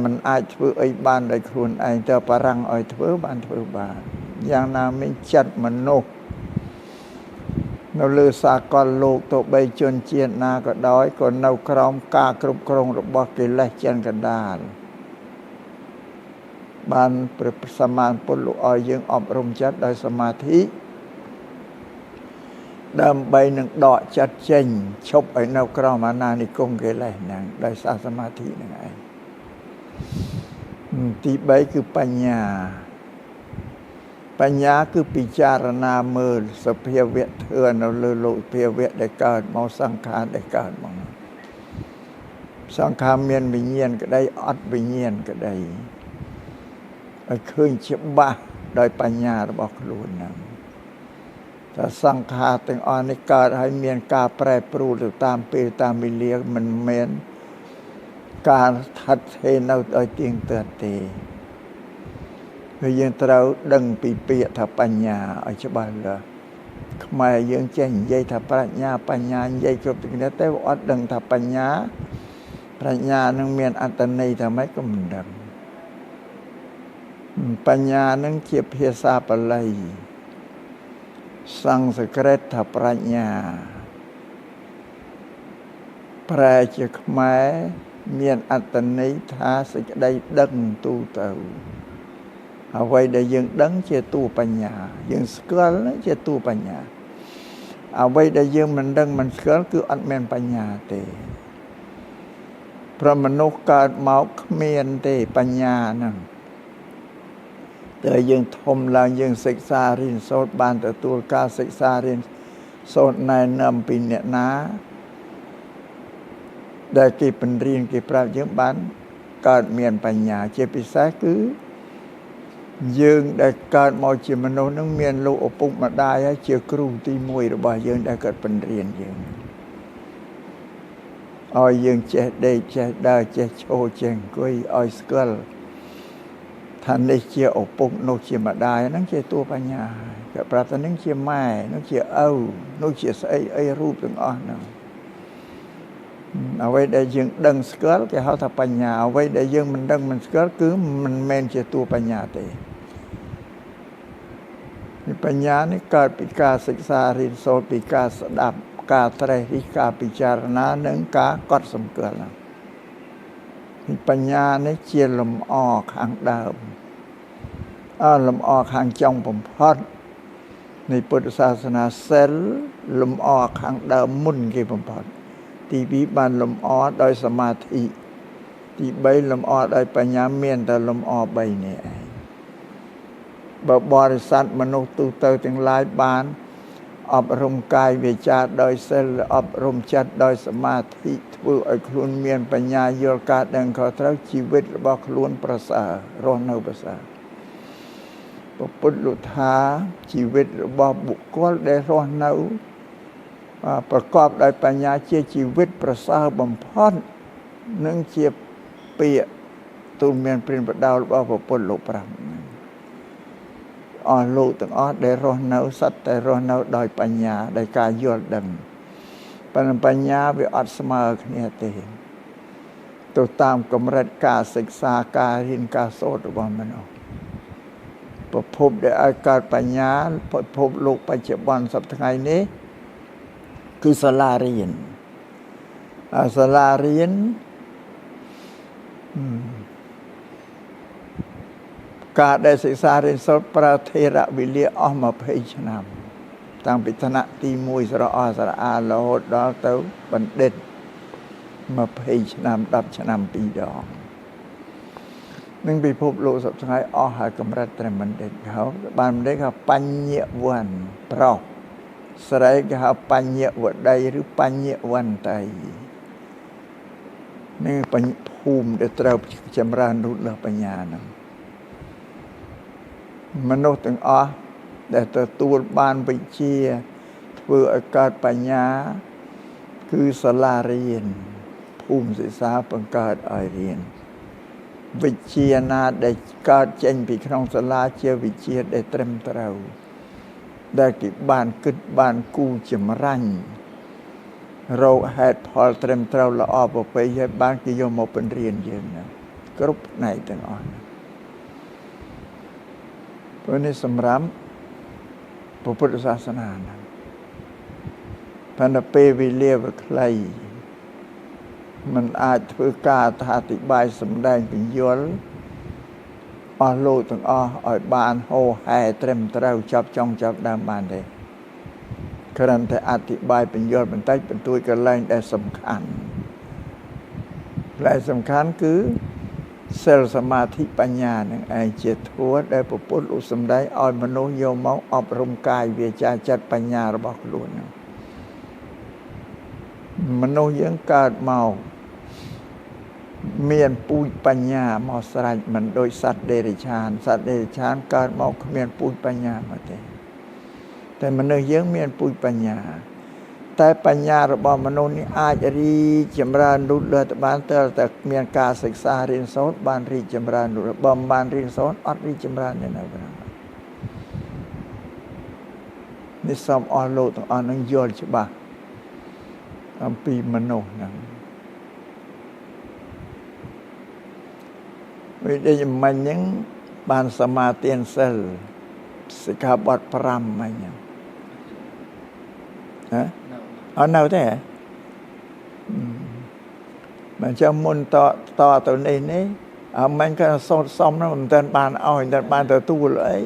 มันអាចធ្វើអីបានដោយខ្លួនឯងទៅបារាំងឲ្យធ្វើបានធ្វើបានយ៉ាងណាមានចិត្តមនុស្សនៅលើសាកលលោកទៅបីជនជាតិណាក៏ដោយក៏នៅក្រោមការគ្រប់គ្រងរបស់កិលេសចិនកណ្ដាលបានព្រះសម្មាសម្ពុទ្ធលោកឲ្យយើងអប់រំចិត្តដោយសមាធិដើម្បីនឹងដកចិត្តចេញឈប់ឲ្យនៅក្រោមអាណានិគមកិលេសហ្នឹងដោយសារសមាធិហ្នឹងឯងទី3គឺបញ្ញាគឺពិចារណាមើលសភាវៈធឿនៅលើលោកសភាវៈដែលកើតមកសង្ខារដែលកើតមកសង្ខារមានវិញ្ញាណក្តីអត់វិញ្ញាណក្តីឲ្យឃើញច្បាស់ដោយបញ្ញារបស់ខ្លួនហ្នឹងតែសង្ខារទាំងអស់នេះកើតឲ្យមានការប្រែប្រួលទៅតាមពេលតាមវេលាមិនមែនការស្ថិតស្ថេរនៅដោយទៀងទាត់ទេគឺយើងត្រូវដឹងពីពាក្យថាបញ្ញាឲ្យច្បាស់លាស់ខ្មែរយើងចេះនិយាយថាប្រាជ្ញាបញ្ញានិយាយគ្រប់ទាំងនេះតែអត់ដឹងថាបញ្ញានឹងមានអត្ថន័យថាម៉េចក៏មិនដឹងបញ្ញានឹងជាភាសាបាលីសំស្ក្រឹតថាប្រាជ្ញាប្រែជាខ្មែរមានអត្ថន័យថាសេចក្តីដឹងទូទៅអ្វីដែលយើងដឹងជាតួបញ្ញាយើងស្គាល់ជាតួបញ្ញាអ្វីដែលយើងមិនដឹងមិនស្គាល់គឺអត់មានបញ្ញាទេព្រោះមនុស្សកើតមកគ្មានទេបញ្ញាហ្នឹងតែយើងធំឡើងយើងសិក្សារៀនសូត្របានទទួលការសិក្សារៀនសូត្រណែនាំពីអ្នកណាដែលគេបញ្រៀនគេប្រាប់យើងបានកើតមានបញ្ញាជាពិសេសគឺយើងដែលកើតមកជាមនុស្សនឹងមានលោកឪពុកម្ដាយហើយជាគ្រូទី1របស់យើងដែលគាត់បញ្រៀនយើងឲ្យយើងចេះដេកចេះដើរចេះឈរចេះអង្គុយឲ្យស្គាល់ថានេះជាឪពុកនោះជាម្ដាយហ្នឹងជាតួបញ្ញាគេប្រាប់ថានឹងជាម៉ែនោះជាឪនោះជាស្អីអីរូបទាំងអស់ហ្នឹងអ្វីដែលយើងដឹងស្គាល់គេហៅថាបញ្ញាអ្វីដែលយើងមិនដឹងមិនស្គាល់គឺមិនមែនជាតួបញ្ញាទេបញ្ញានេះកើតពីការសិក្សារៀនសូត្រពីការស្ដាប់ការត្រេះរិះការពិចារណានិងការកត់សម្គាល់បញ្ញានេះជាលំអខាងដើមលំអខាងចុងបំផុតនៃពុទ្ធសាសនាសិលលំអខាងដើមមុនគេបំផុតទី2បានលំអដោយសមាធិទី3លំអដោយបញ្ញាមានតែលំអ3នេះឯងបើបរិស័ទមនុស្សទូទៅទាំងឡាយបានអប់រំកាយវាចាដោយសិលអប់រំចិត្តដោយសមាធិធ្វើឲ្យខ្លួនមានបញ្ញាយល់ការដឹងខុសត្រូវជីវិតរបស់ខ្លួនប្រសើររស់នៅប្រសើរពុទ្ធលោកថាជីវិតរបស់បុគ្គលដែលរស់នៅប្រកបដោយបញ្ញាជាជីវិតប្រសើរបំផុតនិងជាពាក្យទូលមានព្រានបដៅរបស់ពុទ្ធលោកប្រាប់អស់លោកទាំងអស់ដែលរស់នៅសត្វតែរស់នៅដោយបញ្ញាដោយការយល់ដឹងប៉ុន្តែបញ្ញាវាអត់ស្មើគ្នាទេទៅតាមកម្រិតការសិក្សាការរៀនការសូត្ររបស់មនុស្សប្រភពដែលឲ្យកើតបញ្ញាពិភពលោកបច្ចុប្បន្នសប្តាហ៍ថ្ងៃនេះគឺសាលារៀនសាលារៀនការដែលសិក្សារៀនសូត្រប្រើថេរវេលាអស់20ឆ្នាំតាំងពីថ្នាក់ទី1ស្រអស្រអារហូតដល់ទៅបណ្ឌិត20ឆ្នាំ10ឆ្នាំ2ដងនឹងពិភពលោកសប្តាហ៍ថ្ងៃអស់ហើយកម្រិតត្រឹមបណ្ឌិតเขาបានបណ្ឌិតគេបញ្ញវ័នប្រុសស្រីគេហៅបញ្ញវតីឬបញ្ញវន្តីនេះភូមិដែលត្រូវចម្រើនរូបលើបញ្ញាហ្នឹងមនុស្សទាំងអស់ដែលទទួលបានវិជ្ជាធ្វើឲ្យកើតបញ្ញាគឺសាលារៀនភូមិសិក្សាបង្កើតឲ្យរៀនវិជ្ជាណាដែលកើតចេញពីក្នុងសាលាជាវិជ្ជាដែលត្រឹមត្រូវដែលគេបានគិតបានគូចម្រាញ់រកហេតុផលត្រឹមត្រូវល្អប្រពៃហើយបានគេយកមកបង្រៀនយើងណា គ្រប់ផ្នែកទាំងអស់ព្រោះនេះសម្រាប់ពុទ្ធសាសនាហ្នឹងប៉ុន្តែពេលវេលាវាខ្លីมันអាចធ្វើការអធិប្បាយសម្ដែងបញ្យលអស់លោកទាំងអស់ឲ្យបានហូរហែត្រឹមត្រូវចាប់ចុងចាប់ដើមបានទេគ្រាន់តែអធិប្បាយបញ្យលបន្តិចបន្តួចកន្លែងដែលសំខាន់គឺសិលសមាធិបញ្ញានឹងឯងជាធម៌ដែលពុទ្ធឧសម្ដែងឲ្យមនុស្សយកមកអប់រំកាយវាចាចិត្តបញ្ញារបស់ខ្លួនហ្នឹងមនុស្សយើងកើតមកមានពូជបញ្ញាមកស្រេចមិនដូចសត្វដេរិឆានកើតមកគ្មានពូជបញ្ញាមកទេតែមនុស្សយើងមានពូជបញ្ញាតែបញ្ញារបស់មនុស្សនេះអាចរីចម្រើនលូតលាស់ទៅបានតែមានការសិក្សារៀនសូត្របានរីចម្រើនលូតលាស់បំបានរៀនសូត្រអត់រីចម្រើនទេនៅក្នុងនេះសូមអស់លោកទាំងអស់នឹងយល់ច្បាស់អំពីមនុស្សហ្នឹងវិដេយមិញហ្នឹងបានសមាទានសិលសិក្ខាបទ5មិញហ៎អត់នៅទេមិនចាំមុនតទៅនេះអមិញក៏សូត្រសំនោះមិនទាន់បានឲ្យមិនទាន់បានទទួលអី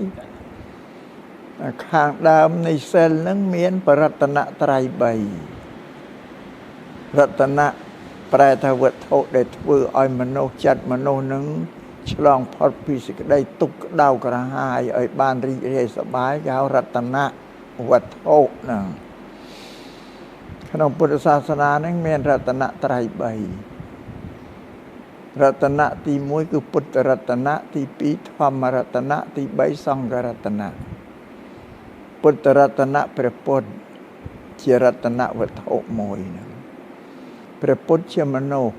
ខាងដើមនៃសិលហ្នឹងមានបរតនត្រ័យ3រតនៈប្រែថាវត្ថុដែលធ្វើឲ្យមនុស្សចិត្តមនុស្សនឹងឆ្លងផុតពីសេចក្តីទុក្ខក្តៅក្រហាយឲ្យបានរីករាយសប្បាយគេហៅរតនៈវត្ថុហ្នឹងក្នុងពុទ្ធសាសនានឹងមានរតនត្រ័យ3រតនៈទី1គឺពុទ្ធរតនៈទី2ធម្មរតនៈទី3សង្ឃរតនៈពុទ្ធរតនៈព្រះពុទ្ធជារតនវត្ថុមួយហ្នឹងព្រះពុទ្ធជាមនុស្ស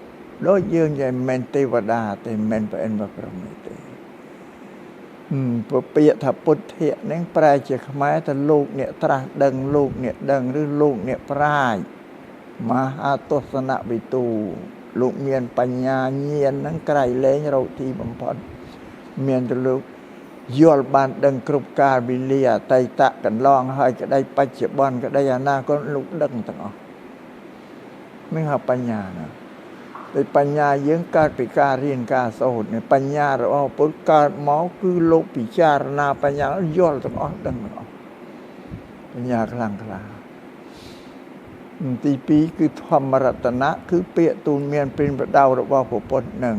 ដូចយើងយ៉ាងមិនទេវតាទេមិនប្រអិនប្រព្រំទេពាក្យថាពុទ្ធៈនឹងប្រែជាខ្មែរថាលោកអ្នកត្រាស់ដឹងលោកអ្នកដឹងឬលោកអ្នកប្រាជ្ញមហាទស្សនវិទូលោកមានបញ្ញាញាណនឹងក្រៃលែងរកទីបំផុតមានទៅលោកយល់បានដឹងគ្រប់កាលវេលាអតីតកន្លងហើយក្តីបច្ចុប្បន្នក្តីអនាគតលោកដឹងទាំងអស់នឹងហៅបញ្ញាណាតែបញ្ញាយើងកើតពីការរៀនការសូត្របញ្ញារបស់ពុទ្ធកើតមកគឺលោកពិចារណាបញ្ញាយល់ទាំងអស់ដឹងទាំងអស់បញ្ញាខ្លាំងក្លាទី2គឺធម្មរតនៈគឺពាក្យទូលមានព្រានប្រដៅរបស់ពុទ្ធនឹង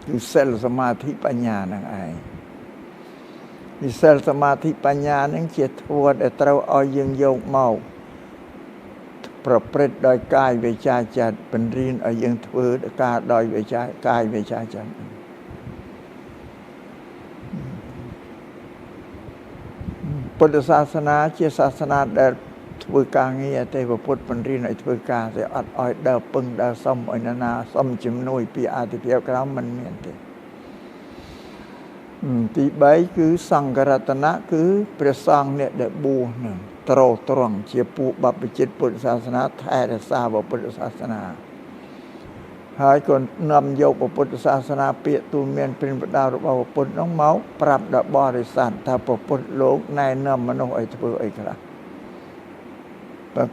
គឺសិលសមាធិបញ្ញានឹងឯងវិសិលសមាធិបញ្ញានឹងជាធម៌ដែលត្រូវឲ្យយើងយកមកប្រព្រឹត្តដោយកាយវាចាចិត្តបញ្រៀនឲ្យយើងធ្វើការដោយវាចាកាយវាចាចិត្តពុទ្ធសាសនាជាសាសនាដែលធ្វើការងារទេពុទ្ធបញ្រៀនឲ្យធ្វើការតែអត់ឲ្យដើរពឹងដើរសុំឲ្យណាសុំជំនួយពីអធិភាពក្រៅមិនមានទេទី3គឺសង្ឃរតនៈគឺព្រះសង្ឃអ្នកដែលបួសនឹងត្រង់ជាពួកបព្វជិតពុទ្ធសាសនាថែរក្សាពុទ្ធសាសនាហើយក៏នាំយកពុទ្ធសាសនាពាក្យទូលមានព្រានប្រដៅរបស់ពុទ្ធនោះមកប្រាប់ដល់បរិស័ទថាពុទ្ធលោកណែនាំមនុស្សឲ្យធ្វើអីខ្លះ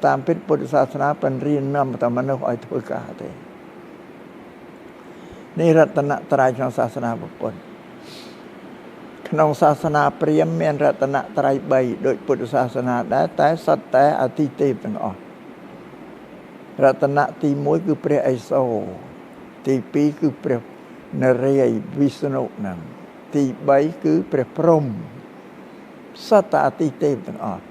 តាមពិតពុទ្ធសាសនាបញ្រៀននាំតែមនុស្សឲ្យធ្វើការទេនេះរតនត្រ័យក្នុងសាសនាពុទ្ធក្នុងសាសនាព្រាហ្មណ៍មានរតនត្រ័យ3ដូចពុទ្ធសាសនាដែរតែសុទ្ធតែអតិទេពទាំងអស់រតនៈទី1គឺព្រះឥសូរទី2គឺព្រះនរាយណ៍វិស្ណុហ្នឹងទី3គឺព្រះព្រហ្មសុទ្ធតែអតិទេពទាំងអស់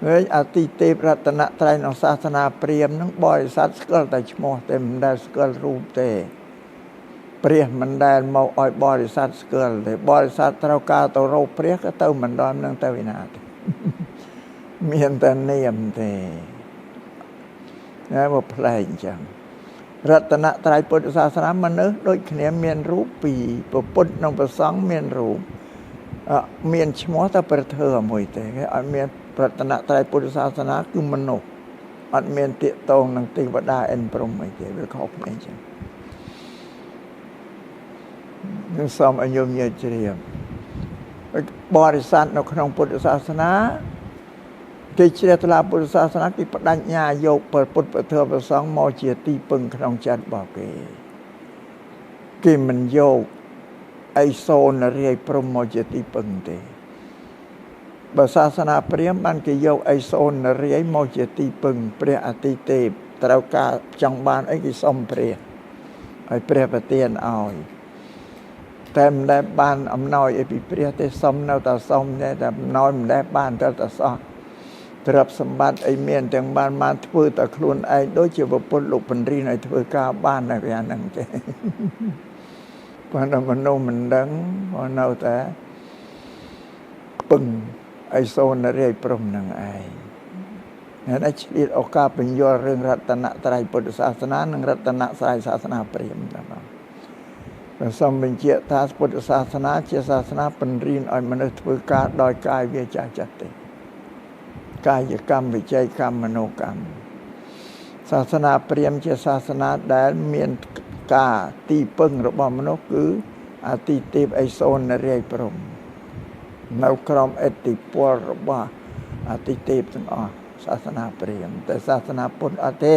ហើយអតិទេពរតនត្រ័យក្នុងសាសនាព្រាហ្មណ៍ហ្នឹងបរិស័ទស្គាល់តែឈ្មោះតែមិនដែលស្គាល់រូបទេព្រះមិនដែលមកឲ្យបរិស័ទស្គាល់ទេបរិស័ទត្រូវការទៅរកព្រះក៏ទៅមិនដល់នឹងទៅឯណាទេមានតែនាមទេណាមកផ្លែកអញ្ចឹងរតនត្រ័យពុទ្ធសាសនាមនុស្សដូចគ្នាមានរូបពីរពុទ្ធនិងព្រះសង្ឃមានរូបមានឈ្មោះតែព្រះធម៌មួយទេគេអត់មានរតនត្រ័យពុទ្ធសាសនាគឺមនុស្សអត់មានទាកតងនឹងទេវតាអិនព្រហ្មអីទេវាខុសគ្នាអញ្ចឹង នឹងសូមឲ្យញោមញាជ្រាបបរិស័ទនៅក្នុងពុទ្ធសាសនាគេជ្រះថ្លាពុទ្ធសាសនាគេបដិញ្ញាយកព្រះពុទ្ធព្រះធម៌ព្រះសង្ឃមកជាទីពឹងក្នុងចិត្តរបស់គេមិនយកអីសូនរាយព្រមមកជាទីពឹងទេបើសាសនាព្រាហ្មណ៍បានគេយកអីសូនរាយមកជាទីពឹងព្រះអាទិទេពត្រូវការចង់បានអីគេសុំព្រះឲ្យព្រះប្រទានឲ្យតែមិនដែលបានអំណោយអីពីព្រះទេសុំនៅតែសុំតែអំណោយមិនដែលបានតែសោះទ្រព្យសម្បត្តិអីមានទាំងបានធ្វើតែខ្លួនឯងដូចជាប្រពុតលោកបញ្រីឲ្យធ្វើការបានតែយ៉ាងហ្នឹងទេប៉ុន្តែមនុស្សមិនដឹងនៅតែពឹងអីសូនរាយព្រមនឹងឯងហើយឆ្លៀតឱកាសបញ្យល់រឿងរតនត្រ័យពុទ្ធសាសនានិងរតនស្រ័យសាសនាព្រាហ្មណ៍តែបងព្រះសូមបញ្ជាក់ថាពុទ្ធសាសនាជាសាសនាបញ្រៀនឲ្យមនុស្សធ្វើការដោយកាយវាចាចិត្តទេកាយកម្មវិច័យកម្មមនោកម្មសាសនាព្រាហ្មណ៍ជាសាសនាដែលមានការទីពឹងរបស់មនុស្សគឺអាទិទេពអីសូនរាយព្រមនៅក្រោមអធិពលរបស់អាទិទេពទាំងអស់សាសនាព្រាហ្មណ៍តែសាសនាពុទ្ធអត់ទេ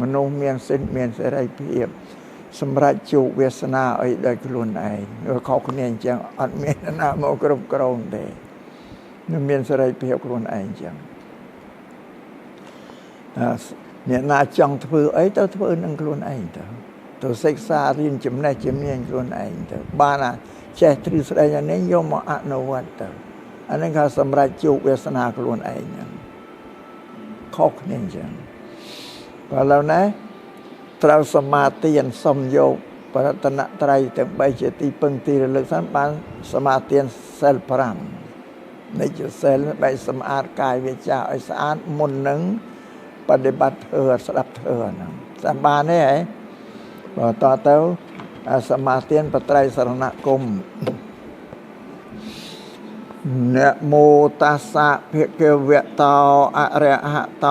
មនុស្សមានសិទ្ធិមានសេរីភាពសម្រាប់ជោគវាសនាអីដោយខ្លួនឯងវាខុសគ្នាអញ្ចឹងអត់មានណាមកគ្រប់គ្រងទេនឹងមានសេរីភាពខ្លួនឯងអញ្ចឹងអ្នកណាចង់ធ្វើអីទៅធ្វើនឹងខ្លួនឯងទៅសិក្សារៀនចំណេះជំនាញខ្លួនឯងទៅបានចេះទ្រឹស្ដីអានេះយកមកអនុវត្តទៅអានេះគេសម្រាប់ជោគវាសនាខ្លួនឯងហ្នឹងខុសគ្នាអញ្ចឹងបើឥឡូវនេះត្រូវសមាទានសំយកបរតនត្រ័យទាំង3ជាទីពឹងទីរលឹកសិនបានសមាទានសិល5នៃជាសិលបែបសម្អាតកាយវាចាឲ្យស្អាតមុននឹងបដិបត្តិធ្វើស្ដាប់ធ្វើហ្នឹងតាមបានទេហ៎បើតទៅសមាទានបត្រៃសរណគមนะโมตัสสะภะคะวะโตอะระหะโต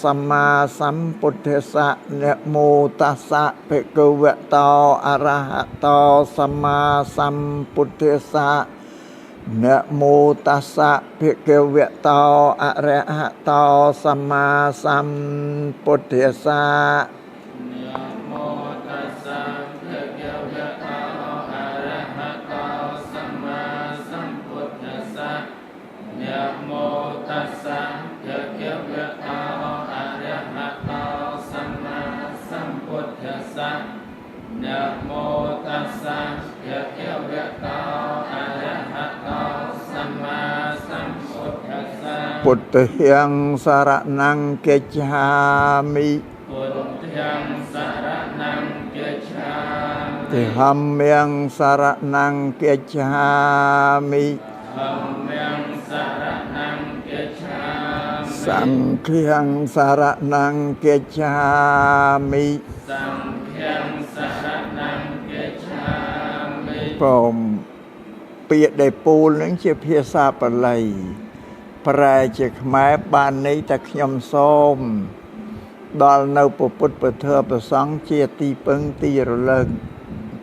สัมมาสัมพุทธัสสะนะโมตัสสะภะคะวะโตอะระหะโตสัมมาสัมพุทธัสสะนะโมตัสสะภะคะวะโตอะระหะโตสัมมาสัมพุทธัสสะนะโมตัสสะภะคะวะโตอะระหะโตสัมมาสัมพุทธัสสะ พุทธังสรณังกัจฉามิพุทธังสรณังกัจฉามิธัมมังสรณังกัจฉามิธัมมังสรณังกัจฉามิสังฆังสรณังกัจฉามิสังฆังสรณังกัจฉามิผมពាក្យដែលពូលនឹងជាភាសាបាលីប្រែជាខ្មែរបានន័យតែខ្ញុំសូមដល់នៅពុទ្ធពធព្រះសង្ឃជាទីពឹងទីរលឹក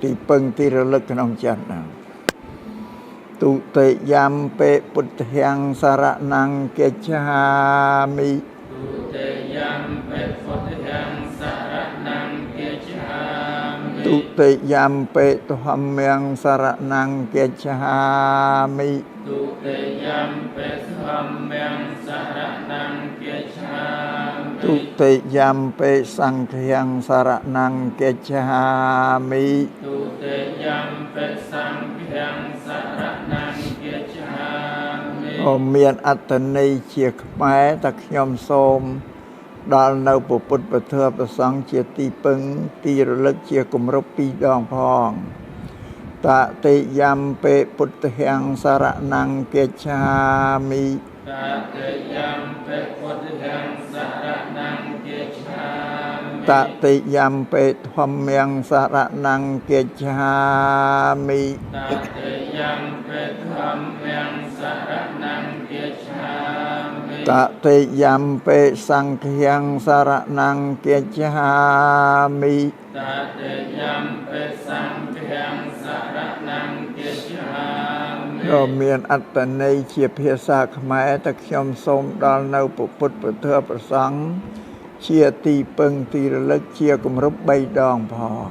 ទីពឹងទីរលឹកក្នុងចិត្តណាទុតិយំពេពុទ្ធាំសរណังកិច្ឆាមិទុតិយំពេពុទ្ធាំសរណังកិច្ឆាមិទុតិយំពេធម្មំសរណังកិច្ឆាមិទុតិយំពេធម្មំសរណังកិច្ឆាមិទុតិយំពេសង្ឃំសរណังកិច្ឆាមិទុតិយំពេសង្ឃំសរណังកិច្ឆាមិមានអត្តន័យជាខ្មែរតែខ្ញុំសូមដល់នៅពុទ្ធពធព្រះសង្ឃជាទីពឹងទីរលឹកជាគម្រប់2ដងផងតតិយំពេពុទ្ធាំសរណังកិច្ឆាមិតតិយំពេពុទ្ធាំសរណังកិច្ឆាមិតតិយំពេធម្មំសរណังកិច្ឆាមិតតិយំពេធម្មំសរណังកិច្ឆាមិតតិយំពេសង្ឃំសរណังកិច្ឆាមិតតិយំពេសង្ឃំសរ ก็មានអត្តន័យជាភាសាខ្មែរតែខ្ញុំសូមដល់នៅពុទ្ធពធប្រសង្ឃជាទីពឹងទីរលឹកជាគម្រប់3ដងផង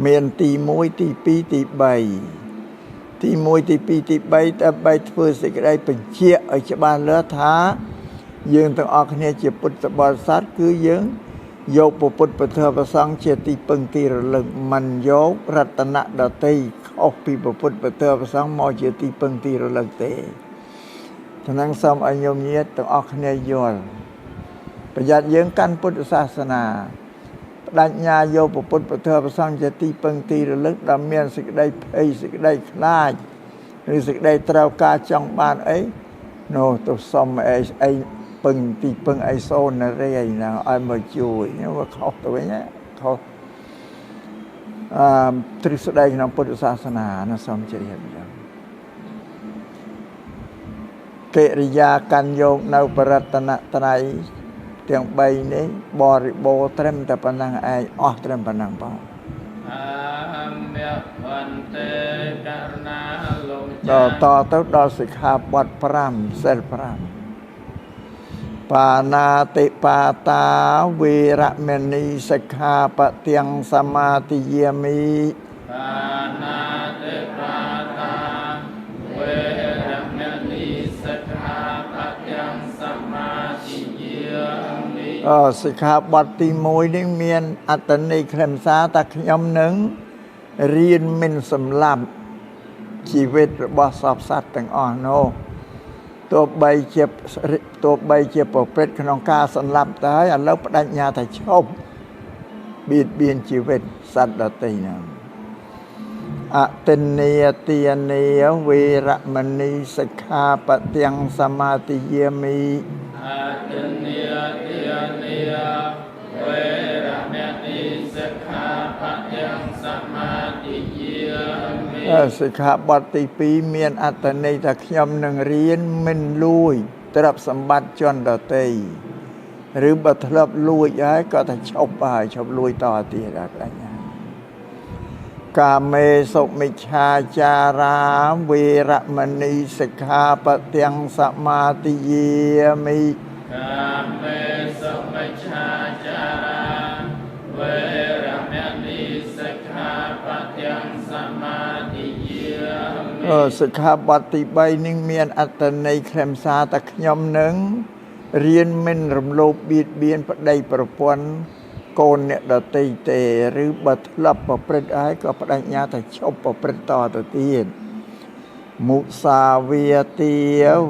មានទី1ទី2ទី3ទី1ទី2ទី3តែបីធ្វើសេចក្តីបញ្ជាក់ឲ្យច្បាស់លាស់ថាយើងទាំងអស់គ្នាជាពុទ្ធបរិស័ទគឺយើងយកពុទ្ធពធប្រសង្ឃជាទីពឹងទីរលឹកមិនយករតនៈដតីខុសពីពុទ្ធពធប្រសង្ឃមកជាទីពឹងទីរលឹកទេฉะนั้นសូមឲ្យញោមញាតិទាំងអស់គ្នាយល់ប្រយ័ត្នយើងកាន់ពុទ្ធសាសនាបដិញ្ញាយកពុទ្ធពធប្រសង្ឃជាទីពឹងទីរលឹកដែលមានសេចក្តីភ័យសេចក្តីខ្លាចឬសេចក្តីត្រូវការចង់បានអីនោះទៅសុំអីពឹងទីពឹងអីសូនរីឯណាឲ្យមកជួយវាខុសទៅវិញណាខុសទ្រឹស្ដីក្នុងពុទ្ធសាសនាណាសូមជម្រាបចឹងកិរិយាកាន់យកនៅបរតនត្រ័យទាំង3នេះបរិបូរណ៍ត្រឹមតែប៉ុណ្ណឹងឯងអស់ត្រឹមប៉ុណ្ណឹងបងដល់ទៅដល់សិក្ខាបទ5សិល5បាណាតិបាតាវេរមណីសិក្ខាបទាំងសមាទិយាមិបាណាតិបាតាវេរមណីសិក្ខាបទាំងសមាទិយាមិសិក្ខាបទទី1នេះមានអត្តន័យខ្លឹមសារថាខ្ញុំនឹងរៀនមិនសម្លាប់ជីវិតរបស់សពសត្វទាំងអស់នោះទោះបីជាប្រព្រឹត្តក្នុងការសម្លាប់ទៅហើយឥឡូវបដិញ្ញាថាឈប់បៀតបៀនជីវិតសត្វដទៃហ្នឹងអតិនេទានេវេរមណីសិក្ខាបទាំងសមាទិយាមិអតិនេទានេវេរមណីសិក្ខាបទាំងសមាទិយាមិសិក្ខាបទទី2មានអត្តន័យថាខ្ញុំនឹងរៀនមិនលួចទ្រព្យសម្បត្តិជនដទៃឬបើធ្លាប់លួចហើយក៏ថាឈប់ហើយឈប់លួចតទៀតអត់អញ្ញាកាមេសុមិច្ឆាចារាវេរមណីសិក្ខាបទាំងសមាទិយាមិកាមេសុមិច្ឆាចារាវេរមណីសិក្ខាបទាំងសមាទិយាមិសិក្ខាបទទី3នេះមានអត្តន័យខ្លឹមសារថាខ្ញុំនឹងរៀនមិនរំលោភបៀតបៀនប្តីប្រពន្ធកូនអ្នកដទៃទេឬបើធ្លាប់ប្រព្រឹត្តហើយក៏បដិញ្ញាថាឈប់ប្រព្រឹត្តតទៅទៀតមុសាវាទា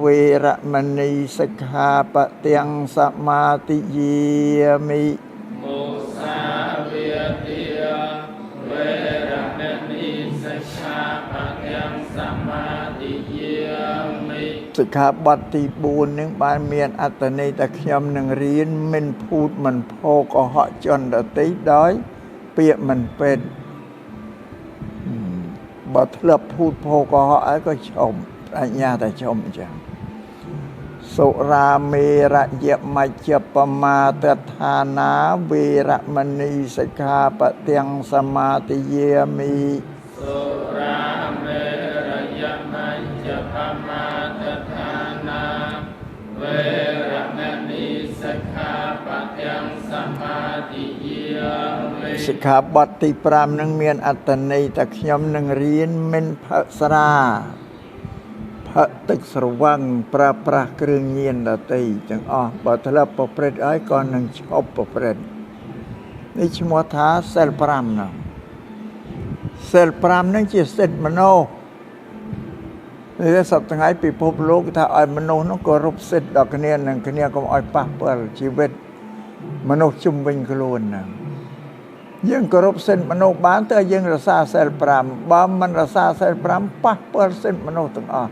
វេរមណីសិក្ខាបទាំងសមាទិយាមិមុសាវាទាវេរមណីសិក្ខាបទាំងសមាទិយាមិសិក្ខាបទទី4នឹងបានមានអត្តន័យថាខ្ញុំនឹងរៀនមិនភូតមិនផោកុហកជនដទៃដោយពាក្យមិនពេតបើធ្លាប់ភូតផោកុហកហើយក៏ឈប់អញ្ញាតែឈប់អញ្ចឹងសុរាមេរយមជ្ជបមាទដ្ឋានាវេរមណីសិក្ខាបទាំងសមាទិយាមិសុរាមេរយមជ្ជបមាទដ្ឋានាវេរមណីសិក្ខាបទាំងសមាទិយាមិសិក្ខាបទទី5នឹងមានអត្តន័យថាខ្ញុំនឹងរៀនមិនផឹកស្រាផឹកទឹកស្រវឹងប្រើប្រាស់គ្រឿងញៀនដទៃទាំងអស់បើធ្លាប់ប្រព្រឹត្តហើយក៏នឹងឈប់ប្រព្រឹត្តនេះឈ្មោះថាសិល5ណាសិល5នឹងជាសិទ្ធិមនុស្សនេះសពថ្ងៃពិភពលោកថាឲ្យមនុស្សនោះគោរពសិទ្ធិដល់គ្នានឹងគ្នាកុំឲ្យប៉ះពាល់ជីវិតមនុស្សជុំវិញខ្លួនហ្នឹងយើងគោរពសិទ្ធិមនុស្សបានតែយើងរក្សាសិល5បើមិនរក្សាសិល5ប៉ះពាល់សិទ្ធិមនុស្សទាំងអស់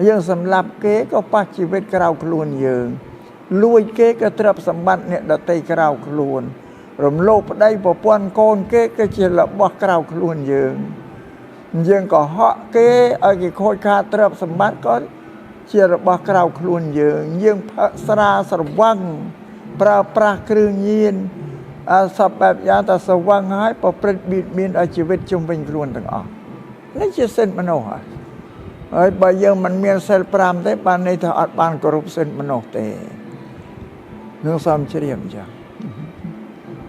យើងសម្លាប់គេក៏ប៉ះជីវិតក្រៅខ្លួនយើងលួចគេក៏ទ្រព្យសម្បត្តិអ្នកដទៃក្រៅខ្លួនរំលោភប្តីប្រពន្ធកូនគេក៏ជារបស់ក្រៅខ្លួនយើងក៏ហក់គេឲ្យគេខូចខាតទ្រព្យសម្បត្តិក៏ជារបស់ក្រៅខ្លួនយើងផឹកស្រាស្រវឹងប្រើប្រាស់គ្រឿងញៀនសពបែបយ៉ាងតែស្រវឹងហើយប្រព្រឹត្តបៀតបៀនឲ្យជីវិតជុំវិញខ្លួនទាំងអស់នេះជាសិទ្ធិមនុស្ស ហើយបើយើងមិនមានសិល5ទេបានន័យថាអត់បានគោរពសិទ្ធិមនុស្សទេនឹងសំជ្រាបអញ្ចឹង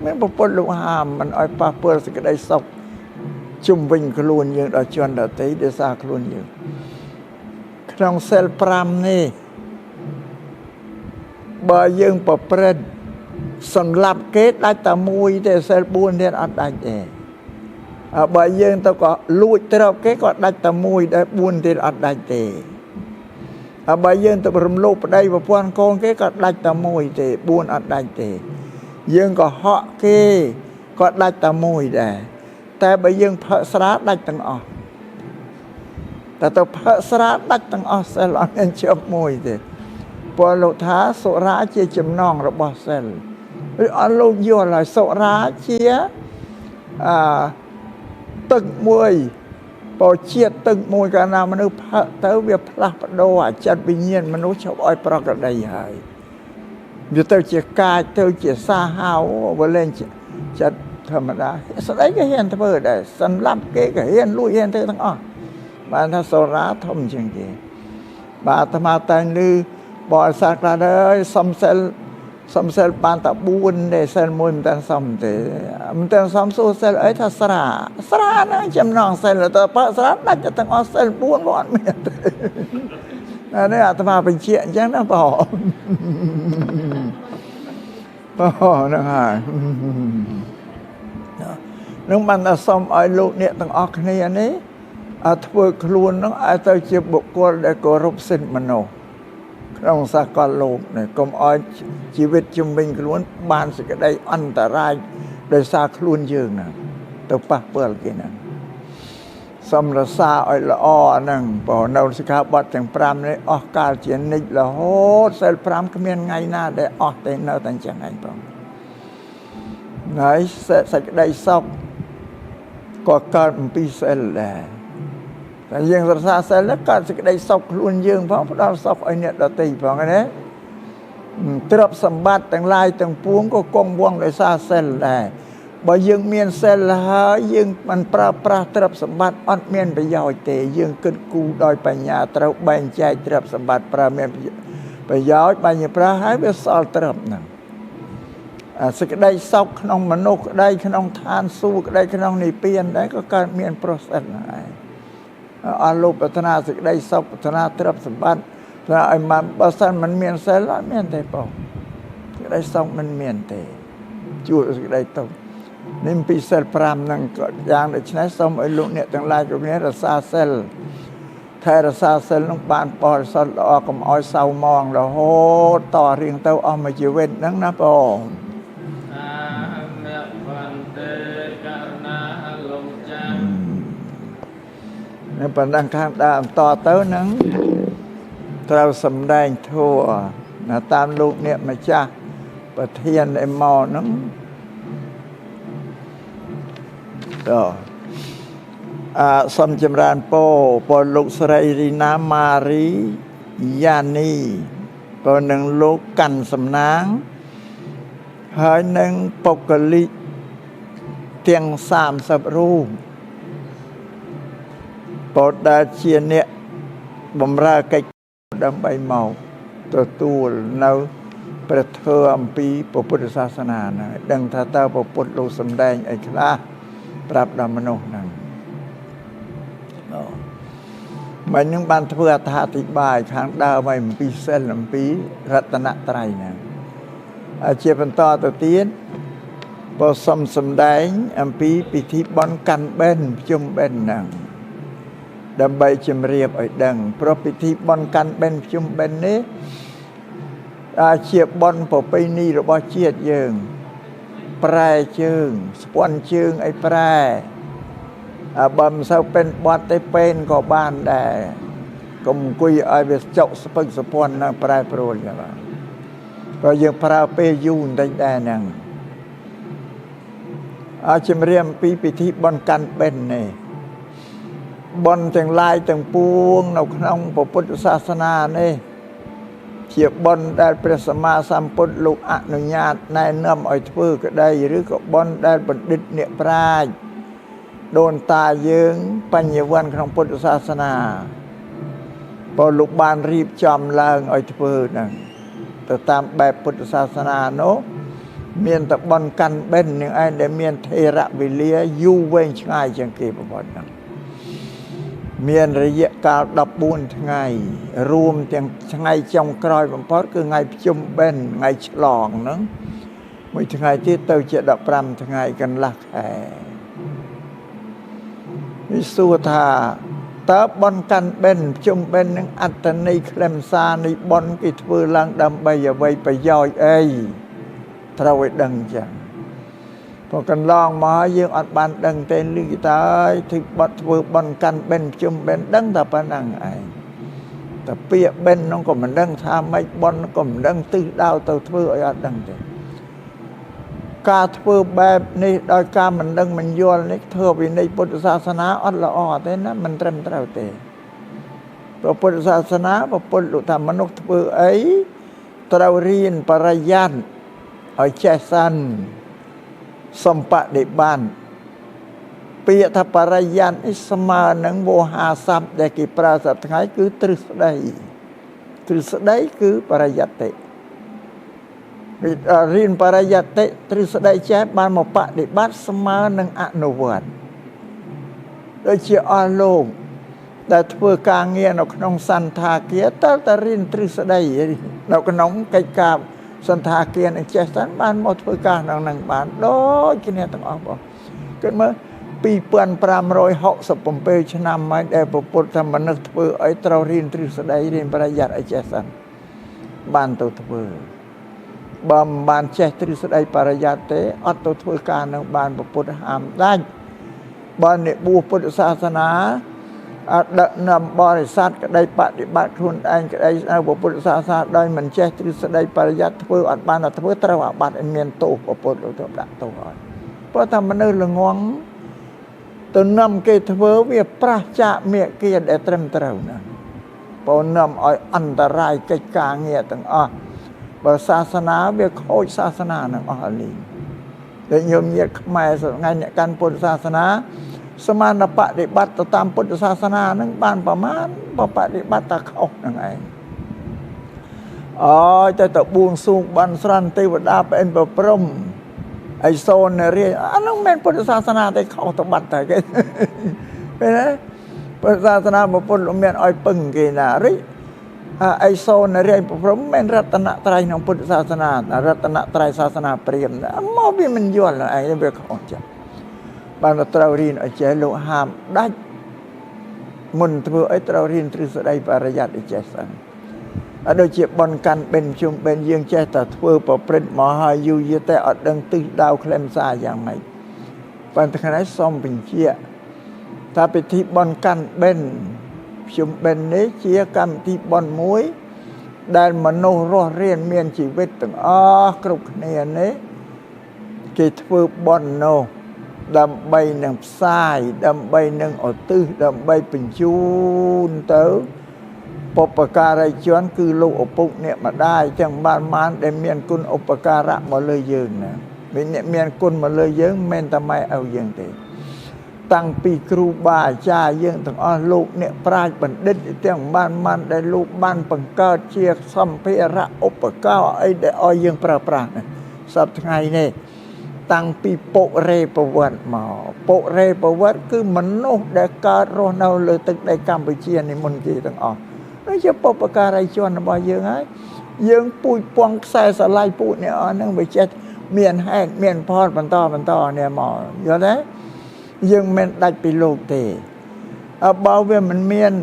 មានប្រពន្ធលោកហាមមិនឲ្យប៉ះពាល់សេចក្តីសុខជុំវិញខ្លួនយើងដល់ជនដទៃដោយសារខ្លួនយើងក្នុងសិល5នេះបើយើងប្រព្រឹត្តសម្លាប់គេដាច់តែមួយទេសិល4ទៀតអត់ដាច់ទេបើយើងទៅក៏លួចទ្រព្យគេក៏ដាច់តែមួយដែរ4ទៀតអត់ដាច់ទេបើយើងទៅរំលោភប្តីប្រពន្ធកូនគេក៏ដាច់តែមួយទេ4អត់ដាច់ទេយើងក៏ហក់គេក៏ដាច់តែមួយដែរតែបើយើងផឹកស្រាដាច់ទាំងអស់តែទៅផឹកស្រាដាច់ទាំងអស់សិលអត់មានជាប់មួយទេពលលោកថាសុរាជាចំណងរបស់សិលឬអត់លោកយល់ហើយសុរាជាទឹកមួយបើជាតិទឹកមួយកាលណាមនុស្សផឹកទៅវាផ្លាស់ប្ដូរអាចិត្តវិញ្ញាណមនុស្សឈប់ឲ្យប្រក្រតីហើយវាទៅជាកាចទៅជាសាហាវវាលែងចិត្តធម្មតាស្ដីក៏ហ៊ានធ្វើដែរសម្លាប់គេក៏ហ៊ានលួចហ៊ានធ្វើទាំងអស់បានថាសូរាធំជាងគេបាទអាត្មាតែងឮបរិស័ទខ្លះដែរសំសិលបានតែ4ទេសិល1មិនតាន់សំទេមិនតាន់សំសួរសិលអីថាស្រាហ្នឹងចំណងសិលទៅបើស្រាដាច់ទៅទាំងអស់សិល4ក៏អត់មានទេនេះអាត្មាបញ្ជាក់អញ្ចឹងណាបងហ្នឹងហើយនឹងបានតែសុំឲ្យលោកអ្នកទាំងអស់គ្នានេះធ្វើខ្លួនហ្នឹងឲ្យទៅជាបុគ្គលដែលគោរពសិទ្ធិមនុស្សក្នុងសកលលោកនេះកុំឲ្យជីវិតជំវិញខ្លួនបានសេចក្តីអន្តរាយដោយសារខ្លួនយើងណាទៅប៉ះពាល់គេណាសំរសាឲ្យល្អហ្នឹងបើនៅសិក្ខាបទទាំង5នេះអស់កាលជានិច្ចរហូតសិល5គ្មានថ្ងៃណាដែលអស់ទេនៅតែអញ្ចឹងឯងបងហើយសេចក្តីសុខក៏កើតអំពីសិលដែរតែយើងរក្សាសិលកើតសេចក្តីសុខខ្លួនយើងផងផ្ដល់សុខឲ្យអ្នកដទៃផងណាទ្រព្យសម្បត្តិទាំងឡាយទាំងពួងក៏គង់វង្សដោយសារសិលដែរបើយើងមានសិលហើយយើងមិនប្រើប្រាស់ទ្រព្យសម្បត្តិអត់មានប្រយោជន៍ទេយើងគិតគូរដោយបញ្ញាត្រូវបែងចែកទ្រព្យសម្បត្តិប្រើមានប្រយោជន៍បែងប្រើហើយវាសល់ទ្រព្យហ្នឹងសេចក្តីសុខក្នុងមនុស្សក្តីក្នុងឋានសួគ៌ក្តីក្នុងនិព្វានដែរក៏កើតមានប្រសិទ្ធដែរអស់លោកប្រាថ្នាសេចក្តីសុខប្រាថ្នាទ្រព្យសម្បត្តិថាឲ្យមកបើសិនមិនមានសិលអត់មានទេបងសេចក្តីសុខមិនមានទេជួបសេចក្តីទុក្ខនេះពីសិល5ហ្នឹងក៏យ៉ាងដូច្នេះសូមឲ្យលោកអ្នកទាំងឡាយគ្រប់គ្នារក្សាសិលថែរក្សាសិលនឹងបានបរិសុទ្ធល្អកុំឲ្យសៅមងរហូតតរៀងទៅអស់មួយជីវិតហ្នឹងណាបងនៅបណ្ដឹងខាងដើមតទៅនឹងត្រូវសម្ដែងធម៌តាមលោកអ្នកម្ចាស់ប្រធានឯមកហ្នឹងសូមចម្រើនពរពលលោកស្រីរីណាម៉ារីយ៉ានីក៏នឹងលោកកាន់សំណាងហើយនឹងបុគ្គលិកទាំង30រូបពលដែលជាអ្នកបម្រើកិច្ចដើម្បីមកទទួលនៅព្រះធម៌អំពីពុទ្ធសាសនាហ្នឹងដឹងថាតើពុទ្ធលោកសម្ដែងអីខ្លះប្រាប់ដល់មនុស្សហ្នឹងមិននឹងបានធ្វើអត្ថាធិប្បាយខាងដើមឲ្យអំពីសិលអំពីរតនត្រ័យហ្នឹងជាបន្តទៅទៀតបើសុំសម្ដែងអំពីពិធីបុណ្យកាន់បិណ្ឌជុំបិណ្ឌហ្នឹងដើម្បីជំរាបឲ្យដឹងព្រោះពិធីបុណ្យកាន់បិណ្ឌជុំបិណ្ឌនេះជាបុណ្យប្រពៃណីរបស់ជាតិយើងប្រែជើងស្ពាន់ជើងឲ្យប្រែបើមិនសូវពេញបត់ទេពេនក៏បានដែរកុំអង្គុយឲ្យវាចុកស្ពឹកស្ពាន់នឹងប្រែប្រួលចឹងបាទព្រោះយើងប្រើពេលយូរបន្តិចដែរហ្នឹងជំរាបអំពីពិធីបុណ្យកាន់បិណ្ឌនេះបុណ្យទាំងឡាយទាំងពួងនៅក្នុងពុទ្ធសាសនានេះជាបុណ្យដែលព្រះសម្មាសម្ពុទ្ធលោកអនុញ្ញាតណែនាំឲ្យធ្វើក្តីឬក៏បុណ្យដែលបណ្ឌិតអ្នកប្រាជ្ញដូនតាយើងបញ្ញវន្តក្នុងពុទ្ធសាសនា พอลูกบ้านรีบจำឡើងឲ្យធ្វើហ្នឹងទៅតាមបែបពុទ្ធសាសនានោះមានតែបន់កាន់បិណ្ឌនឹងឯងដែលមានថេរវេលាយូរវែងឆ្ងាយជាងគេប្រវត្តិហ្នឹងមានរយៈកាល14ថ្ងៃរួមទាំងថ្ងៃចុងក្រោយបំផុតគឺថ្ងៃប្រជុំបិណ្ឌថ្ងៃឆ្លងហ្នឹងមួយថ្ងៃទៀតទៅជា15ថ្ងៃកន្លះខែនេះសួរថាតើបន់កាន់បិណ្ឌប្រជុំបិណ្ឌនឹងអត្តន័យខ្លឹមសារនៃបន់គេធ្វើឡើងដើម្បីអ្វីប្រយោជន៍អីត្រូវឲ្យដឹងចឹងព្រោះកន្លងមកយើងអត់បានដឹងទេឮតែធ្វើបត់ធ្វើបន់កាន់បិណ្ឌប្រជុំបិណ្ឌដឹងតែប៉ុណ្ណឹងឯងតែពាក្យបិណ្ឌនោះក៏មិនដឹងថាម៉េចបន់ក៏មិនដឹងទិសដៅទៅធ្វើឲ្យអត់ដឹងទេការធ្វើបែបនេះដោយការមិនដឹងមិនយល់នេះធ្វើវិន័យពុទ្ធសាសនាអត់ល្អទេណាមិនត្រឹមត្រូវទេព្រោះពុទ្ធសាសនាពុទ្ធលោកថាមនុស្សធ្វើអីត្រូវរៀនបរិយ័តឲ្យចេះសិនសំបដិបត្តិពាក្យថាបរិយ័តនេះស្មើនឹងវោហាស័ព្ទដែលគេប្រើសប្តាហ៍ថ្ងៃគឺទ្រឹស្ដីគឺបរិយត្តិរៀនបរិយត្តិទ្រឹស្ដីចេះបានមកបដិបត្តិស្មើនឹងអនុវត្តដូចជាអស់លោកដែលធ្វើការងារនៅក្នុងសន្តាគារតើតរៀនទ្រឹស្ដីនៅក្នុងកិច្ចការសន្តាគារនឹងចេះសិនបានមកធ្វើការក្នុងនឹងបានដូចគ្នាទាំងអស់បងគិតមើល2567ឆ្នាំហើយដែលពុទ្ធថាមនុស្សធ្វើឲ្យត្រូវរៀនទ្រឹស្ដីរៀនបរិយ័តឲ្យចេះសិនបានទៅធ្វើបើមិនបានចេះទ្រឹស្ដីបរិយ័តទេអត់ទៅធ្វើការនឹងបានពុទ្ធហាមដាច់បើអ្នកបួសពុទ្ធសាសនាដឹកនាំបរិស័ទក្តីបដិបត្តិខ្លួនឯងក្តីនៅពុទ្ធសាសនាដោយមិនចេះទ្រឹស្ដីបរិយ័តធ្វើអត់បានធ្វើត្រូវអាបត្តិឲ្យមានទោសពុទ្ធទៅដាក់ទោសឲ្យព្រោះតែមនុស្សល្ងងទៅនាំគេធ្វើវាប្រះចាកមេគាដែលត្រឹមត្រូវណាព្រោះនាំឲ្យអន្តរាយកិច្ចការងារទាំងអស់បើសាសនាវាខូចសាសនានឹងអស់លីងដែលញោមញាតខ្មែរថ្ងៃអ្នកកាន់ពុទ្ធសាសនាសមានបដិបត្តិទៅតាមពុទ្ធសាសនានឹងបានប្រមាណបដិបត្តិតែខុសនឹងឯងទៅបួងសួងបន់ស្រន់ទេវតាប្អិនប្រព្រំអីសូនរាជអានោះមិនពុទ្ធសាសនាទេខុសទៅបាត់តែគេឃើញទេពុទ្ធសាសនាពុទ្ធមានឲ្យពឹងគេណារិអីសូនរាជប្រព្រំមិនរតនត្រ័យក្នុងពុទ្ធសាសនារតនត្រ័យសាសនាព្រាហ្មណ៍មកវាមិនយល់ឯងវាខុសចាស់បានត្រូវរៀនឲ្យចេះលោកហាមដាច់មុនធ្វើឲ្យត្រូវរៀនទ្រឹស្ដីបរិយ័តឲ្យចេះសិនដូចជាបនកាន់បិណ្ឌជុំបិណ្ឌយើងចេះតែធ្វើប្រព្រឹត្តមកហើយយូរយាតែអត់ដឹងទិសដៅខ្លឹមសារយ៉ាងម៉េចប៉ុន្តែថ្ងៃសូមបញ្ជាក់ថាពិធីបនកាន់បិណ្ឌជុំបិណ្ឌនេះជាកម្មវិធីបនមួយដែលមនុស្សរស់រានមានជីវិតទាំងអស់គ្រប់គ្នានេះគេធ្វើបននោះដើម្បីនឹងផ្សាយដើម្បីនឹងឧទ្ទិសដើម្បីបញ្ជូនទៅបុព្វការីជនគឺលោកឪពុកអ្នកម្ដាយទាំងបានដែលមានគុណឧបការៈមកលើយើងណាវាអ្នកមានគុណមកលើយើងមិនតែម៉ែឪយើងទេតាំងពីគ្រូបាអាចារ្យយើងទាំងអស់លោកអ្នកប្រាជ្ញបណ្ឌិតទាំងបានដែលលោកបានបង្កើតជាសម្ភារៈឧបករណ៍អីដែលឲ្យយើងប្រើប្រាស់សប្តាហ៍ថ្ងៃនេះតាំងពីពុរេប្រវត្តិមកពុរេប្រវត្តិគឺមនុស្សដែលកើតរស់នៅលើទឹកដីកម្ពុជានេះមុនគេទាំងអស់នេះជាបុព្វការីជនរបស់យើងហើយយើងពូជពងខ្សែស្រឡាយពូជនេះអស់ហ្នឹងវាចេះមានហេតុមានផលបន្តនេះមកយល់ទេយើងមិនដាច់ពីលោកទេបើវាមិនមាន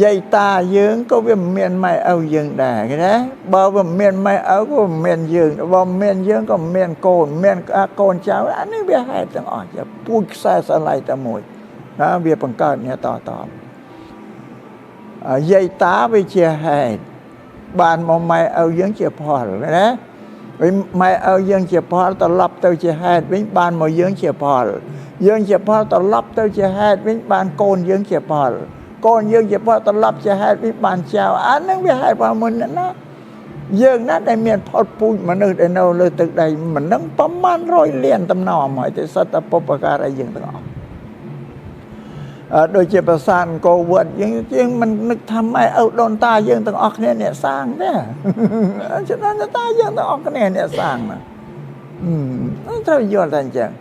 យាយតាយើងក៏វាមិនមានម៉ែឪយើងដែរឃើញទេបើវាមិនមានម៉ែឪក៏មិនមានយើងបើមិនមានយើងក៏មិនមានកូនមានកូនចៅអានេះវាហេតុទាំងអស់ជាពូជខ្សែស្រឡាយតែមួយណាវាបង្កើតនេះតយាយតាវាជាហេតុបានមកម៉ែឪយើងជាផលណាវិញម៉ែឪយើងជាផលត្រឡប់ទៅជាហេតុវិញបានមកយើងជាផលយើងជាផលត្រឡប់ទៅជាហេតុវិញបានកូនយើងជាផលកូនយើងជាផលត្រឡប់ជាហេតុវិញបានចៅអានឹងវាហេតុរបស់មុនណាយើងណាដែលមានផលពូជមនុស្សដែលនៅលើទឹកដីមិនដឹងប្រមាណ100លានតំណហើយតែសត្វតែបុព្វការីយើងទាំងអស់ โดยเฉพาะสร้างโกวดยังมันนึกทำไมเอาโดนตายังต้องออกเนี่ยสร้างเนี่ยฉะนั้นตายังต้องออกเนี่ยสร้างนะถ้าย้อนทันจัง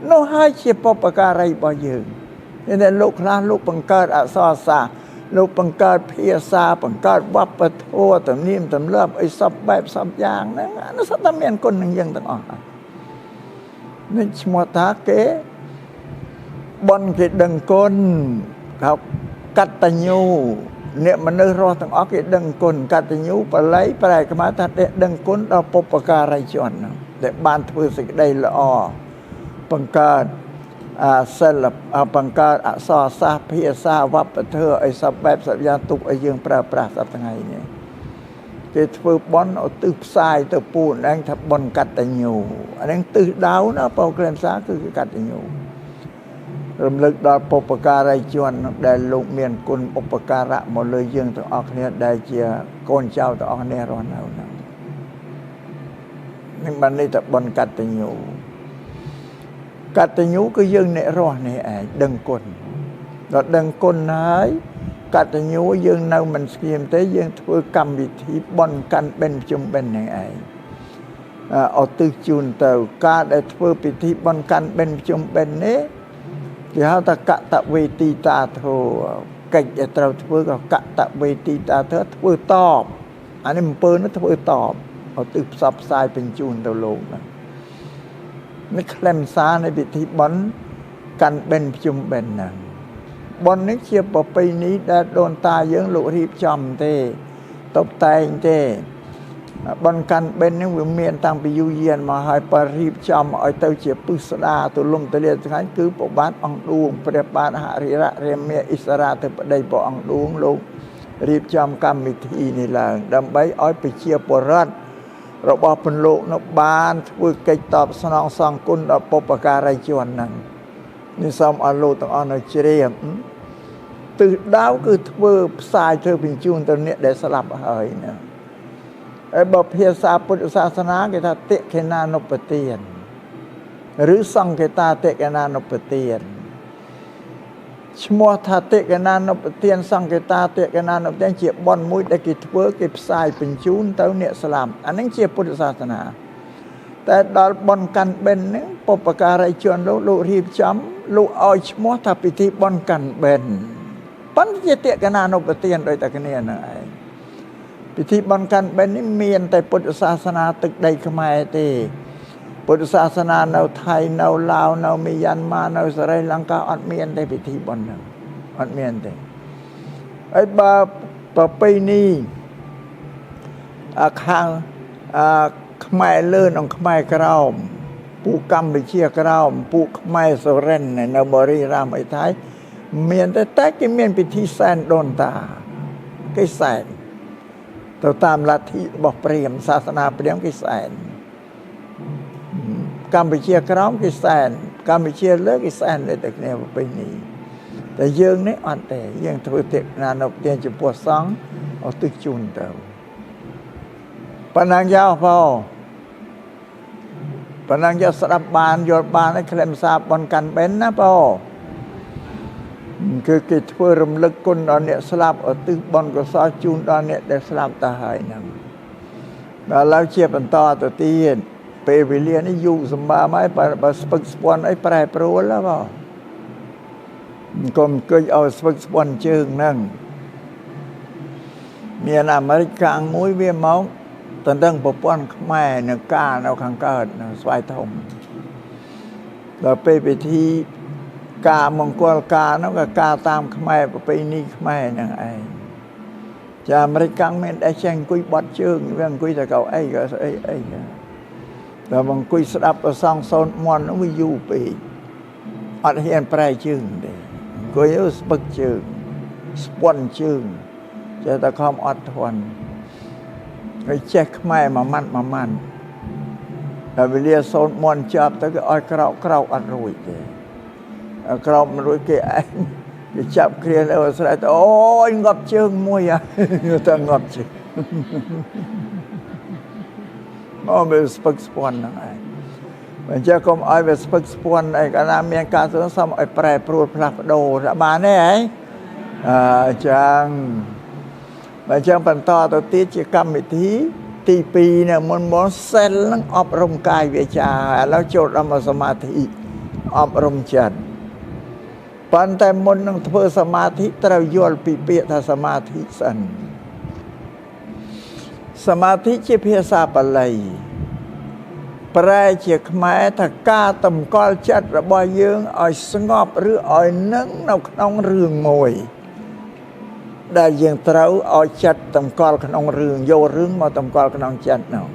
โน้ให้เชี่ยปปการอะไรบ่ยืนเนี่ยลูกหลานลูกปังเกิดอักษรศาสตร์ลูกปังเกิดเพียซาปังเกิดวัปปะโทตำนิ่มตำเลิบไอ้สับแบบสับอย่างนั่นสัตว์เมียนคนหนึ่งยังต้องออกนี่ชมตาเก๋บนกิดังคนครับกัตตัญญูเนี่ยมันนึกรอต้องออกกิดังคนกัตตัญญูปะไหลปะไหลกมาตัดเด็ดังคนเราปปการอะไรจวนแต่บ้านพื้นสิได้ละอปังเกิดเสลับปังการอักษรศาสตร์พิศาวัปปะเทอไอ้สับแบบสับยาตุกไอ้ยังปราสับทั้งไงเนี่ยเกิดฝึกบอลเอาตึกทรายตึกปูนนั่งทับบอลกัตตัญญูอันนั้นตึกดาวนะเป่าเกลมซาคือกัตตัญญูรำลึกดอปปการอะไรจวนได้ลูกเมียนกุลปปการะหมดเลยยังต้องออกเนี่ยได้เจียโกนเจ้าต้องออกเนี่ยร้อนเอานะนี่มันนี่ทับบอลกัตตัญญูกัตตัญญูก็ยังในรอในไอ้ดังคนเราดังคนหายกัตตัญญูยังเน่ามันเสียมแต่ยังធ្វើកម្មវិធីបន់កាន់បិណ្ឌជុំបិណ្ឌនឹងឯងเอาตึกจูนเต่าการได้ធ្វើពិធីបន់កាន់បិណ្ឌជុំបិណ្ឌនេះគេហៅថាកតវេទីតាធោកិច្ចដែលត្រូវធ្វើក៏កតវេទីតាធោធ្វើតបអានេះ7នោះធ្វើតបเอาตึกផ្សព្វផ្សាយបញ្ជូនទៅលោកហ្នឹងนี่เคลมซาในพิธีบอนกันเป็นจุ่มเป็นนั่งบอนนี้เชียบปไปนี้ได้โดนตาเยิ้งลุรีบจอมเตตบแต่งเตบอนกันเป็นนี่วิเมียนตั้งไปยูเยียนมาให้ปรีบจอมไอเต้าเชียบปุสดาตุลมตะเลียนทั้งคือปบานองดวงประบาหาริระเรเมียอิสระเตปได้ปองดวงลงรีบจอมกรรมวิธีนี่แหละดำใบอ้อยไปเชียบปรัดเราบอกเป็นโลกนบานฝึกกิจตอบสนองสังกุลเราปปการอะไรจวนนั่งนี่สมอโลต้องอ่อนเจียมตื่นดาวคือเธอสายเธอเป็นจูนตอนนี้ได้สลับหายเนี่ยไอ้บอกเพียศาพุทธศาสนาเกตาเตะเคนานปเตียนหรือสังเกตาเตะเคนานปเตียนชมัวทาเตะเคนานปเตียนสังเกตาเตะเคนานปเตียนเจียบบอลมุ้ยได้กิจเวิร์กกิจสายเป็นจูนตอนนี้สลับอันนั้นเจียบพุทธศาสนาแต่ดอลบอลกันเบนนึงปปการายชวนลูกรีบจำลูกอ้อยชมัวทาพิธีบอลกันเบนปัญญาเตะเคนานปเตียนโดยแต่กันเนี่ยนะพิธีบอนกันเป็นนิเมียนแต่พุทธศาสนาตึกใดขมายตีพุทธศาสนาในไทยในลาวในเมียนมาในสรีลังกาอัดเมียนแต่พิธีบอนนั้นอัดเมียนแต่ไอ้บาปปีนี้ข้างขมายเลื่อนองขมายกระเอาปูกำไปเชี่ยกระเอาปูขมายโซเรนในบริรามไอ้ไทยเมียนแต่กิเมียนพิธีแสนโดนตากิแสนตัวตามลัทธิบอกเปรียมศาสนาเปรียมกิแสนการไปเชียร์กร้องกิแสนการไปเชียร์เลิกกิแสนเลยแต่เนี่ยไปนี่แต่ยังนี่อ่อนแต่ยังถือเด็กนานเตียนจะปวดซ้องเอาตึกจุนเต่าปนังยาวพอปนังยาวสลับบานโยนบานให้เคลมซาบอนกันเป็นนะพอคือกิจเพื่อรำลึกคนตอนนี้สลับเอาตึกบอลก็ซอจูนตอนนี้ได้สลับตาหายนั่งแล้วเชียบอันต่อตัวตีนเปวิเลียนี่อยู่สมบัติไหมไปสปสปอนไอ้แปรปรวนแล้วป่ะก็เคยเอาสปสปอนเชิงนั่งเมียนอเมริกันมุ้ยเวียมองตอนตั้งปปอนแม่เนื้อกาเอาขังเกิดสวายทมเราไปที่กามงกลกาเนาะก็กาตามขมายไปนี่ขมายนั่งไอ้จะอเมริกันเมนได้เช่นกุยบอดเชิงเรื่องกุยแต่เก่าไอ้ก็ไอ้แต่บางกุยสลับกับซองโซนมอนวิยูไปอัดเฮียนปลายเชิงเด้กุยเอาสปักเชิงสปอนเชิงจะตะคอมอัดทวนไอ้เช็คขมายมามันแต่เวลาโซนมอนจับแต่ก็อัดกราวอัดรุ่ยเด้กรอบมันรู้เกี่ยจับเคลียร์แล้วสลายโอ้ยงบเชิงมวยอ่ะต้องงบเชิงมันเป็นสปักสปอนนั่นไง mình chơi cùng ai về sport sport này cả nam miền ca xuống xong ai pre pro plap đồ đã bán đấy ấy chẳng mình chơi phần to tôi tiết chỉ cầm một tí pi nè muốn sen lăng ọp rồng cài về tràแล้วโจทย์มาสมาธิอบรมจันปันแต่มนต์เพื่อสมาธิตระยลปีเปียทสมาธิสันสมาธิជាភាសាបាលីប្រែជាខ្មែរថាការតម្កល់ចិត្តរបស់យើងឲ្យស្ងប់ឬឲ្យនឹងនៅក្នុងរឿងមួយដែលយើងត្រូវឲ្យចិត្តតម្កល់ក្នុងរឿងយករឿងមកតម្កល់ក្នុងចិត្តនោះ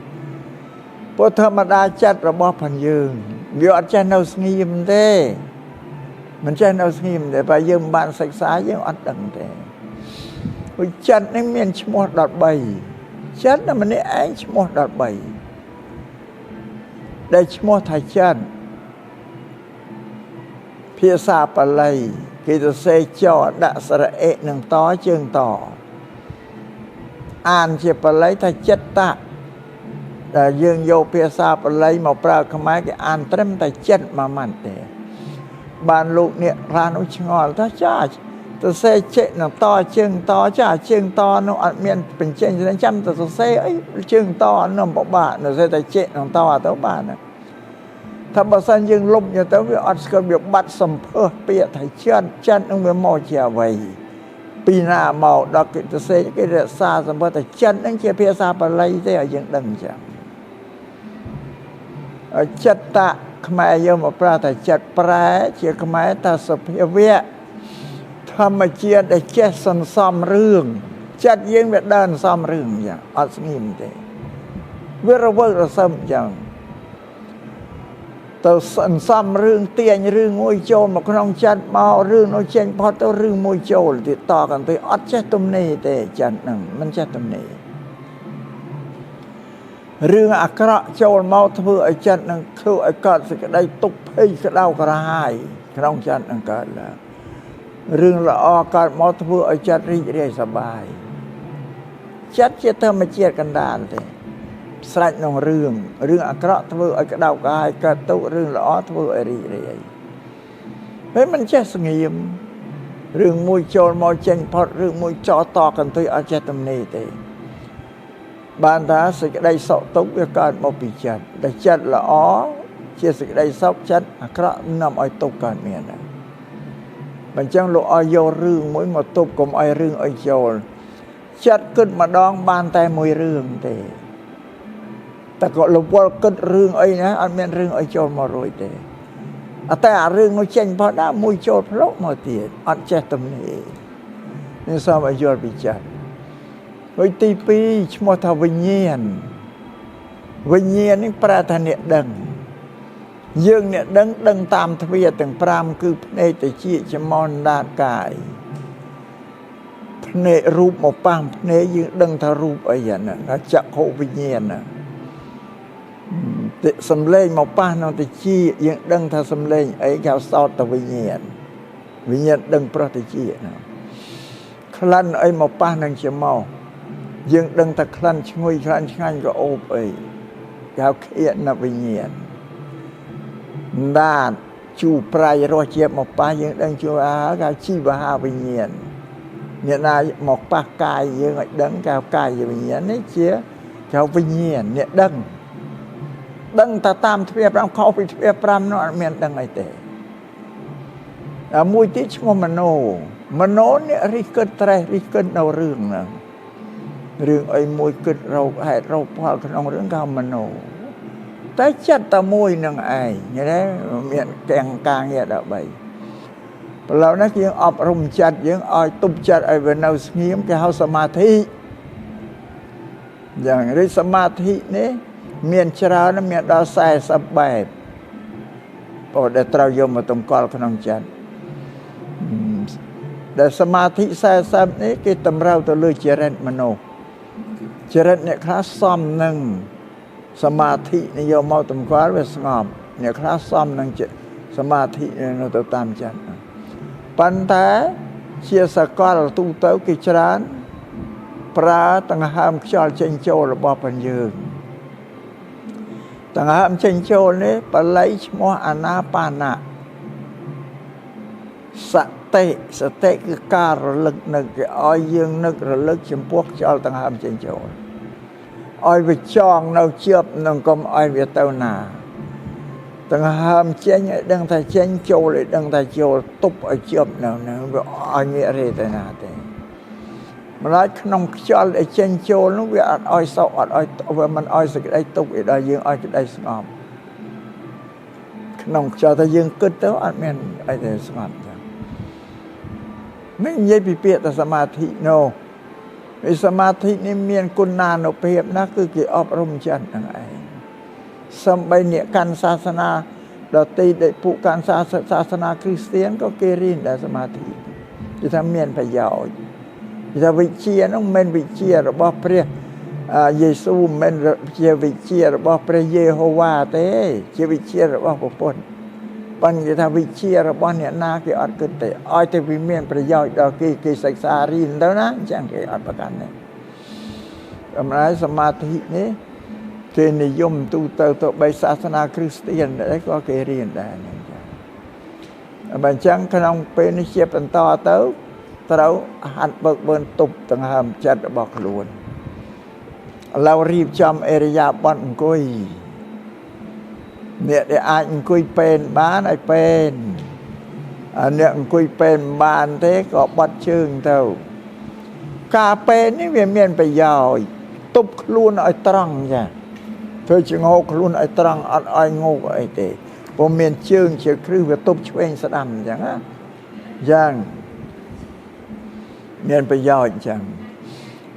ព្រោះធម្មតាចិត្តរបស់ផងយើងវាអត់ចេះនៅស្ងៀមទេមិនចេះនៅស្ងៀមទេបើយើងមិនបានសិក្សាយើងអត់ដឹងទេព្រោះចិត្តនេះមានឈ្មោះ13ចិត្តតែម្នាក់ឯងឈ្មោះ13ដែលឈ្មោះថាចិត្តភាសាបាលីគេទៅសេចដាក់ស្រៈអិនឹងតជើងតអានជាបាលីថាចិត្តតៈដែលយើងយកភាសាបាលីមកប្រើខ្មែរគេអានត្រឹមតែចិត្តមួយម៉ាត់ទេបានលោកអ្នកខ្លះនោះឆ្ងល់ថាចាទៅសេចេនឹងតជើងតចាជើងតនោះអត់មានបញ្ចេញចាំទៅសរសេរអីជើងតនោះពិបាកនៅសេតែចេនឹងតទៅបានថាបើសិនយើងលុបទៅវាអត់ស្គាល់វាបាត់សម្ភើពាក្យថាចិត្តនឹងវាមកជាអ្វីពីណាមកដល់គេទៅសេគេរក្សាសម្ភើថាចិត្តនឹងជាភាសាបាលីទេឲ្យយើងដឹងចឹងចិត្តតៈខ្មែរយើងមកប្រើថាចិត្តប្រែជាខ្មែរថាសភាវៈធម្មជាតិដែលចេះសន្សំរឿងចិត្តយើងវាដើរសន្សំរឿងចឹងអត់ស្ងៀមទេវារវើករសឹមចឹងទៅសន្សំរឿងទាញរឿងមួយចូលមកក្នុងចិត្តមករឿងនោះចេញផុតទៅរឿងមួយចូលទៀតតกันទៅអត់ចេះទំនេរទេចិត្តហ្នឹងមិនចេះទំនេររឿងអាក្រក់ចូលមកធ្វើឲ្យចិត្តនឹងធ្វើឲ្យកើតសេចក្តីទុក្ខភ័យក្តៅក្រហាយក្នុងចិត្តនឹងកើតឡើងរឿងល្អកើតមកធ្វើឲ្យចិត្តរីករាយសប្បាយចិត្តជាធម្មជាតិកណ្ដាលទេស្រេចក្នុងរឿងអាក្រក់ធ្វើឲ្យក្តៅក្រហាយកើតទុក្ខរឿងល្អធ្វើឲ្យរីករាយហើយមិនចេះស្ងៀមរឿងមួយចូលមកចេញផុតរឿងមួយចោលតកន្ទុយអត់ចេះទំនេរទេបានថាសេចក្តីសុខទុក្ខវាកើតមកពីចិត្តដែលចិត្តល្អជាសេចក្តីសុខចិត្តអាក្រក់នាំឲ្យទុក្ខកើតមានដែរបើអញ្ចឹងលោកឲ្យយករឿងមួយមកទប់កុំឲ្យរឿងឲ្យចូលចិត្តគិតម្ដងបានតែមួយរឿងទេតែក៏លវល់គិតរឿងអីណាអត់មានរឿងឲ្យចូលមករួចទេតែអារឿងនោះចេញផុតដែរមួយចូលផ្លុកមកទៀតអត់ចេះទំនេរនេះសូមឲ្យយល់ពីចិត្តហើយទី2ឈ្មោះថាវិញ្ញាណនេះប្រែថាអ្នកដឹងយើងអ្នកដឹងតាមទ្វារទាំង5គឺភ្នែកតិចច្មោះដាតកាយភ្នែករូបមកប៉ះភ្នែកយើងដឹងថារូបអីហ្នឹងចក្ខុវិញ្ញាណសំឡេងមកប៉ះនៅតិចយើងដឹងថាសំឡេងអីគេសោតទៅវិញ្ញាណដឹងប្រតិចណាក្លិនអីមកប៉ះនឹងច្មោះយើងដឹងថាក្លិនឈ្ងុយក្លិនឆ្ងាញ់ក៏អូបអីគេហៅឃានវិញ្ញាណដាតជូរប្រៃរសជាតិមកប៉ះយើងដឹងជួគេហៅជីវហាវិញ្ញាណអ្នកណាមកប៉ះកាយយើងឲ្យដឹងគេហៅកាយវិញ្ញាណនេះជាគេហៅវិញ្ញាណអ្នកដឹងតែតាមទ្វារ5ខុសពីទ្វារ5នោះអត់មានដឹងអីទេមួយទៀតឈ្មោះមโนនេះរិះគិតត្រេះរិះគិតនៅរឿងហ្នឹងរឿងអីមួយគិតរកហេតុរកផលក្នុងរឿងគេមโนតែចិត្តតែមួយនឹងឯងឃើញទេមានទាំងការងារ13ព្រោះនេះយើងអប់រំចិត្តយើងឲ្យទប់ចិត្តឲ្យវានៅស្ងៀមគេហៅសមាធិយ៉ាងរីសមាធិនេះមានច្រើនមានដល់40បែបព្រោះដែលត្រូវយកមកតម្កល់ក្នុងចិត្តដែលសមាធិ40នេះគេតម្រូវទៅលើចរិតមនុស្សចរិតអ្នកខ្លះសមនឹងសមាធិនេះយកមកតម្កល់វាស្ងប់អ្នកខ្លះសមនឹងសមាធិនៅទៅតាមចិត្តប៉ុន្តែជាសកលទូទៅគេច្រើនប្រើដង្ហើមខ្យល់ចេញចូលរបស់ផងយើង ទាំងហើមចេញចូលនេះបល័យឈ្មោះអាណាបាណៈសតិគឺការរលឹកនឹកគេឲ្យយើងនឹករលឹកចំពោះខ្យល់ទាំងហើមចេញចូលឲ្យវាចងនៅជាប់នឹងកុំឲ្យវាទៅណាទាំងហើមចេញឲ្យដឹងថាចេញចូលឲ្យដឹងថាចូលទប់ឲ្យជាប់នៅនឹងវាអត់ងាករេទៅណាទេម្ល៉េះក្នុងខ្យល់ដែលចេញចូលនោះវាអត់ឲ្យសោកអត់ឲ្យវាមិនឲ្យសេចក្តីទុកឲ្យដល់យើងឲ្យក្តីស្ងប់ក្នុងខ្យល់តែយើងគិតទៅអត់មានអីទេស្ងប់ទេមិននិយាយពីពាក្យតែសមាធិនោះvì samadhiនេះមានគុណានុភាពណាស់គឺគេអប់រំចិត្តហ្នឹងឯងសំបីអ្នកកាន់សាសនាដទៃដែលពួកកាន់សាសនាគ្រីស្ទានក៏គេរៀនដែរសមាធិគេថាមានប្រយោជន៍គេថាវិជ្ជានោះមិនវិជ្ជារបស់ព្រះយេស៊ូមិនជាវិជ្ជារបស់ព្រះយេហូវ៉ាទេជាវិជ្ជារបស់ព្រះពុទ្ធប៉ុន្តែគេថាវិជ្ជារបស់អ្នកណាគេអត់គិតទេឲ្យតែវាមានប្រយោជន៍ដល់គេសិក្សារៀនទៅណាអញ្ចឹងគេអត់ប្រកាន់ទេអំណាចសមាធិនេះគេនិយមទូទៅបីសាសនាគ្រីស្ទានដែរក៏គេរៀនដែរអញ្ចឹងបើអញ្ចឹងក្នុងពេលនេះជាបន្តទៅត្រូវហាត់បើកបឺនទប់ដង្ហើមចិត្តរបស់ខ្លួនឥឡូវរៀបចំអេរិយាបថអង្គុយអ្នកដែលអាចអង្គុយពេនបានឲ្យពេនអ្នកអង្គុយពេនបានទេក៏បត់ជើងទៅការពេននេះវាមានប្រយោជន៍ទប់ខ្លួនឲ្យត្រង់ចាធ្វើជាងោកខ្លួនឲ្យត្រង់អត់ឲ្យងោកអីទេព្រោះមានជើងជាគ្រឹះវាទប់ឆ្វេងស្ដាំអញ្ចឹងណាយ៉ាងមានប្រយោជន៍អញ្ចឹង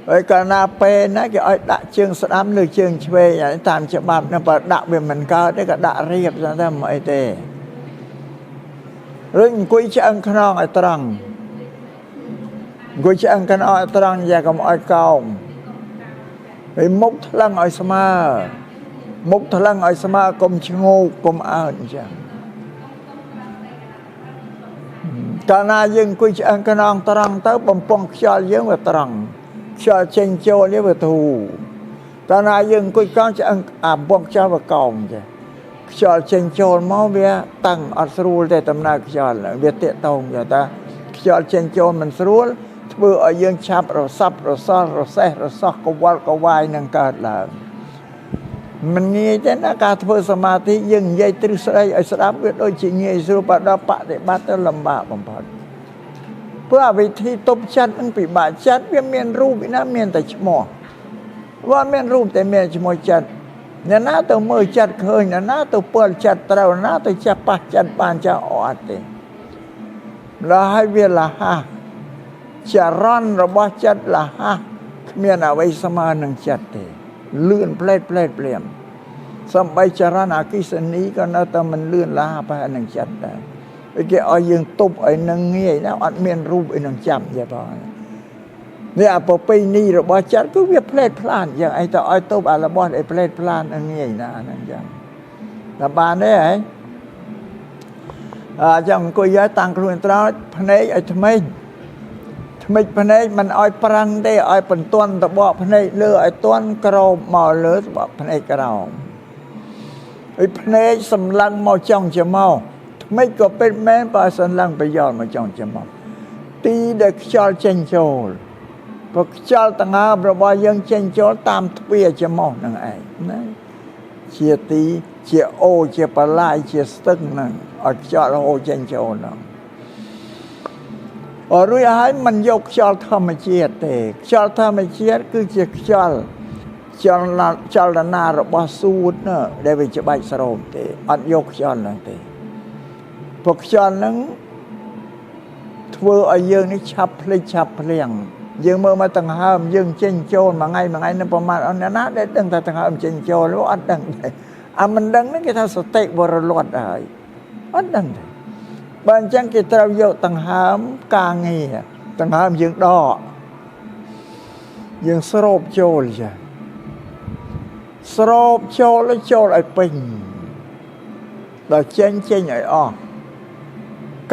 ហើយកាលណាពេលណាគេឲ្យដាក់ជើងស្ដាំឬជើងឆ្វេងតាមច្បាប់នឹងបើដាក់វាមិនកើតទេក៏ដាក់រៀបតែមិនអីទេឬអង្គុយឆ្អឹងខ្នងឲ្យត្រង់អង្គុយឆ្អឹងខ្នងឲ្យត្រង់យ៉ាកុំឲ្យកោងហើយមុខថ្លឹងឲ្យស្មើមុខថ្លឹងឲ្យស្មើកុំឈ្ងោកកុំអើតអញ្ចឹងកាលណាយើងអង្គុយឆ្អឹងខ្នងត្រង់ទៅបំពង់ខ្យល់យើងវាត្រង់ខ្យល់ចេញចូលនេះវាធូរកាលណាយើងអង្គុយកោងឆ្អឹងបំពង់ខ្យល់វាកោងចេះខ្យល់ចេញចូលមកវាតឹងអត់ស្រួលទេដំណើរខ្យល់វាតាកតងទៅថាខ្យល់ចេញចូលមិនស្រួលធ្វើឲ្យយើងឆាប់រសាប់រសល់រសេះរសោះកវល់កវាយនឹងកើតឡើងមិនងាយទេណាការធ្វើសមាធិយើងនិយាយទ្រឹស្ដីឲ្យស្ដាប់វាដូចជាងាយស្រួលបើដល់បដិបត្តិទៅលំបាកបំផុតព្រោះវិធីទប់ចិត្តនឹងពិបាកចិត្តវាមានរូបណាមានតែឈ្មោះវាមានរូបតែមានឈ្មោះចិត្តអ្នកណាទៅមើលចិត្តឃើញអ្នកណាទៅពើចិត្តត្រូវណាទៅចាប់ប៉ះចិត្តបានចាអត់ទេแล้วឲ្យវាលះចរន្តរបស់ចិត្តលះគ្មានអ្វីស្មើនឹងចិត្តទេលឿនផ្លេតភ្លាមសំបីចរន្តអគិសនីក៏នៅតែមិនលឿនលះប្រហែលនឹងចិត្តដែរគេឲ្យយើងទប់ឲ្យនឹងងាយណាអត់មានរូបឲ្យនឹងចាប់ទេបងនេះអបបិនីរបស់ចិត្តគឺវាផ្លេតផ្លានយ៉ាងអីទៅឲ្យទប់អារបស់ឲ្យផ្លេតផ្លានងាយណាហ្នឹងចឹងតែបានទេហ៎ចឹងអង្គុយយកតាំងខ្លួនត្រង់ភ្នែកឲ្យថ្មិចភ្នែកមិនឲ្យប្រឹងទេឲ្យបន្ទន់តបកភ្នែកលើឲ្យទន់ក្រោមមកលើតបកភ្នែកក្រោមហើយភ្នែកសម្លឹងមកចង់ច្រមុះថ្មិចក៏ពិតមែនបើសម្លឹងប្រយោជន៍មកចង់ច្រមុះទីដែលខ្យល់ចេញចូលព្រោះខ្យល់ដង្ហើមរបស់យើងចេញចូលតាមទ្វារច្រមុះនឹងឯងណាជាទីជាអូជាបលាយជាស្ទឹងហ្នឹងឲ្យខ្យល់អូចេញចូលហ្នឹងអរួយឲ្យមិនយកខ្យល់ធម្មជាតិទេខ្យល់ធម្មជាតិគឺជាខ្យល់ចលនារបស់សួតណាដែលវាច្បាច់ស្រោមទេអត់យកខ្យល់ហ្នឹងទេព្រោះខ្យល់ហ្នឹងធ្វើឲ្យយើងនេះឆាប់ភ្លេចឆាប់ភ្លៀងយើងមើលមកដង្ហើមយើងចេញចូលមួយថ្ងៃនឹងប្រហែលអស់អ្នកណាដែលដឹងថាដង្ហើមចេញចូលអត់ដឹងទេអាមិនដឹងហ្នឹងគេថាសតិបរិលត់ហើយអត់ដឹងទេបើអញ្ចឹងគេត្រូវយកដង្ហើមការងារដង្ហើមយើងដកយើងស្រូបចូលចាស្រូបចូលឲ្យពេញដល់ចេញឲ្យអស់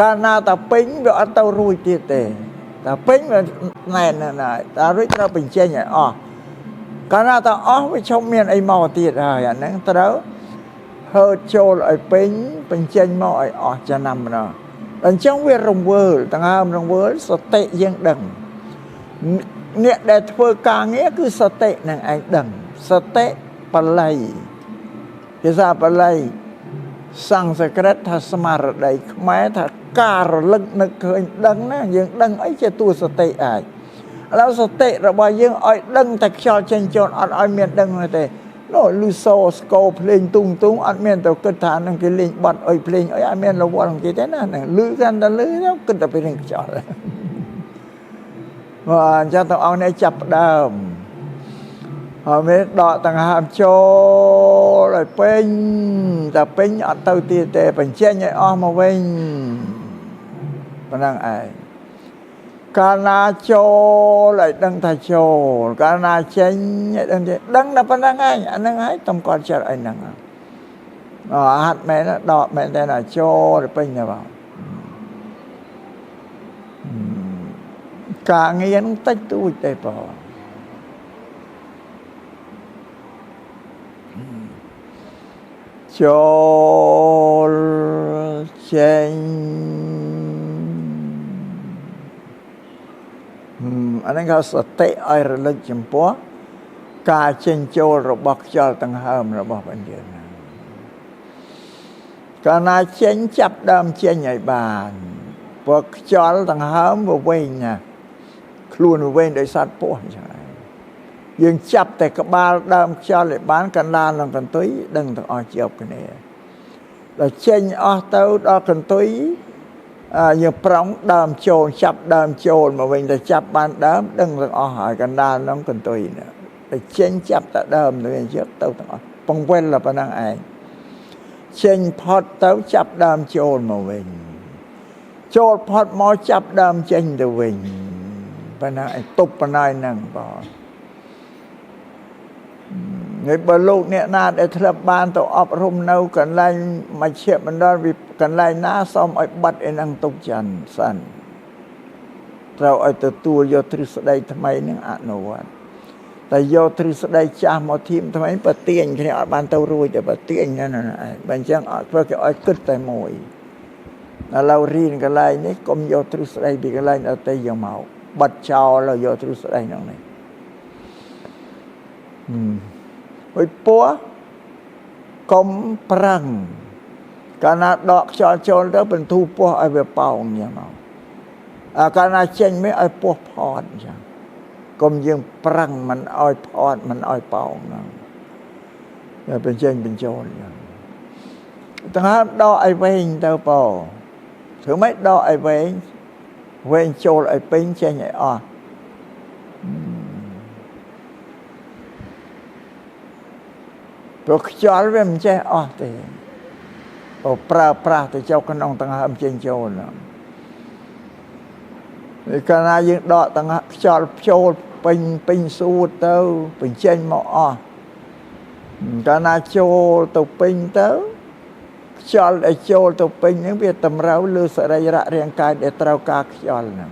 កាលណាតែពេញវាអត់ទៅរួចទៀតទេតែពេញវាណែនណាស់តែរួចត្រូវបញ្ចេញឲ្យអស់កាលណាតែអស់វាឈប់មានអីមកទៀតហើយអាហ្នឹងត្រូវ thơ chôl ở bên chênh mô ở cho nằm nó lần trong việc rồng vơ tăng hàm rồng vơ sở tệ dân đằng nè để thơ ca nghĩa cứ sở tệ nàng anh đằng sở tệ bà lầy thì ra bà lầy sang sẽ kết thà smart đầy máy thà ca rồi lưng nực hơi đằng ná dân đằng ấy cho tôi sở tệ aiแล้วสติเราบอกยังอ้อยดังแต่ชอเชนจนอ้อยเมียนดังเลยแต่โน่ลูโซสโกเพลงตุ้งอ้อยเมียนแต่กึศฐานนั่งกิเลงบัดอ้อยเพลงอ้อยเมียนเราว่าของกิเลงนั่นน่ะลือกันแต่ลือแล้วกึศแต่เป็นเรื่องจอดว่าจะต้องเอาในจับดามเอาเม็ดดอกต่างหากโชเลยเป็นแต่เป็นอัตเตอร์ตีแต่เป็นเช่นไงอ้อมาเว้นพนังไอการนาโชlại đăng thayโชการนาเชงđăng thế đăng là phần đăng ai anh đăng ấy tầm còn chờ anh đăng hạt mẹ nó đọ mẹ đây làโชrồi pin nhà vào cả nghiến tách tôi tệ bỏโชเชงอันนั้นเขาสติไอระลึกจำพวกกาเชนโจระบอกจอตั้งห้ามระบอกเป็นเดียวนะการนาเชนจับดำเชนใหญ่บานพวกจอตั้งห้ามว่าเว้นนะครูนเว้นโดยสัตว์พวกใช่ยังจับแต่กบาลดำจอเลยบ้านกันลานลงกันตุ้ยดังต้องอ้อเจียบกันเนี่ยแล้วเชนอ้อเต้าดอกกันตุ้ยnhư prong đam chôn chắp đam chôn mà mình đã chắp ban đám đừng được hỏi cần đàn nó cần tùy nữa để trên chắp ta đam nữa trước tao tao phong quen là ban ai trên pot tao chắp đam chôn mà mình chôn pot mò chắp đam trên từ mình ban ai tục ban ai năng bỏ người bờ lục nè na để thập ban tàu ấp rung nâu cần lai mà chẹp mình đó vì cần lai ná xong ở bắt ở năng tục trần sẵn rồi ở từ tua do thứ đây tham mấy những ăn nấu tại do thứ đây cha một thêm tham mấy bật tiền cái ở ban tàu ruồi để bật tiền nha này ban chẳng ở với cái ở cứt tại mồi là lâu riêng cái lai này cũng do thứ đây bị cái lai ở tây dòng màu bật trào là do thứ đây nó này với búa công prang karena dok chol đóเป็นทูปัวไอ้แบบเป่าอย่างเนาะkarenaเช่นไม่ไอ้ปัวพอดจังก็ยังปรังมันอ้อยพอดมันอ้อยเป่าเนาะอย่าเป็นเช่นเป็นโจรอย่างตั้งหากดอกไอ้เวงเต้าเป่าถือไม่ดอกไอ้เวงโจรไอ้เป็นเช่นไอ้อ้อพวกจอลเวมเจ้าอ๋อแต่โอ้ปลาแต่เจ้าขนองต่างหากเจนโจรนะการนายยังดอกต่างหากจอลโจรเป็นสูตรเต้าเป็นเจนหมออ๋อการนายโจรตัวเป็นเต้าจอลไอโจรตัวเป็นยังเพียงตำราเลือดสลายระเรียงกายเดตรากาจอลนะ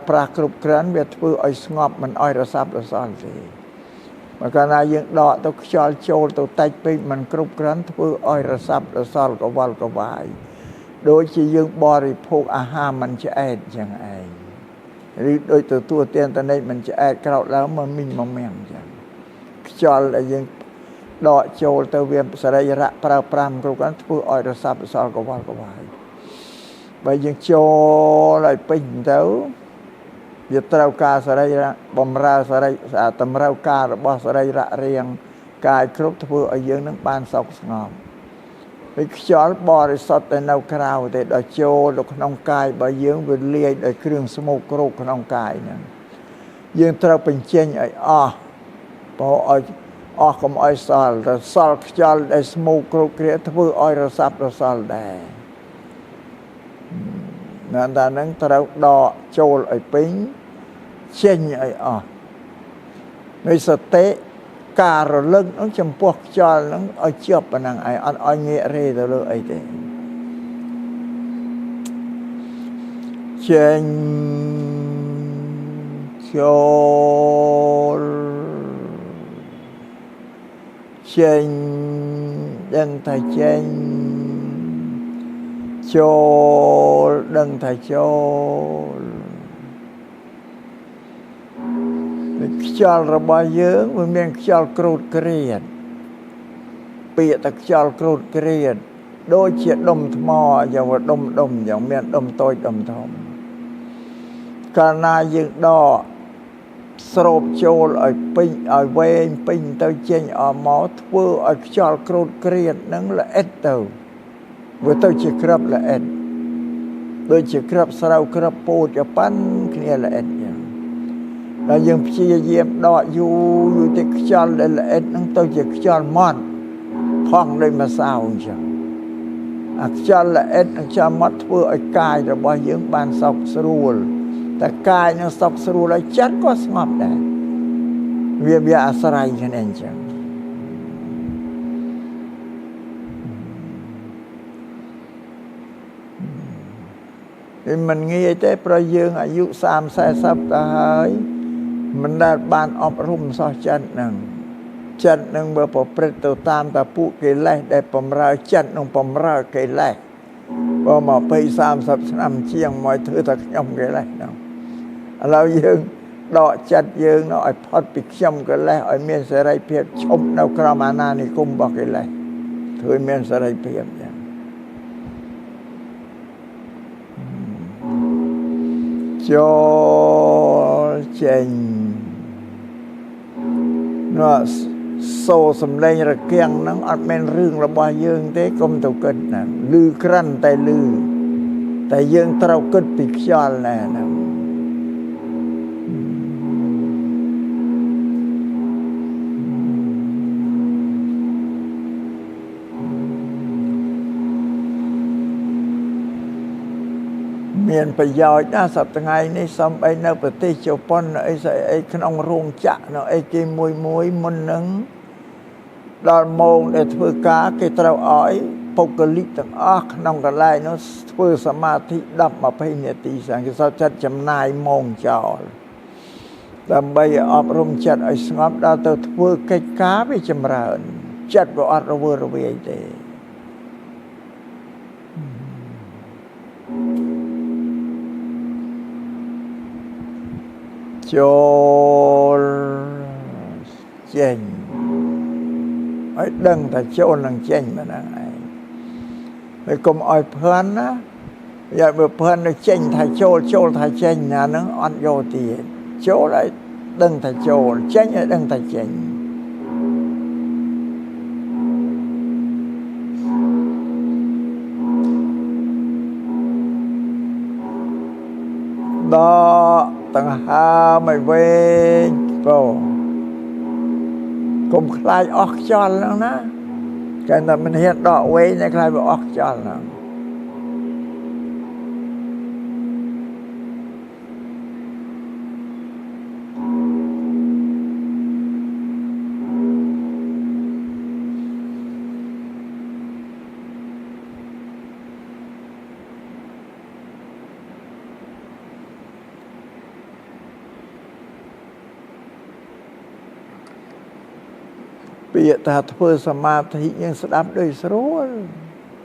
ปลากรุบกรันเบียดเพื่อไอสงบมันอ้อยระซับระซ้อนสิmà cái này những đọ tôi cho trôi tôi tách pin mình cướp cắn tôi oi ra sắp ra sau có vào có vài đôi chỉ những body phục mình sẽ ăn chẳng ai đôi từ tua tiền tới đây mình sẽ ăn cái đó mà mình mong mèn chẳng cho là những đọ trôi tôi viêm sẽ đây ra pram cướp cắn tôi oi ra sắp ra sau có vào có vài bây giờ trôi lại pin đâu việc trao caสระระบำราสระตำราการบสระระเรียงกายครบทั่วอายุนั้นปานสกสงบไปจอลบริสุทธิ์แต่นาวคราวแต่ดอกโจดอกน้องกายใบยืงเป็นเลี้ยดเครื่องสมุกโรคน้องกายนั่นยืงเท่าเป็นเช่นไอ้พออ้อคำอ้อยซอลแต่ซอลจอลไอ้สมุกโรคเกลียทั่วอ้อยระซับระซอลได้นั่นแต่นั้นเราดอโจลไอ้ปิ้งเช่นไอ้ในสเตการะลึกน้องจำพวกจอลน้องไอ้เจี๊ยบปนังไอ้อ้อยเงี้ยเร่ตัวเลยไอ้เด้เช่นโจลเช่น đừng thầy chênh chôl đừng thầy chôl chôl rồi bao nhiêu mình miền chôl cột kẹt bị ta chôl cột kẹt đôi chiếc đom thòอย่างว่าดมอย่างเมียนดมต้อยดมทอมการนายึงดอสรบโจลไอ้ปิ้งไอ้เวงปิ้งเต้าเจงไอ้หมอทั่วไอ้จอลโกรธเกลียดนั่งละเอ็ดเต้าว่าเต้าจะครับละเอ็ดโดยจะครับสระครับปูจะปั้นเนี่ยละเอ็ดอย่างแล้วยังพยายามดออยู่ที่จอลละเอ็ดนั่งเต้าจะจอลมอดท่องเลยมาเศร้าจังอักจอลละเอ็ดอักจอลมอดทั่วไอ้กายแต่บ่ยังบานสอบสรูลแต่กายยังสอบสรุปแล้วจัดก็สงบได้เวียอาศัยกันเองจังมันงี้แต่ประยืงอายุ30-40ตายมันได้บานอบรมสอจัดหนึ่งเบอร์ปเปรตตัวตามแต่ผู้เกล้ได้ปมราจัดหนึ่งปมราเกล้พอมาไป30 nămเชียงมอยถือตะยมเกล้เนาะเราយើងដកចិត្តយើងនៅឲ្យផុតពីខ្ញុំកិលេសឲ្យមានសេរីភាពឈប់នៅក្រោមអាណានិគមរបស់កិលេសធ្វើឲ្យមានសេរីភាពចឹងចូលចេញនោះសូរសំឡេងរគាំងហ្នឹងអត់មែនរឿងរបស់យើងទេកុំទៅគិតណាឮក្រាន់តែឮតែយើងត្រូវគិតពីខ្យល់ណែណាមានប្រយោជន៍ណាស់សប្តាហ៍ថ្ងៃនេះសំបីនៅប្រទេសជប៉ុនអីស្អីក្នុងរោងចក្រនៅអីគេមួយមុននឹងដល់ម៉ោងដែលធ្វើការគេត្រូវឲ្យបុគ្គលិកទាំងអស់ក្នុងកន្លែងនោះធ្វើសមាធិ10-20 នាទីសិនគេសុទ្ធចិត្តចំណាយម៉ោងចោលដើម្បីអប់រំចិត្តឲ្យស្ងប់ដល់ទៅធ្វើកិច្ចការវាចម្រើនចិត្តវាអត់រវើរវាយទេចូលចេញឲ្យដឹងថាចូលនឹងចេញមកហ្នឹងឯងហើយកុំឲ្យភ័ន្តណាយ៉ាបើភ័ន្តទៅចេញថាចូលថាចេញណាហ្នឹងអត់យកទៀតចូលឲ្យដឹងថាចូលចេញឲ្យដឹងថាចេញដល់តង្ហើមឲ្យវែងបងកុំខ្លាចអស់ខ្យល់ហ្នឹងណាគេតែមិនហ៊ានដកវែងតែខ្លាចវាអស់ខ្យល់ហ្នឹងពាក្យថាធ្វើសមាធិយើងស្ដាប់ដោយស្រួល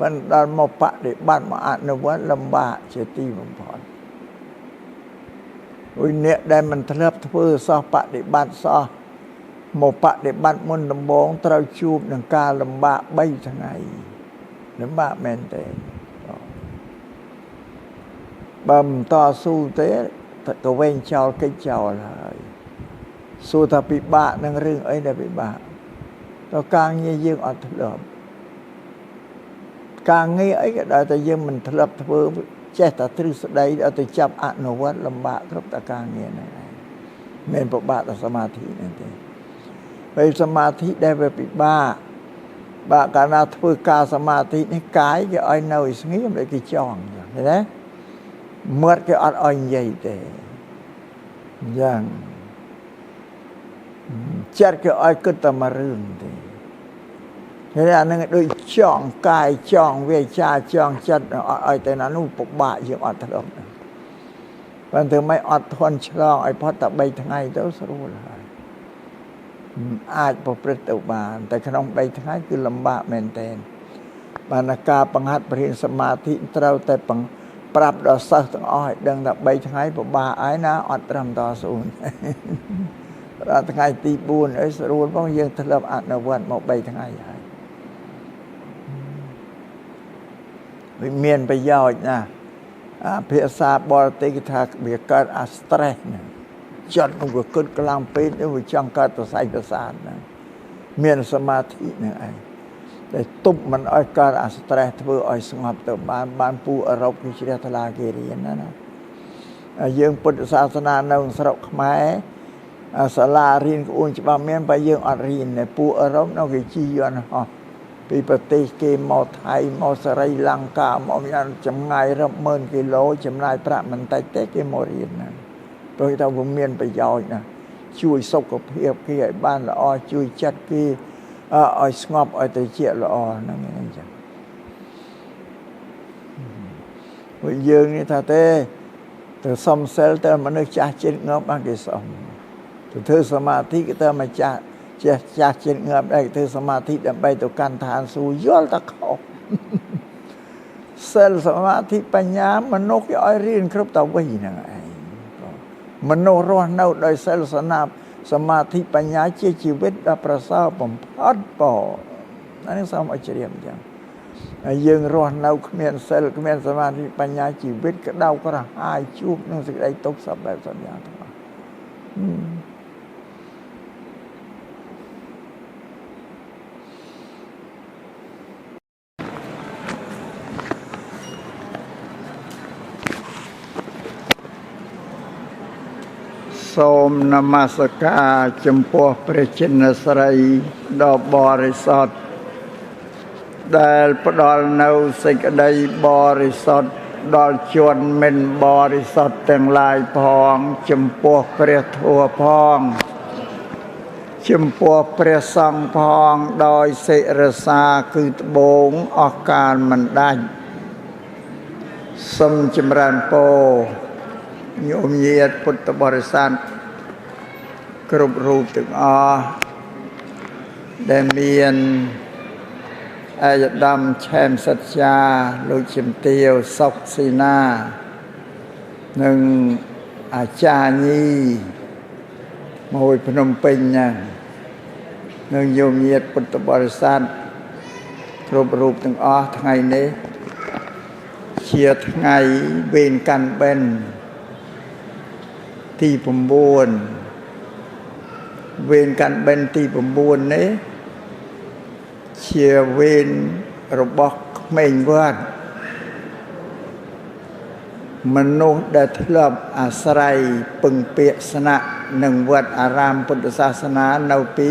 ប៉ុន្តែដល់មកបដិបត្តិមកអនុវត្តលំបាកជាទីបំផុតអូយអ្នកដែលមិនធ្លាប់ធ្វើសោះបដិបត្តិសោះមកបដិបត្តិមុនដំបូងត្រូវជួបនឹងការលំបាក3ថ្ងៃលំបាកមែនទេបើមិនតស៊ូទេក៏វែងចោលកិច្ចចោលហើយសួរថាពិបាកនឹងរឿងអីដែលពិបាកដល់ការងារយើងអត់ធ្លាប់ការងារអីក៏ដោយតែយើងមិនធ្លាប់ធ្វើចេះតែទ្រឹស្ដីដល់ទៅចាប់អនុវត្តលំបាកគ្រប់តែការងារហ្នឹងឯងមិនពិបាកតែសមាធិហ្នឹងទេពេលសមាធិដែលវាពិបាកបើកាលណាធ្វើការសមាធិនេះកាយគេឲ្យនៅស្ងៀមដូចគេចង់ឃើញទេមាត់គេអត់ឲ្យនិយាយទេយ៉ាងចិត្តគេឲ្យគិតតែមួយរឿងទេហើយអានឹងដូចចង់កាយចង់វាចាចង់ចិត្តឲ្យតែណានោះពិបាកយើងអត់ធ្លាប់ប៉ុន្តែមិនអត់ធន់ឆ្លងឲ្យផុតតែ3ថ្ងៃទៅស្រួលហើយ អាចប្រព្រឹត្តទៅបានតែក្នុង3ថ្ងៃគឺលំបាកមែនទែនបានការបង្ហាត់បរិញ្ញាសមាធិត្រូវតែប្រាប់ដល់សិស្សទាំងអស់ឲ្យដឹងថា3ថ្ងៃពិបាកហើយណាអត់ត្រឹមដល់ស្រួលដល់ថ្ងៃទី4អីស្រួលផងយើងធ្លាប់អនុវត្តមក3ថ្ងៃហើយវាមានប្រយោជន៍ណាភាសាបរទេសគេថាវាកើតអា stress ណាចិត្តនឹងវាគិតខ្លាំងពេកវាចង់កើតសរសៃប្រសាទណាមានសមាធិនឹងឯងតែទប់មិនឲ្យកើតអា stress ធ្វើឲ្យស្ងប់ទៅបានពូអឺរ៉ុបគេជ្រះថ្លាគេរៀនណាយើងពុទ្ធសាសនានៅស្រុកខ្មែរសាលារៀនក្អួនច្បាប់មានបើយើងអត់រៀនទេពូអឺរ៉ុបនៅគេជិះយន្តហោះពីប្រទេសគេមកថៃមកស្រីលង្កាមកយ៉ាងចម្ងាយរាប់ម៉ឺនគីឡូចំណាយប្រាក់មិនតិចទេគេមករៀនណាព្រោះថាវាមានប្រយោជន៍ណាជួយសុខភាពគេឲ្យបានល្អជួយចិត្តគេឲ្យស្ងប់ឲ្យត្រជាក់ល្អហ្នឹងអញ្ចឹងពួកយើងនេះថាទេទៅសំសិលទៅមនុស្សចាស់ចិត្តងាប់បានគេសុំទៅធ្វើសមាធិក៏ទៅមកចាស់ចិត្តងាប់ដែរធ្វើសមាធិដើម្បីទៅកាន់ឋានសួគ៌យល់តែខុសសិលសមាធិបញ្ញាមនុស្សគេឲ្យរៀនគ្រប់ទៅវិញហ្នឹងឯងមនុស្សរស់នៅដោយសិលសមាធិបញ្ញាជាជីវិតដ៏ប្រសើរបំផុតបងអានេះសូមឲ្យជ្រាបអញ្ចឹងហើយយើងរស់នៅគ្មានសិលគ្មានសមាធិបញ្ញាជីវិតក្តៅក្រហាយជួបនឹងសេចក្តីទុក្ខសពបែបសពយ៉ាងទាំងអស់សូមនមស្ការចំពោះព្រះចិនស្រីដ៏បរិសុទ្ធដែលផ្ដល់នៅសេចក្តីបរិសុទ្ធដល់ជនមិនបរិសុទ្ធទាំងឡាយផងចំពោះព្រះធម៌ផងចំពោះព្រះសង្ឃផងដោយសិរសាគឺត្បូងអស់កាលមិនដាច់សូមចម្រើនពរញោមញាតិពុទ្ធបរិស័ទគ្រប់រូបទាំងអស់ដែលមានអាយដាមឆែមសច្ចាលោកជំទាវសុកស៊ីណានិងអាចារ្យញីមួយភ្នំពេញហ្នឹងនិងញោមញាតិពុទ្ធបរិស័ទគ្រប់រូបទាំងអស់ថ្ងៃនេះជាថ្ងៃវេនកាន់បិណ្ឌទី9វេនកាន់បិណ្ឌទី9នេះជាវេនរបស់ក្មេងវត្តមនុស្សដែលធ្លាប់អាស្រ័យពឹងពាក្យស្នាក់នឹងវត្តអារាមពុទ្ធសាសនានៅពី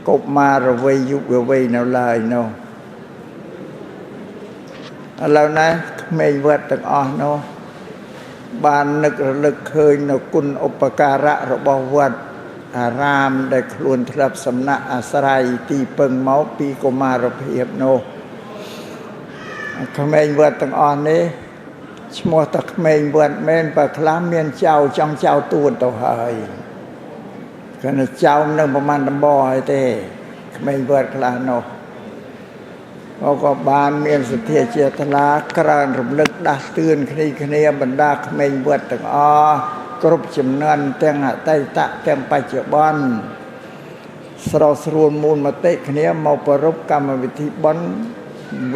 កុមារវ័យយុវវ័យនៅឡើយនោះឥឡូវនេះក្មេងវត្តទាំងអស់នោះបាននឹករលឹកឃើញនៅគុណឧបការៈរបស់វត្តអារាមដែលខ្លួនធ្លាប់សំណាក់អាស្រ័យទីពឹងមកពីកុមារភាពនោះក្មេងវត្តទាំងអស់នេះឈ្មោះតែក្មេងវត្តមែនបើខ្លះមានចៅចង់ចៅទួតទៅហើយគាត់នៅចៅនៅប្រមាណដំបហើយទេក្មេងវត្តខ្លះនោះក៏បានមានសទ្ធាចេតនាក្រើនរំលឹកដាស់តឿនគ្នាបណ្ដាក្មេងវត្តទាំងអស់គ្រប់ចំនួនទាំងអតីតទាំងបច្ចុប្បន្នស្រោស្រួលមូលមតិគ្នាមកប្រពកម្មវិធីបុណ្យ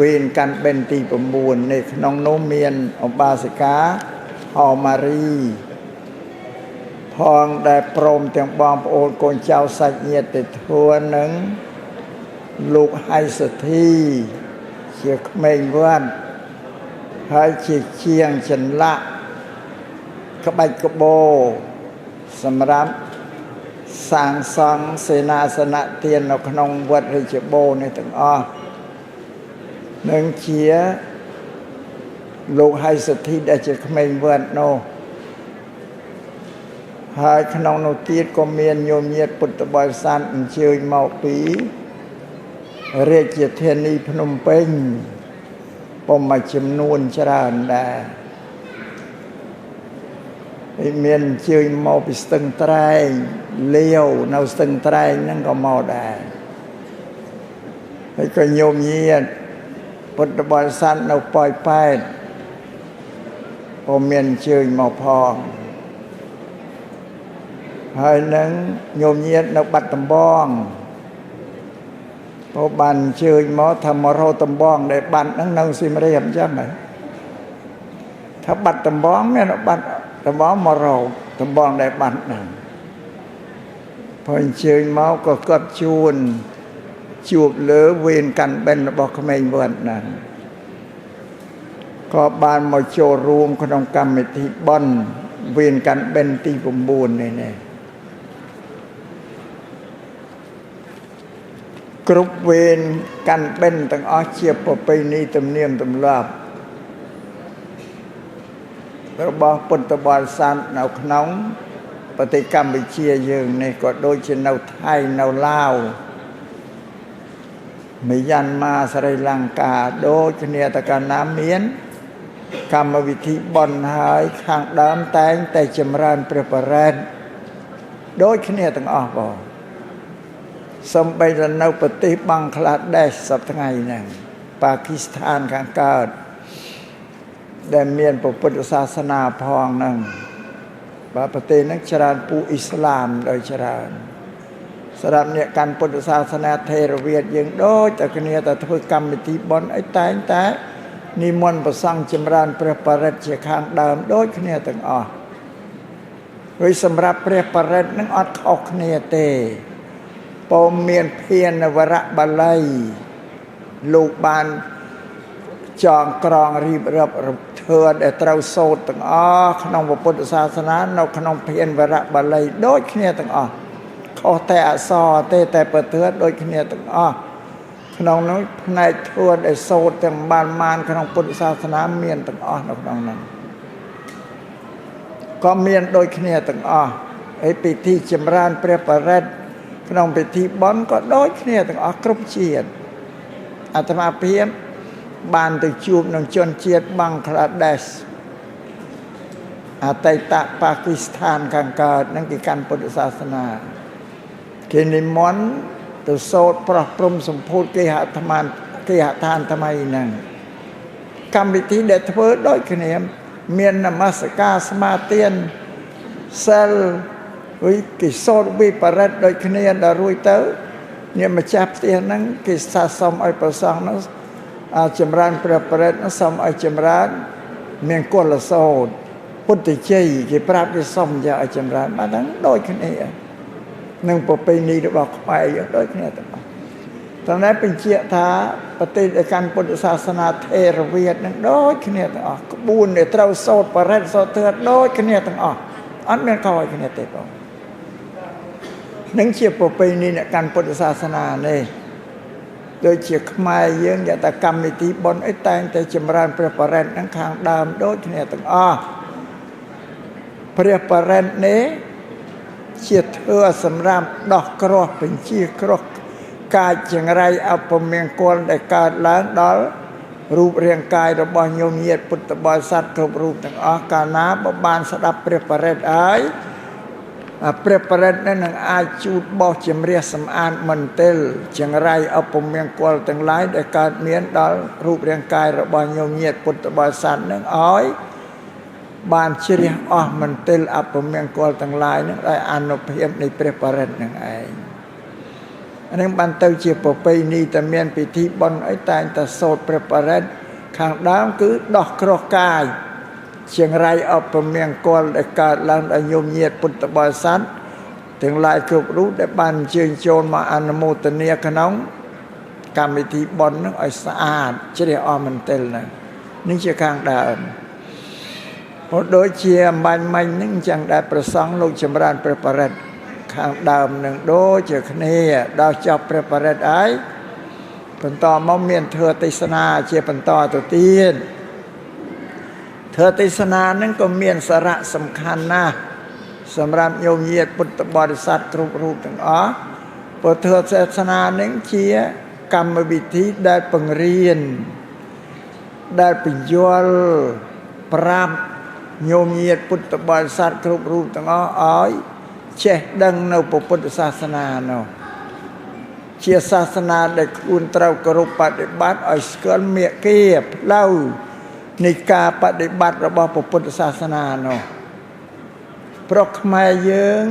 វេនកាន់បិណ្ឌទី9នៅក្នុងនោះមានឧបាសិកាហៅម៉ារីផងដែលព្រមទាំងបងប្អូនកូនចៅសាច់ញាតិធัวនឹងលោកហៃសទ្ធីជាក្មេងវត្តហើយជាជាងចន្លាក់ក្បាច់ក្បូរសម្រាប់សាងសង់សេនាសនៈទាននៅក្នុងវត្តរាជបូរនេះទាំងអស់នឹងជាលោកហៃសទ្ធីដែលជាក្មេងវត្តនោះហើយក្នុងនោះទៀតក៏មានញោមញាតិពុទ្ធបរិស័ទអញ្ជើញមកពីរាជធានីភ្នំពេញពុំមួយចំនួនច្រើនដែរ miền chơi màu bị sưng trai liều nào sưng trai nó có màu đà hay có nhôm nhiệt bột bò san nào poi pai miền chơi màu phong hơi nắng nhôm nhiệt nó bắt tầm bong bàn chơi mó thầm mó rô tầm bong để bàn nắng nông xì mà đây hầm chắc nàyถ้าบัดตำบ้องเนี่ยบัดตำบ้องมาเราตำบ้องได้บัดนั่นพอเชิญเมาก็กดจูบเหลือเวียนกันเป็นบอกขมิ้นเวิร์ดนั่นก็บานมาโชว์รวมขนมกรรมที่บอนเวียนกันเป็นตีบุมบูนเนี่ยกรุ๊ปเวียนกันเป็นตั้งอ้อเชียบไปนี่ตำเนียมตำราบរបស់ពុទ្ធបរិស័ទនៅក្នុងប្រទេសកម្ពុជាយើងនេះក៏ដូចជានៅថៃនៅឡាវមីយ៉ាន់ម៉ាស្រីលង្កាដូចគ្នាតកាលណាមានកម្មវិធីបន់ហើយខាងដើមតែងតែចម្រើនព្រះបរិត្តដូចគ្នាទាំងអស់បងសំបីតែនៅប្រទេសបង់ក្លាដេសសប្តាហ៍ថ្ងៃហ្នឹងប៉ាគីស្ថានខាងកើតដែលមានពុទ្ធសាសនាផងហ្នឹងបាទប្រទេសហ្នឹងច្រើនពូអ៊ីស្លាមដោយច្រើនសម្រាប់អ្នកកាន់ពុទ្ធសាសនាថេរវាទយើងដូចតែគ្នាតែធ្វើកម្មវិធីបុណ្យអីតែងតែនិមន្តព្រះសង្ឃចម្រើនព្រះបរិត្តជាខាងដើមដូចគ្នាទាំងអស់ហើយសម្រាប់ព្រះបរិត្តហ្នឹងអត់ខុសគ្នាទេពុំមានភានវរៈបាលីលោកបានចងក្រងរៀបរាប់ធ្វើដែលត្រូវសូត្រទាំងអស់ក្នុងពុទ្ធសាសនានៅក្នុងភានវរៈបាលីដូចគ្នាទាំងអស់ខុសតែអក្សរទេតែប្រទើដូចគ្នាទាំងអស់ក្នុងនោះផ្នែកធ្វើដែលសូត្រទាំងបានក្នុងពុទ្ធសាសនាមានទាំងអស់នៅក្នុងនោះក៏មានដូចគ្នាទាំងអស់ហើយពិធីចម្រើនព្រះបរិត្តក្នុងពិធីបុណ្យក៏ដូចគ្នាទាំងអស់គ្រប់ជាតិអាត្មាភាពបានទៅជួបនឹងជនជាតិបង់ក្លាដេសអតីតប៉ាគីស្ថានខាងកើតនឹងគេកាន់ពុទ្ធសាសនាគេនិមន្តទៅសូត្រប្រោះព្រំសម្ពោធគេហដ្ឋានថ្មីហ្នឹងកម្មវិធីដែលធ្វើដូចគ្នាមាននមស្ការស្មាទានសិលវិគេសូត្រវិបរិត្តដូចគ្នាដល់រួចទៅអ្នកម្ចាស់ផ្ទះហ្នឹងគេសាសុំឲ្យប្រសងហ្នឹងចម្រើនព្រះបរិត្តសូមឲ្យចម្រើនមានកុលសូត្រពុទ្ធជ័យគេប្រាប់គេសុំយកឲ្យចម្រើនបានហ្នឹងដូចគ្នានឹងប្រពៃណីរបស់ខ្មែរដូចគ្នាទាំងអស់តែបញ្ជាក់ថាប្រទេសដែលកាន់ពុទ្ធសាសនាថេរវាទនឹងដូចគ្នាទាំងអស់ក្បួនដែលត្រូវសូត្របរិត្តសូត្រធ្វើដូចគ្នាទាំងអស់អត់មានខុសគ្នាទេបងនឹងជាប្រពៃណីអ្នកកាន់ពុទ្ធសាសនានេះដូចជាខ្មែរយើងយតកម្មវិធីបុណ្យអីតែងតែចម្រើនព្រះបរិត្តនឹងខាងដើមដូចគ្នាទាំងអស់ព្រះបរិត្តនេះជាធ្វើសម្រាប់ដោះគ្រោះបញ្ជាគ្រោះកាយចង្រៃអពមង្គលដែលកើតឡើងដល់រូបរាងកាយរបស់ញោមញាតិពុទ្ធបរិស័ទគ្រប់រូបទាំងអស់កាលណាបើបានស្ដាប់ព្រះបរិត្តហើយព្រះបរិត្តនឹងអាចជូតបោសជំរះសម្អាតមន្ទិលចង្រៃអពមង្គលទាំងឡាយដែលកើតមានដល់រូបរាងកាយរបស់ញោមញាតិពុទ្ធបរិស័ទនឹងឲ្យបានជ្រះអស់មន្ទិលអពមង្គលទាំងឡាយនឹងដោយអនុភាពនៃព្រះបរិត្តនឹងឯងនឹងបានទៅជាប្រពៃណីតែមានពិធីបុណ្យអីតែងតែសូត្រព្រះបរិត្តខាងដើមគឺដោះគ្រោះកាយចង្រៃអពមង្គលដែលកើតឡើងដល់ញោមញាតិពុទ្ធបរិស័ទទាំងឡាយគ្រប់រូបដែលបានអញ្ជើញចូលមកអនុមោទនាក្នុងកម្មវិធីបុណ្យនឹងឲ្យស្អាតជ្រះអស់មន្ទិលនឹងជាខាងដើមព្រោះដូចជាអំបញ្ញមិញនឹងចឹងដែលប្រសង់លោកចម្រើនព្រះបរិត្តខាងដើមនឹងដូចជាគ្នាដល់ចប់ព្រះបរិត្តហើយបន្តមកមានធ្វើទេសនាជាបន្តទៅទៀតធ្វើទេសនានឹងក៏មានសារៈសំខាន់ណាស់សម្រាប់ញោមញាតិពុទ្ធបរិស័ទគ្រប់រូបទាំងអស់ព្រោះធ្វើទេសនានឹងជាកម្មវិធីដែលបង្រៀនដែលបញ្យល់ប្រាប់ ញោមញាតិពុទ្ធបរិស័ទគ្រប់រូបទាំងអស់ឲ្យចេះដឹងនៅពុទ្ធសាសនានោះជាសាសនាដែលខ្លួនត្រូវគោរពបដិបត្តិឲ្យស្គាល់មេគាផ្លូវនៃការបដិបត្តិរបស់ពុទ្ធសាសនានោះព្រោះខ្មែរយើង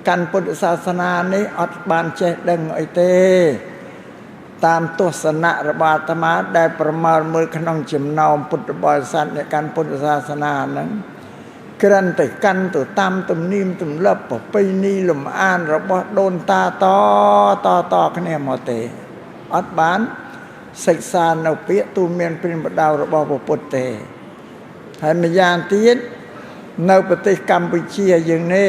កាន់ពុទ្ធសាសនានេះអត់បានចេះដឹងអីទេតាមទស្សនៈរបស់អាត្មាដែលប្រមាលមើលក្នុងចំណោមពុទ្ធបរិស័ទអ្នកកាន់ពុទ្ធសាសនាហ្នឹងគ្រាន់តែកាន់ទៅតាមទំនៀមទម្លាប់ប្រពៃណីលំអានរបស់ដូនតាតគ្នាមកទេអត់បានសិក្សានៅពាក្យទូមានព្រានបដៅរបស់ព្រះពុទ្ធទេហើយម្យ៉ាងទៀតនៅប្រទេសកម្ពុជាយើងនេះ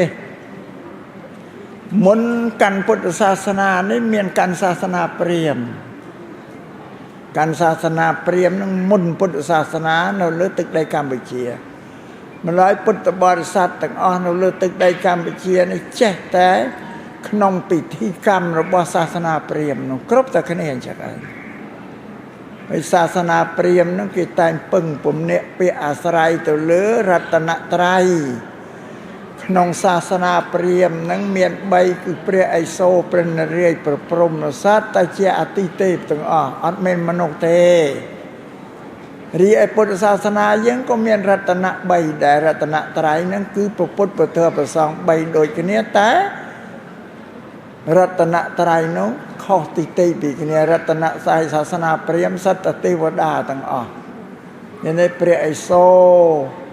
មុនកាន់ពុទ្ធសាសនានេះមានកាន់សាសនាព្រាហ្មណ៍កាន់សាសនាព្រាហ្មណ៍នឹងមុនពុទ្ធសាសនានៅលើទឹកដីកម្ពុជាម្ល៉េះពុទ្ធបរិស័ទទាំងអស់នៅលើទឹកដីកម្ពុជានេះចេះតែក្នុងពិធីកម្មរបស់សាសនាព្រាហ្មណ៍នោះគ្រប់តែគ្នាអញ្ចឹងហើយហើយសាសនាព្រាហ្មណ៍នោះគេតែងពឹងពំនាក់ពាក្យអាស្រ័យទៅលើរតនត្រ័យក្នុងសាសនាព្រាហ្មណ៍នឹងមាន3គឺព្រះឥសូរព្រះនរាយណ៍ព្រះព្រហ្មសត្វតែជាអតិទេពទាំងអស់អត់មានមនុស្សទេរីឯពុទ្ធសាសនាយើងក៏មានរតនៈ3ដែររតនត្រ័យហ្នឹងគឺព្រះពុទ្ធព្រះធម៌ព្រះសង្ឃ3ដូចគ្នាតែរតនត្រ័យនោះខុសទីតិពីគ្នារតនៈសាសនាព្រាហ្មណ៍សត្វទេវតាទាំងអស់នេះព្រះឥសូរ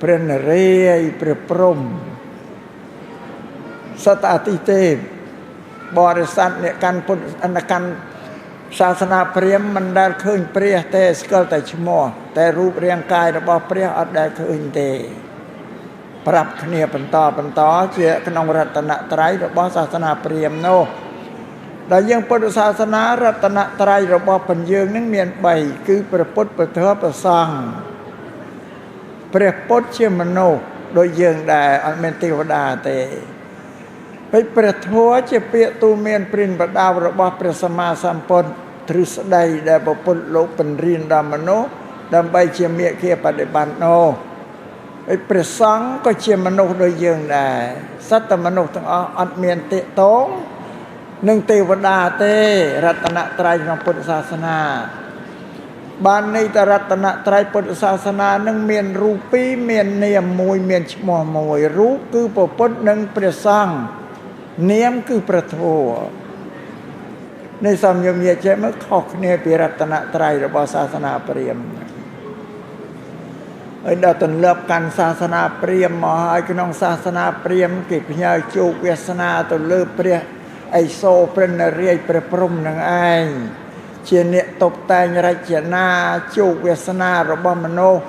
ព្រះនរាយណ៍ព្រះព្រហ្មសត្វអតិទេពបរិស័ទអ្នកកាន់ពុទ្ធកាន់សាសនាព្រាហ្មណ៍មិនដែលឃើញព្រះទេស្គាល់តែឈ្មោះតែរូបរាងកាយរបស់ព្រះអត់ដែលឃើញទេប្រាប់គ្នាបន្តជាក្នុងរតនត្រ័យរបស់សាសនាព្រាហ្មណ៍នោះដែលយើងពុទ្ធសាសនារតនត្រ័យរបស់បញ្យើងនឹងមាន3គឺព្រះពុទ្ធព្រះធម៌ព្រះសង្ឃព្រះពុទ្ធជាមនុស្សដូចយើងដែរអត់មានទេវតាទេហើយព្រះធម៌ជាពាក្យទូមានព្រានបដៅរបស់ព្រះសម្មាសម្ពុទ្ធទ្រឹស្ដីដែលព្រះពុទ្ធលោកបញ្រៀនដល់មនុស្សដើម្បីជាមេគាបដិបត្តិនោះហើយព្រះសង្ឃក៏ជាមនុស្សដូចយើងដែរសត្វតែមនុស្សទាំងអស់អត់មានទេតងនឹងទេវតាទេរតនត្រ័យក្នុងពុទ្ធសាសនាបានន័យថារតនត្រ័យពុទ្ធសាសនានឹងមានរូបពីរមាននាមមួយមានឈ្មោះមួយរូបគឺព្រះពុទ្ធនិងព្រះសង្ឃនាមគឺព្រះធម៌នៃសំយមញាចេះមកខុសគ្នាពីរតនត្រ័យរបស់សាសនាព្រាហ្មណ៍ហើយដល់ទន្លាប់កាន់សាសនាព្រាហ្មណ៍មកហើយក្នុងសាសនាព្រាហ្មណ៍គេផ្ញើជោគវាសនាទៅលើព្រះឥសូរព្រះនរាយណ៍ព្រះព្រហ្មនឹងឯងជាអ្នកតុបតែងរចនាជោគវាសនារបស់មនុស្ស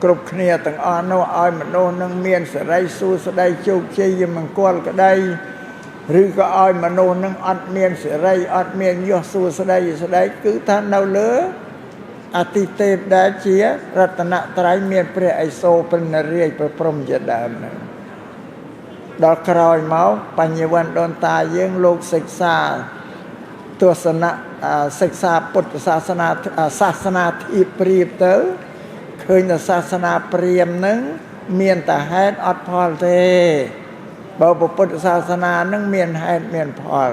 គ្រប់គ្នាទាំងអស់នោះឲ្យមនុស្សនឹងមានសិរីសួស្តីជោគជ័យមង្គលក្តីឬក៏ឲ្យមនុស្សនឹងអត់មានសិរីអត់មានយសសួស្តីគឺថានៅលើអតិទេពដែលជារតនត្រ័យមានព្រះឥសូរព្រះនរាយណ៍ព្រះព្រហ្មជាដើមហ្នឹងដល់ក្រោយមកបញ្ញវន្តដូនតាយើងលោកសិក្សាទស្សនៈសិក្សាពុទ្ធសាសនាធៀបប្រៀបទៅឃើញថាសាសនាព្រាហ្មណ៍នឹងមានតែហេតុអត់ផលទេបើពុទ្ធសាសនានឹងមានហេតុមានផល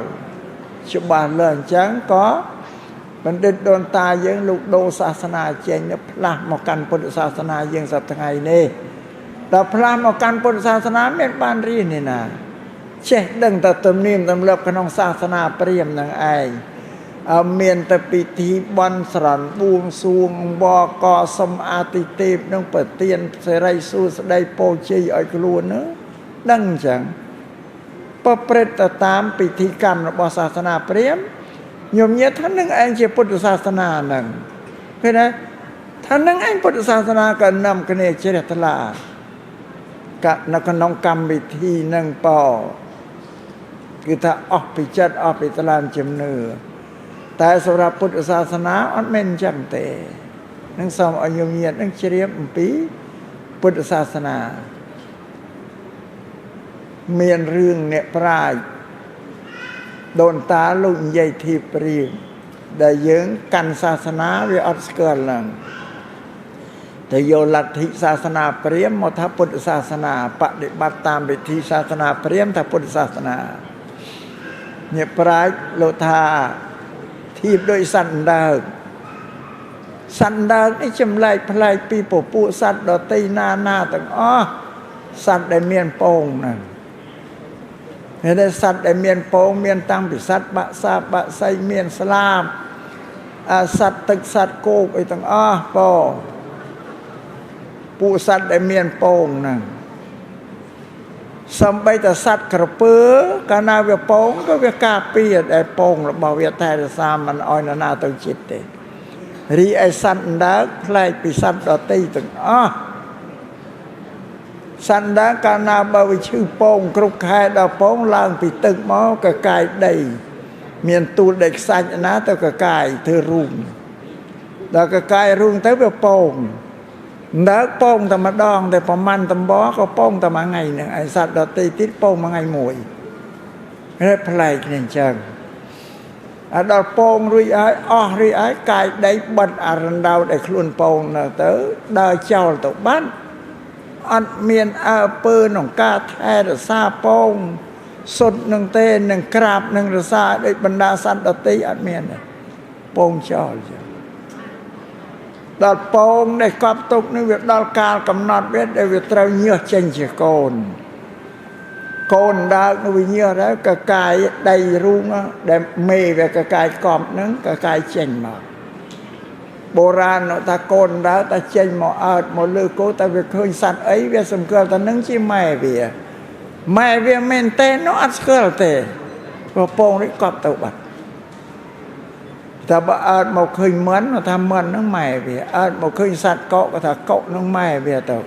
ច្បាស់លើអញ្ចឹងក៏បណ្ឌិតដូនតាយើងលោកដូរសាសនាចេញផ្លាស់មកកាន់ពុទ្ធសាសនាយើងសប្តាហ៍ថ្ងៃនេះដល់ផ្លាស់មកកាន់ពុទ្ធសាសនាមានបានរៀននេះណាចេះដឹងតែទំនៀមទម្លាប់ក្នុងសាសនាព្រាហ្មណ៍នឹងឯងមានតែពិធីបន់ស្រន់បួងសួងបកសុំអាទិទេពនឹងប្រទានសិរីសួស្តីពរជ័យឲ្យខ្លួននោះដឹងអញ្ចឹងប្រព្រឹត្តទៅតាមពិធីកម្មរបស់សាសនាព្រាហ្មណ៍ញោមញាថានឹងឯងជាពុទ្ធសាសនាហ្នឹងឃើញទេថានឹងឯងពុទ្ធសាសនាក៏នាំគ្នាជ្រះថ្លានៅក្នុងកម្មវិធីនឹងគឺថាអស់ពីចិត្តអស់ពីថ្លើមជំនឿតែសម្រាប់ពុទ្ធសាសនាអត់មែនអញ្ចឹងទេនឹងសូមឲ្យញោមញានឹងជ្រាបអំពីពុទ្ធសាសនាមានរឿងអ្នកប្រាជ្ញដូនតាលោកនិយាយធៀបប្រៀបដែលយើងកាន់សាសនាវាអត់ស្គាល់ឡើង แต่โยลัทธิศาสนาเปรียมมทพุทธศาสนาปฏิบัติตามวิธีศาสนาเปรียมทพุทธศาสนาเนี่ยปรายโลธาทีบโดยสันดานี่จำไรพลายปีปูปูสัตว์ดอตีหน้าต่างสัตว์ได้เมียนโป่งนั่นเห็นได้สัตว์ได้เมียนโป่งเมียนตั้งปิสัตว์บะซาบะไซเมียนสลามสัตว์ตึกสัตว์โกกไอ้ต่างปอปูสัตว์ได้เมียนโป่งนั่นสมัยแต่สัตว์กระเปื้อกานาเวียโป่งก็เวียกาปีได้โป่งแล้วบอกเวียแต่สามมันอ้อยนาตัวจิตเองรีไอสันดาคล้ายปีสัตว์ดอตีตึงสันดากานาบาวิชื่อโป่งกรุกแค่ดาวโป่งล่างปีตึกหมอกระกายได้เมียนตูเด็กสัญนะตัวกระกายเธอรุ่งดาวกระกายรุ่งเท่าแบบโป่งนักโป่งธรรมดองแต่ประมาณตำบอก็โป่งตำมาไงเนี่ยไอสัตว์ดอตีติดโป่งมาไงมวยเรียบพลายเนี่ยจังดาวโป่งรุยไอ้กายได้บัดอารันดาวได้คลุนโป่งนะเต๋อดาวเจ้าตกบ้านอันเมียนปืนของกาแท้ซาโป่งสดหนึ่งเต้นหนึ่งกราบหนึ่งซาได้บรรดาสัตว์ดอตีอันเมียนโป่งเจ้าดาวโป่งได้กอบตกในเวทดาวการกำหนดเวทได้เวทเราเนื้อเชนเชโกนดาวนุวิญญาแล้วกระกายได้รุ่งได้เมย์แบบกระกายกอมนึงกระกายเชนมาโบราณตะโกนดาวตะเชนหมอหมอลือโกแต่เวเคยสัตว์ไอ้เวสมเกลตะนึงชิแม่เวียเมนเตนอัสเกลเตพอโป่งได้กอบตัวบัดแต่บ่หมอเคยเหมือนทำเหมือนนึงแม่เวียหมอเคยสัตว์เกาะก็ถ้าเกาะนึงแม่เวียตัว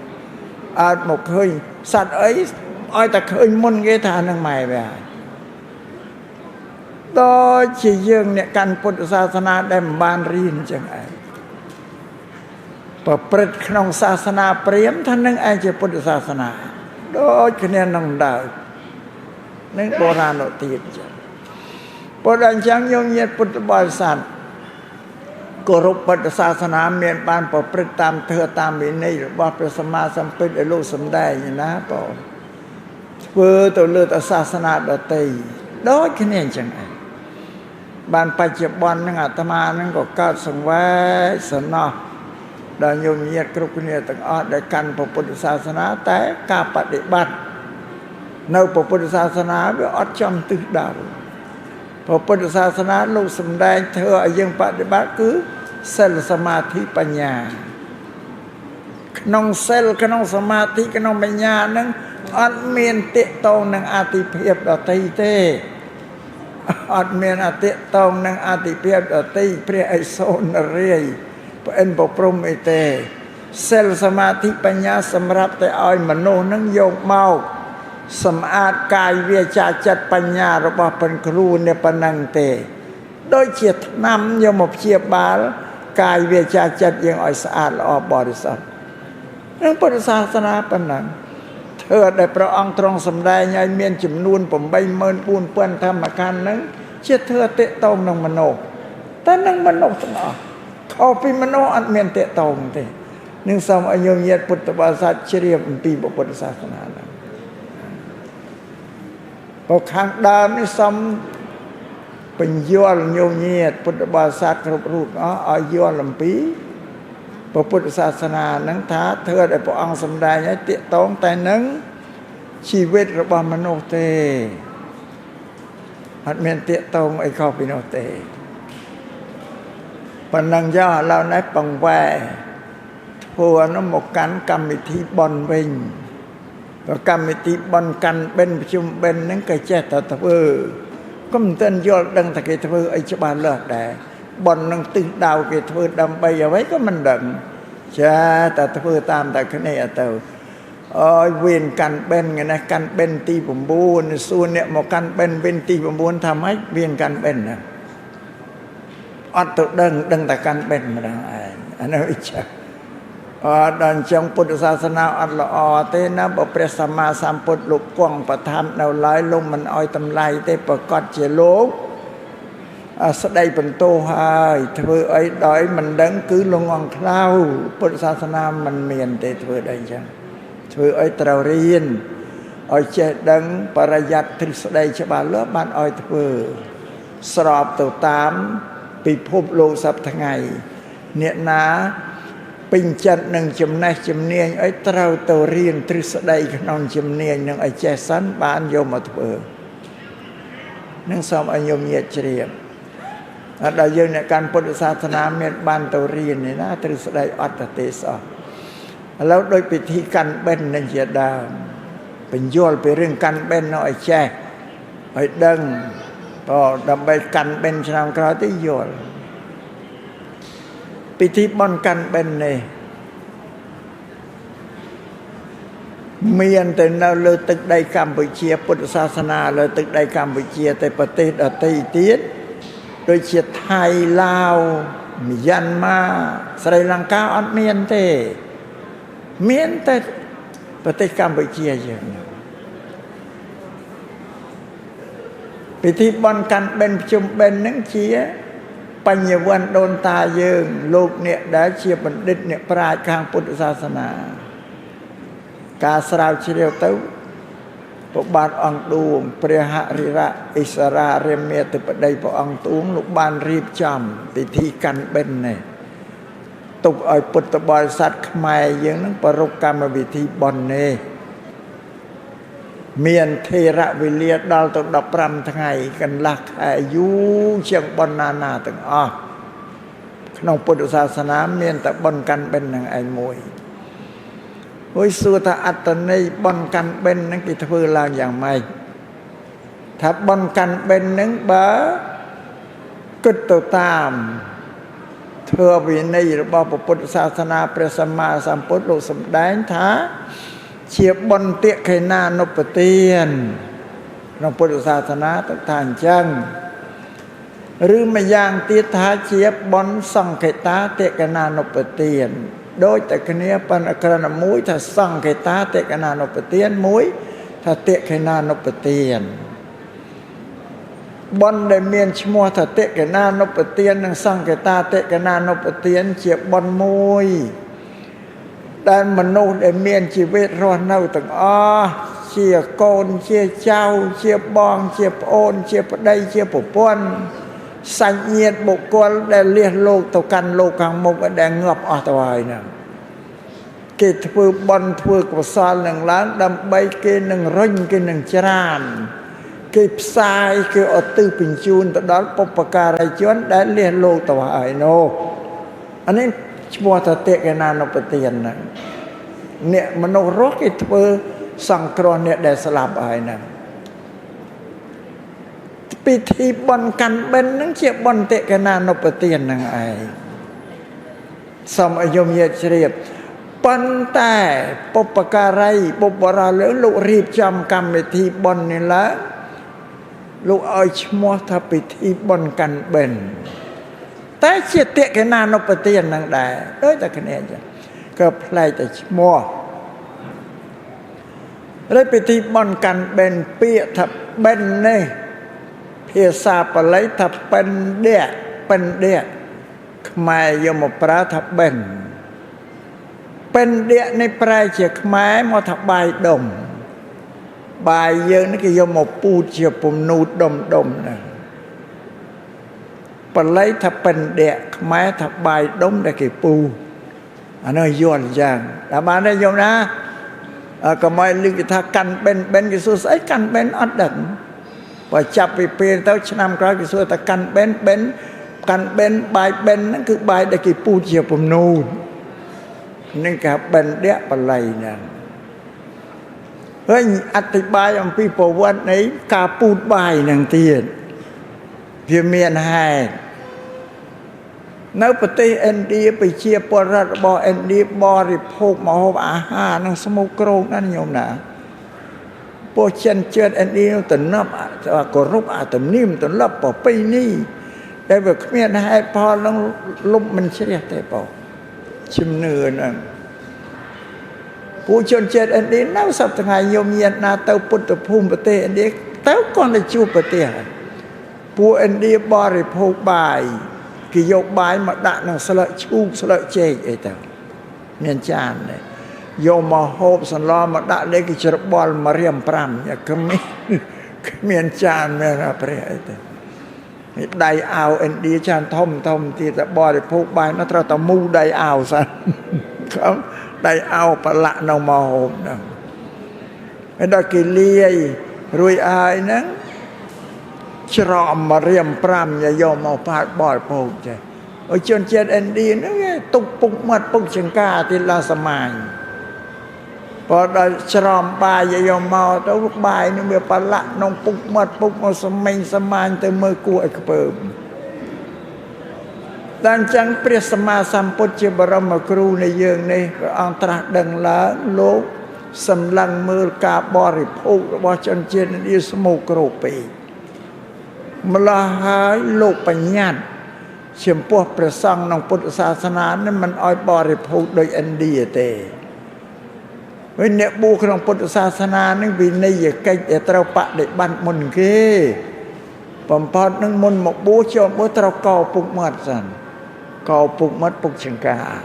หมอเคยสัตว์ไอ้อ้อยแต่เคยมุนเกธานังใหม่ไปโดยที่ยังเนี่ยการพุทธศาสนาได้บานรีนจังไงประพฤติขนมศาสนาเปรียมท่านนึงไอ้เจ้าพุทธศาสนาโดยคะแนนนองดาวนึกโบราณโนตีจังโบราณจังยงเยียดพุทธบริษัทกรุพุทธศาสนาเมียนบานประพฤติตามเธอตามวินัยว่าพระสัมมาสัมพุทธไอ้ลูกสมได้ยังนะปอเพื่อตัวเลือดศาสนาดอตีโดยคะแนนจังไงบานปัจจุบันนั่งอาตมานั่งก็ก้าวสังเวชสนอได้โยมเยียดกรุกเนี่ยต่างได้กันพระพุทธศาสนาแต่การปฏิบัติในพระพุทธศาสนาเพื่ออดจำตึกดาวพระพุทธศาสนาลูกสมได้เธอยังปฏิบัติคือเซลสมาธิปัญญาขนมเซลขนมสมาธิขนมปัญญานั้นอัดเมียนเตะตองนังอาติเพียบดอตีเตอัดเมียนอาติตองนังอาติเพียบดอตีเปรียไอโซนเรียเป็นปกปรุงไอเตเซลสมาธิปัญญาสำหรับแต่อ้อยมโนนังโยกเมาสมอาจกายเวียจาจัดปัญญาระบาเป็นครูเนี่ยปนังเตโดยเฉียดนำโยมเฉียบบาลกายเวียจาจัดยังอ้อยสะอาดละออบริสุทธิ์นั่นพุทธศาสนาปนังเธอได้พระองค์ตรงสำได้ยายเมียนจำนวนผมใบเมินปูนเปื้อนธรรมการนั้นเชื่อเธอเตะตองนังมโนแต่นังมโนสนอเขาปีมโนอันเมียนเตะตองเตนึงสมัยโยมเยียดพุทธบาษัทเชียบปีบุพุทธศาสนานั้นพอข้างดามนี่ซ้ำเป็นย้อนโยมเยียดพุทธบาษัทครบรูปเอาย้อนลำปีพระพุทธศาสนานังท้าเธอได้พระองค์สำได้ให้เตะตองแต่นังชีวิตระบามโนเตหัดเมียนเตะตองไอ้ข้อพิโนเตปนังย่อเราในปังแวทัวน้ำหมกกันกรรมวิธีบอลเวงก็กรรมวิธีบอลกันเป็นประชุมเป็นนังกระเจ็ดตะเวอก็มันเต้นยอดดังตะเกียตะเวอไอ้ชบาเลิศแดบอลนังตึงดาวเกิดเพื่อดำไปเอาไว้ก็มันดังจ้าแต่เพื่อตามแต่คะแนนเต่าเวียนกันเป็นไงนะกันเป็นตีผมบูนส่วนเนี่ยหมอกันเป็นตีผมบูนทำให้เวียนกันเป็นนะอัดตัวดังแต่กันเป็นมาดังอันนั้นอิจฉาดันจงพุทธศาสนาอัลลอฮ์เตนะบพระสัมมาสัมพุทธลุกกวางประทับเอาหลายลงมันอ้อยตำไลเตประกอบเจโลก ស្ដីបន្ទោហើយធ្វើអីដោយមិនដឹងគឺលងអង្ខ្លៅពុទ្ធសាសនាមិនមានទេធ្វើអីចឹងធ្វើអីត្រូវរៀនឲ្យចេះដឹងបរិយ័តទ្រឹស្ដីច្បាស់លាស់បានឲ្យធ្វើស្របទៅតាមពិភពលោកសប្តាហ៍ថ្ងៃអ្នកណាពេញចិត្តនឹងចំណេះជំនាញអីត្រូវទៅរៀនទ្រឹស្ដីក្នុងជំនាញនឹងឲ្យចេះសិនបានយកមកធ្វើនឹងសូមឲ្យញោមញាតិជ្រាបដល់យើងអ្នកកាន់ពុទ្ធសាសនាមានបានទៅរៀននេះណាទ្រឹស្ដីអត្តទេសអស់ឥឡូវដូចពិធីកាន់បិណ្ឌនឹងជាដើមបញ្យល់ពីរឿងកាន់បិណ្ឌនោះឲ្យចេះឲ្យដឹងក៏ដើម្បីកាន់បិណ្ឌឆ្នាំក្រោយទៅយល់ពិធីបុណ្យកាន់បិណ្ឌនេះមានតែនៅលើទឹកដីកម្ពុជាពុទ្ធសាសនាលើទឹកដីកម្ពុជាតែប្រទេសដទៃទៀតដូចជាថៃឡាវមីយ៉ាន់ម៉ាស្រីលង្កាអត់មានទេមានតែប្រទេសកម្ពុជាយើងពិធីបុណ្យកាន់បិណ្ឌប្រជុំបិណ្ឌនឹងជាបញ្ញវន្តដូនតាយើងលោកអ្នកដែលជាបណ្ឌិតអ្នកប្រាជ្ញខាងពុទ្ធសាសនាការស្រាវជ្រាវទៅព្រះបាទអង្គឌួងព្រះហរិរៈឥសរារាមាធិបតីព្រះអង្គឌួងលោកបានរៀបចំពិធីកាន់បិណ្ឌនេះទុកឲ្យពុទ្ធបរិស័ទខ្មែរយើងនឹងប្រារព្ធកម្មវិធីបុណ្យនេះមានថេរវេលាដល់ទៅ15ថ្ងៃកន្លះខែយូរជាងបុណ្យណាទាំងអស់ក្នុងពុទ្ធសាសនាមានតែបុណ្យកាន់បិណ្ឌនឹងឯងមួយហើយសួរថាអត្តន័យបុណ្យកាន់បិណ្ឌនឹងគេធ្វើឡើងយ៉ាងម៉េចថាបុណ្យកាន់បិណ្ឌនឹងបើគិតទៅតាមធ្វើវិន័យរបស់ពុទ្ធសាសនាព្រះសម្មាសម្ពុទ្ធលោកសម្ដែងថាជាបុណ្យតិខេណានុបទានក្នុងពុទ្ធសាសនាទៅថាអញ្ចឹងឬម្យ៉ាងទៀតថាជាបុណ្យសង្ឃេតាតិខេណានុបទានដូចតែគ្នាប៉ុន្តែក្រណមួយថាសង្ឃេតាតិខេណានុបទានមួយថាតិខេណានុបទានបុណ្យដែលមានឈ្មោះថាតិខេណានុបទាននិងសង្ឃេតាតិខេណានុបទានជាបុណ្យមួយដែលមនុស្សដែលមានជីវិតរស់នៅទាំងអស់ជាកូនជាចៅជាបងជាប្អូនជាប្តីជាប្រពន្ធសាច់ញាតិបុគ្គលដែលលះលោកទៅកាន់លោកខាងមុខដែលងាប់អស់ទៅហើយហ្នឹងគេធ្វើបុណ្យធ្វើកុសលនឹងឡើងដើម្បីគេនឹងរុញគេនឹងច្រានគេផ្សាយគេឧទ្ទិសបញ្ជូនទៅដល់បុព្វការីជនដែលលះលោកទៅហើយនោះអានេះឈ្មោះថាតិខេណានុបទានហ្នឹងអ្នកមនុស្សរស់គេធ្វើសង្គ្រោះអ្នកដែលស្លាប់ហើយហ្នឹងពិធីបុណ្យកាន់បិណ្ឌហ្នឹងជាបុណ្យតិខេណានុបទានហ្នឹងឯងសូមឲ្យយមញាតិជ្រាបប៉ុន្តែបុព្វការីបុព្វរលើលោករៀបចំកម្មវិធីបុណ្យនេះឡើងលោកឲ្យឈ្មោះថាពិធីបុណ្យកាន់បិណ្ឌតែជាតិខេណានុបទាននឹងដែរដូចតែគ្នាអញ្ចឹងក៏ប្លែកតែឈ្មោះហើយពិធីបុណ្យកាន់បិណ្ឌពាក្យថាបិណ្ឌនេះភាសាបាលីថាបិណ្ឌៈបិណ្ឌៈខ្មែរយកមកប្រើថាបិណ្ឌបិណ្ឌៈនេះប្រែជាខ្មែរមកថាបាយដុំបាយយើងនេះគេយកមកពូតជាពំនូតដុំហ្នឹងបាលីថាបិណ្ឌៈខ្មែរថាបាយដុំដែលគេពូអានោះយល់យ៉ាងតែបានទេយល់ណាក៏មកលឺគេថាកាន់បិណ្ឌគេសួរស្អីកាន់បិណ្ឌអត់ដឹងបើចាប់ពីពេលទៅឆ្នាំក្រោយគេសួរថាកាន់បិណ្ឌកាន់បិណ្ឌបាយបិណ្ឌហ្នឹងគឺបាយដែលគេពូតជាពំនូតនឹងគេបិណ្ឌៈបាលីហ្នឹងហើយអธิบายអំពីប្រវត្តិនៃការពូតបាយហ្នឹងទៀតវាមានហេតុនៅប្រទេសឥណ្ឌាប្រជាពលរដ្ឋរបស់ឥណ្ឌាបរិភោគម្ហូបអាហារនឹងស្មូក្រងណាស់ញោមណាពួកចិនជឿឥណ្ឌាទំនប់គោរពអាទំនៀមទម្លាប់ប្រពៃណីដែលវាគ្មានហេតុផលនឹងលុបមិនជ្រះទេបងជំនឿហ្នឹងពួកជនជាតិឥណ្ឌានៅសប្តាហ៍ថ្ងៃញោមញាតណាទៅពុទ្ធភូមិប្រទេសឥណ្ឌាទៅគាត់ទៅជួបប្រទេស ពួកឥណ្ឌាបរិភោគបាយគេយកបាយមកដាក់ក្នុងស្លឹកឈូកស្លឹកចេកអីទៅមានចានទេយកមកហូបសន្លមកដាក់លេគេច្របល់1រៀល5យ៉ាគ្មានចានមានព្រះអីទៅដៃអាវឥណ្ឌាចានធំទៀតតែបរិភោគបាយនោះត្រូវតែមូដៃអាវសិនខ្ញុំដៃអាវប្រឡាក់នៅមកហូបហ្នឹងហើយដល់គេលាយរួចហើយហ្នឹងច្រំ1រៀល5យកមកផាត់បរិភោគចេះអើជនជាតិឥណ្ឌាហ្នឹងគេទុកពុកមាត់ពុកចង្ការទីឡាសមាញพอได้ច្រំបាយយកមកទៅបាយនឹងវាប្រឡាក់ក្នុងពុកមាត់ពុកមកសមិញសមាញទៅមើលគួរឲ្យខ្ពើមតែអញ្ចឹងព្រះសម្មាសម្ពុទ្ធជាបរមគ្រូនៃយើងនេះព្រះអង្គត្រាស់ដឹងឡើងលោកសម្លឹងមើលការបរិភោគរបស់ជនជាតិឥណ្ឌាស្មោកគ្រោកពេកម្ល៉េះហើយលោកបញ្ញត្តិចំពោះព្រះសង្ឃក្នុងពុទ្ធសាសនានេះមិនឲ្យបរិភោគដោយឥណ្ឌាទេវិញអ្នកបួសក្នុងពុទ្ធសាសនានឹងវិន័យកិច្ចដែលត្រូវបដិបត្តិមុនគេបំផុតនឹងមុនមកបួសចូលបួសត្រូវកោពុកមាត់សិនកោពុកមាត់ពុកចង្ការ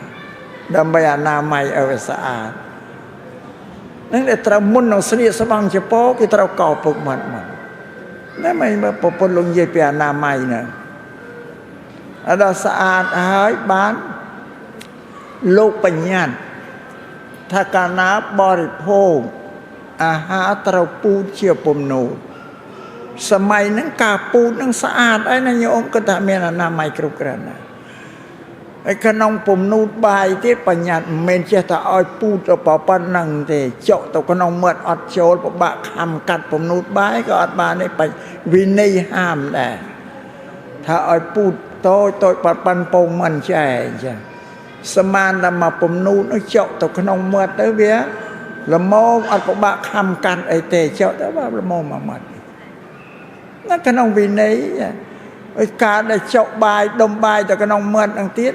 ដើម្បីអនាម័យឲ្យស្អាតនឹងតែត្រូវមុននឹងស្លៀកស្បង់ចពោគេត្រូវកោពុកមាត់មកតែមិនមើលប្រពន្ធលោកនិយាយពីអនាម័យហ្នឹងអត់ស្អាតហើយបានលោកបញ្ញត្តិថាកាលណាបរិភោគអាហារត្រូវពូតជាពំនូតសម័យហ្នឹងការពូតហ្នឹងស្អាតហើយណាញោមគាត់ថាមានអនាម័យគ្រប់គ្រាន់ណាហើយក្នុងពំនូតបាយទៀតបញ្ញត្តិមិនមែនចេះតែឲ្យពូតទៅប៉ុណ្ណឹងទេចុកទៅក្នុងមាត់អត់ចូលពិបាកខំកាត់ពំនូតបាយក៏អត់បានទេវិន័យហាមដែរថាឲ្យពូតតូចប៉ាន់ពងមិនចែអញ្ចឹងសមានតែមកពំនូតនោះចុកទៅក្នុងមាត់ទៅវាល្មមអត់ពិបាកខំកាត់អីទេចុកទៅល្មមមកមាត់នៅក្នុងវិន័យឲ្យការដែលចុកបាយដុំបាយទៅក្នុងមាត់នឹងទៀត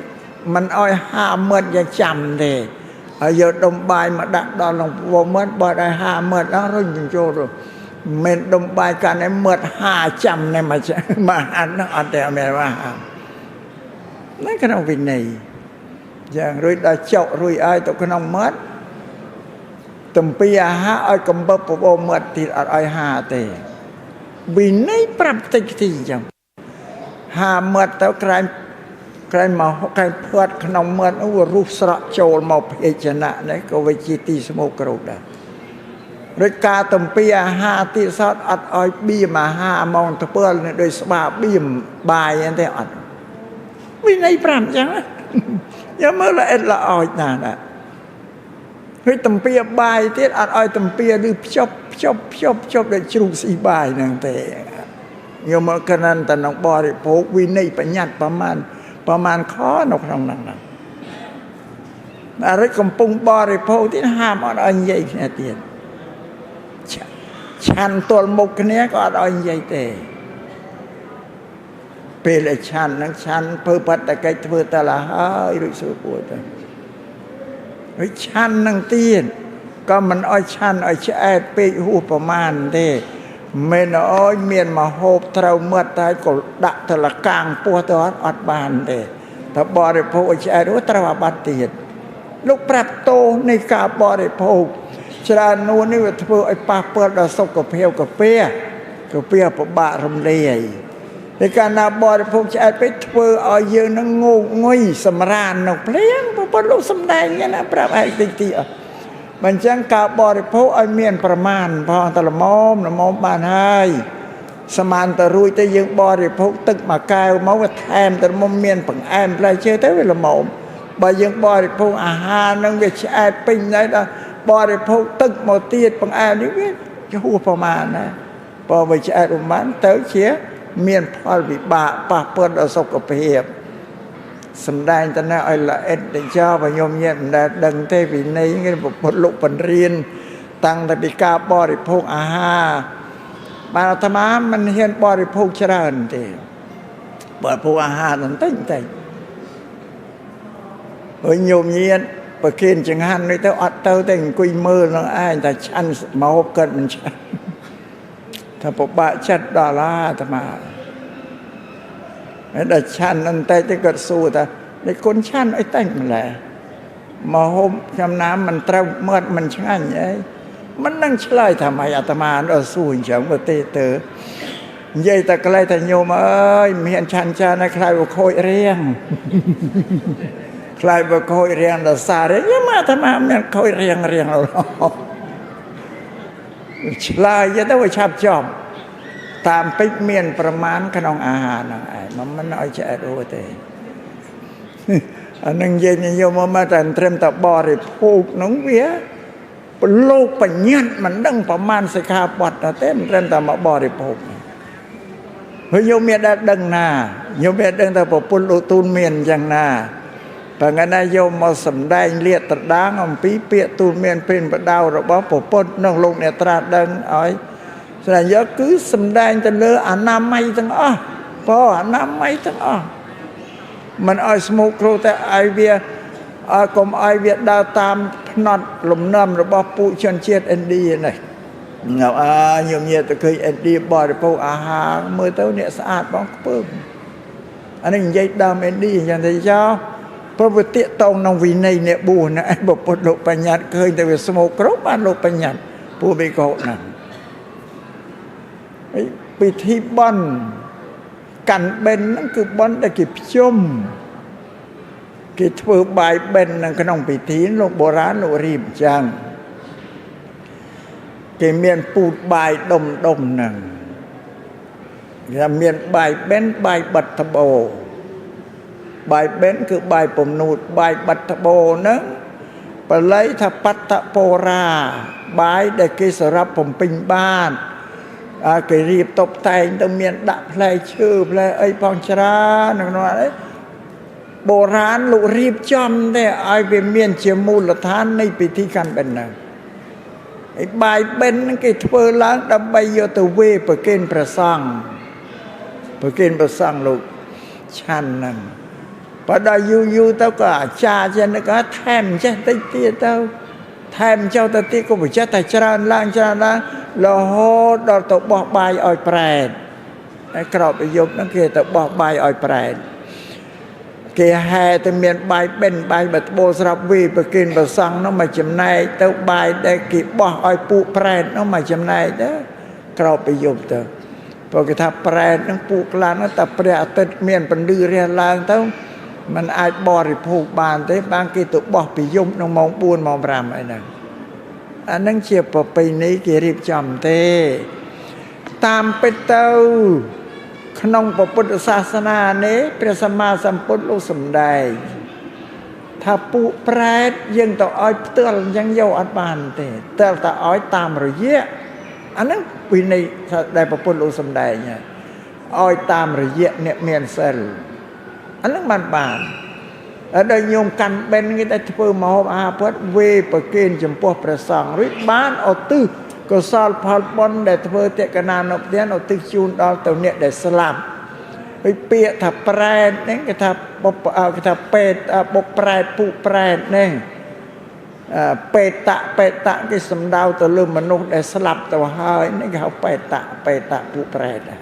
មិនឲ្យហាមាត់យ៉ាងចាំទេហើយយកដុំបាយមកដាក់ដល់ក្នុងពោះមាត់បើឲ្យហាមាត់ដល់រុញចូលទៅមិនដុំបាយកាន់ឲ្យមាត់ហាចាំណែមកអានអត់ទេអត់មានว่าនៅក្នុងវិន័យយ៉ាងរួចដល់ចុករួចឲ្យទៅក្នុងមាត់ទំពីអាហារឲ្យកំបឹបបបោមាត់ទៀតអត់ឲ្យហាទេវិន័យប្រាប់តិចទីអញ្ចឹងហាមាត់ទៅក្រែងមកក្រែងផ្ាត់ក្នុងមាត់នោះរុះស្រក់ចូលមកភេជ្ជៈនេះក៏វិជាទីស្មោកគ្រោកដែររួចការទំពីអាហារទៀតសតអត់ឲ្យបៀមអាហារមកទៅពលដោយស្បាបៀមបាយអីទេអត់វិន័យ5អញ្ចឹងយកមើលល្អិតល្អោចណាស់ហើយទំពីបាយទៀតអត់ឲ្យទំពីឬភ្ជប់ដូចជ្រូកស៊ីបាយហ្នឹងទេយកមកកណ្ដាលតែក្នុងបរិភោគវិន័យបញ្ញត្តិប្រមាណខនៅក្នុងហ្នឹងអារិចកំពុងបរិភោគទៀតហាមអត់ឲ្យនិយាយគ្នាទៀតឆាន់ទល់មុខគ្នាក៏អត់ឲ្យនិយាយទេពេលដែលឆាន់ហ្នឹងឆាន់ធ្វើបត្តកិច្ចធ្វើតឡាហើយរួចសួរពួរទៅហើយឆាន់ហ្នឹងទៀតក៏មិនឲ្យឆាន់ឲ្យឆ្អែតពេកហួសប្រមាណទេមិនអោយមានមហូបត្រូវមាត់តែក៏ដាក់តលកាងពោះទៅអត់បានទេតែបរិភោគឲ្យឆ្អែតត្រូវអាបត្តិទៀតលោកប្រាប់តោនៃការបរិភោគច្រើននួននេះវាធ្វើឲ្យប៉ះពាល់ដល់សុខភាពកាពះពិបាករំលាយតែកាលណាបរិភោគឆ្អែតពេកធ្វើឲ្យយើងនឹងងោកងុយសម្រាននៅភ្លៀងប៉ុន្តែលោកសំដែងណាប្រាប់ឯងតិចទៀតបើអញ្ចឹងការបរិភោគឲ្យមានប្រមាណផងតែល្មមបានហើយសមានតរួចទៅយើងបរិភោគទឹកមួយកែវមកវាថែមទៅមុំមានបង្អែមផ្លែឈើទៅវាល្មមបើយើងបរិភោគអាហារនឹងវាឆ្អែតពេញហើយដល់បរិភោគទឹកមកទៀតបង្អែមនេះវាហួសប្រមាណណាបើវាឆ្អែតប្រមាណទៅជាមានផលវិបាកប៉ះពាល់ដល់សុខភាពសំដែងតើឲ្យល្អិតទៅចោលបើញោមញាតិមិនដែលដឹងទេវិន័យគេពុទ្ធលោកបញ្រៀនតាំងតែពីការបរិភោគអាហារបានអាត្មាមិនហ៊ានបរិភោគច្រើនទេបរិភោគអាហារបន្តិចហើយញោមញាតិប្រគិនចង្ហាន់នេះទៅអត់ទៅតែអង្គុយមើលនឹងឯងតែឆាន់មកកើតមិនឆាន់ថាពិបាកចិត្តដល់អាត្មា đã chăn ăn tay tới cất xù ta để con chăn ấy tanh là mà hôm trong nám mình trâu mệt mình chăn vậy mình đang chơi thầm ai ta mà nó xù chẳng có tê tớ vậy ta cái ta nhôm ơi miền chăn cha nó khai vào khôi riêng khai vào khôi riêng là xa đấy nhưng mà ta mà miền khôi riêng riêng rồi chơi vậy đâu phải chạp chòm តាមពេចមានប្រមាណក្នុងអាហារហ្នឹងឯងមិនឲ្យចែករួចទេអានឹងយើងនិយមមកតែត្រឹមតែបរិភោគហ្នឹងវាប្រឡូកបញ្ញត្តិមិនដឹងប្រមាណសិក្ខាបទទេមិនត្រឹមតែមកបរិភោគហើយយកមានតែដឹងណាយកមានដឹងតែប្រពន្ធលោកទូលមានយ៉ាងណាបើថ្ងៃណាយកមកសំដែងលាតត្រដាងអំពីពាក្យទូលមានព្រានបដៅរបស់ប្រពន្ធក្នុងលោកអ្នកត្រាស់ដឹងឲ្យស្រាយកគឺសំដែងទៅលើអនាម័យទាំងអស់ព្រោះអនាម័យទាំងអស់មិនឲ្យស្មោកគ្រោះតែឲ្យវាកុំឲ្យវាដើរតាមផ្នត់លំនាំរបស់ពួកជនជាតិឥណ្ឌានេះញោមញាតិទៅឃើញឥណ្ឌាបរិភោគអាហារមើលទៅអ្នកស្អាតបងខ្ពើមអានេះនិយាយដើមឥណ្ឌាយ៉ាងទៅចោលព្រោះវាតាកតងក្នុងវិន័យអ្នកបួសណាឯងពុទ្ធលោកបញ្ញត្តិឃើញតែវាស្មោកគ្រោះបានលោកបញ្ញត្តិពួកបេកោណាពិធីបន់កាន់បិណ្ឌហ្នឹងគឺបន់ដែលគេភ្ជុំគេធ្វើបាយបិណ្ឌនៅក្នុងពិធីលោកបុរាណលោករៀបចឹងគេមានពូតបាយដុំហ្នឹងគេមានបាយបិណ្ឌបាយបិទត្បូងបាយបិណ្ឌគឺបាយពំនូតបាយបិទត្បូងហ្នឹងបល័យថាបត្តពរាបាយដែលគេសម្រាប់បំពេញបានគេរៀបតុបតែងទៅមានដាក់ផ្លែឈើផ្លែអីផងច្រើនក្នុងនោះឯងបុរាណលោករៀបចំទេឲ្យវាមានជាមូលដ្ឋាននៃពិធីកាន់បិណ្ឌហ្នឹងឯបាយបិណ្ឌហ្នឹងគេធ្វើឡើងដើម្បីយកទៅវេប្រគេនព្រះសង្ឃប្រគេនព្រះសង្ឃលោកឆាន់ហ្នឹងបើដល់យូរទៅក៏អាចារ្យចឹងក៏ថែមចេះតិចទៀតទៅថែមចោលទៅទៀតក៏ប្រចេះតែច្រើនឡើងរហូតដល់ទៅបោះបាយឲ្យប្រែតហើយក្រោបប្រយុទ្ធហ្នឹងគេទៅបោះបាយឲ្យប្រែតគេហែទៅមានបាយបិណ្ឌបាយបត្បូងស្រាប់វីប្រគេនព្រះសង្ឃនោះមកចំណែកទៅបាយដែលគេបោះឲ្យពួកប្រែតនោះមកចំណែកទៅក្រោបប្រយុទ្ធទៅព្រោះគេថាប្រែតហ្នឹងពួកខ្លាំងតែព្រះអាទិត្យមានពន្លឺរះឡើងទៅมันអាចបរិភោគបានទេបានគេទៅបោះប្រយុទ្ធក្នុងម៉ោង 4 ម៉ោង 5 អីហ្នឹងអានឹងជាប្រពៃណីគេរៀបចំទេតាមពិតទៅក្នុងពុទ្ធសាសនានេះព្រះសម្មាសម្ពុទ្ធលោកសម្ដែងថាពួកប្រែតយើងទៅឲ្យផ្ទាល់អញ្ចឹងយកអត់បានទេតែឲ្យតាមរយៈអានឹងវិន័យដែលពុទ្ធលោកសម្ដែងឲ្យតាមរយៈអ្នកមានសិលអានឹងបានដល់ញោមកាន់បិណ្ឌគេតែធ្វើមហូបអាហារពុទ្ធវេប្រគេនចំពោះព្រះសង្ឃរួចបានឧទ្ទិសកុសលផលបុណ្យដែលធ្វើតេកណានុទានឧទ្ទិសជូនដល់ទៅអ្នកដែលស្លាប់ហើយពាក្យថាប្រែតហ្នឹងគេថាពេតបុកប្រែតពុប្រែតហ្នឹងពេតៈគេសំដៅទៅលើមនុស្សដែលស្លាប់ទៅហើយនេះគេហៅពេតៈពុប្រែតឲ្យ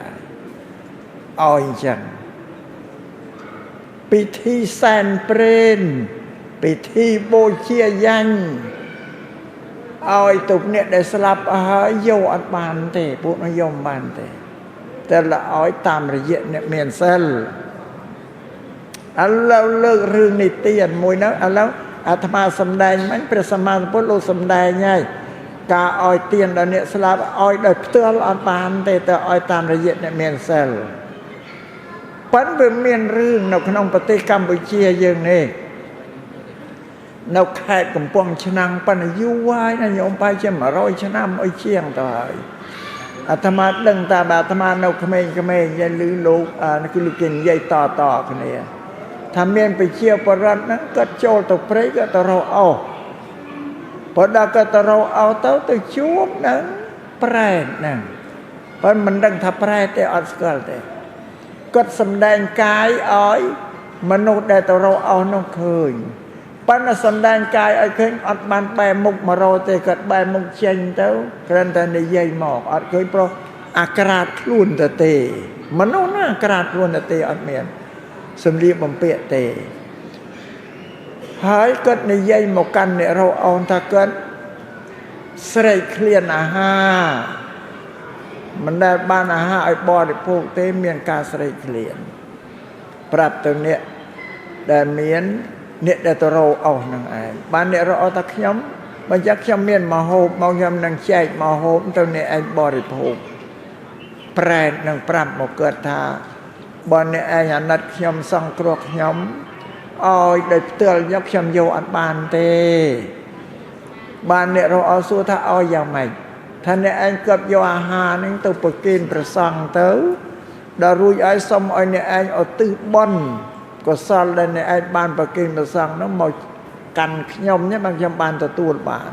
អញ្ចឹងពិធីសែនព្រេនពិធីបូជាយញ្ញឲ្យទុកអ្នកដែលស្លាប់ហើយយកអត់បានទេពួកនិយមបានទេតែឲ្យតាមរយៈអ្នកមានសិលឥឡូវលើករឿងនេះទៀតមួយនោះឥឡូវអាត្មាសម្ដែងមិនព្រះសម្មាសម្ពុទ្ធលោកសម្ដែងហើយការឲ្យទានដល់អ្នកស្លាប់ឲ្យដោយផ្ទាល់អត់បានទេតែឲ្យតាមរយៈអ្នកមានសិលប៉ុន្តែវាមានរឿងនៅក្នុងប្រទេសកម្ពុជាយើងនេះនៅខេត្តកំពង់ឆ្នាំងប៉ុន្តែយូរហើយណាញោមបាយជា100ឆ្នាំអីជាងទៅហើយអាត្មាដឹងតែអាត្មានៅក្មេងយាយឮលោកគឺលោកគេនិយាយតគ្នាថាមានប្រជាពលរដ្ឋហ្នឹងគាត់ចូលទៅព្រៃគាត់ទៅរកអោសព្រោះដល់គាត់ទៅរកអោសទៅជួបនឹងប្រែតហ្នឹងប៉ុន្តែមិនដឹងថាប្រែតទេអត់ស្គាល់ទេគាត់សម្ដែងកាយឲ្យមនុស្សដែលទៅរកអោសនោះឃើញប៉ុន្តែសម្ដែងកាយឲ្យឃើញអត់បានបែរមុខមករកទេគាត់បែរមុខចេញទៅគ្រាន់តែនិយាយមកអត់ឃើញព្រោះ អាក្រាតខ្លួនទៅទេមនុស្សណាអាក្រាតខ្លួនទៅទេអត់មានសម្លៀកបំពាក់ទេហើយគាត់និយាយមកកាន់អ្នករកអូនថាគាត់ស្រេកឃ្លានអាហារមិនដែលបានអាហារឲ្យបរិភោគទេមានការស្រេកឃ្លានប្រាប់ទៅអ្នកដែលមានអ្នកដែលទៅរកអូននឹងឯងបានអ្នករកអូនថាខ្ញុំបើចាខ្ញុំមានមហូបមកខ្ញុំនឹងចែកមហូបទៅអ្នកឯងបរិភោគប្រែតនឹងប្រាប់មកគាត់ថាបើអ្នកឯងអាណិតខ្ញុំសង្គ្រោះខ្ញុំឲ្យដោយផ្ទាល់ខ្ញុំយកអត់បានទេបានអ្នករកអូនសួរថាឲ្យយ៉ាងម៉េចថាអ្នកឯងគប់យកអាហារនេះទៅប្រគេនព្រះសង្ឃទៅដល់រួចឲ្យសុំឲ្យអ្នកឯងឧទ្ទិសបុណ្យកុសលដែលអ្នកឯងបានប្រគេនព្រះសង្ឃនោះមកកាន់ខ្ញុំនេះបានខ្ញុំបានទទួលបាន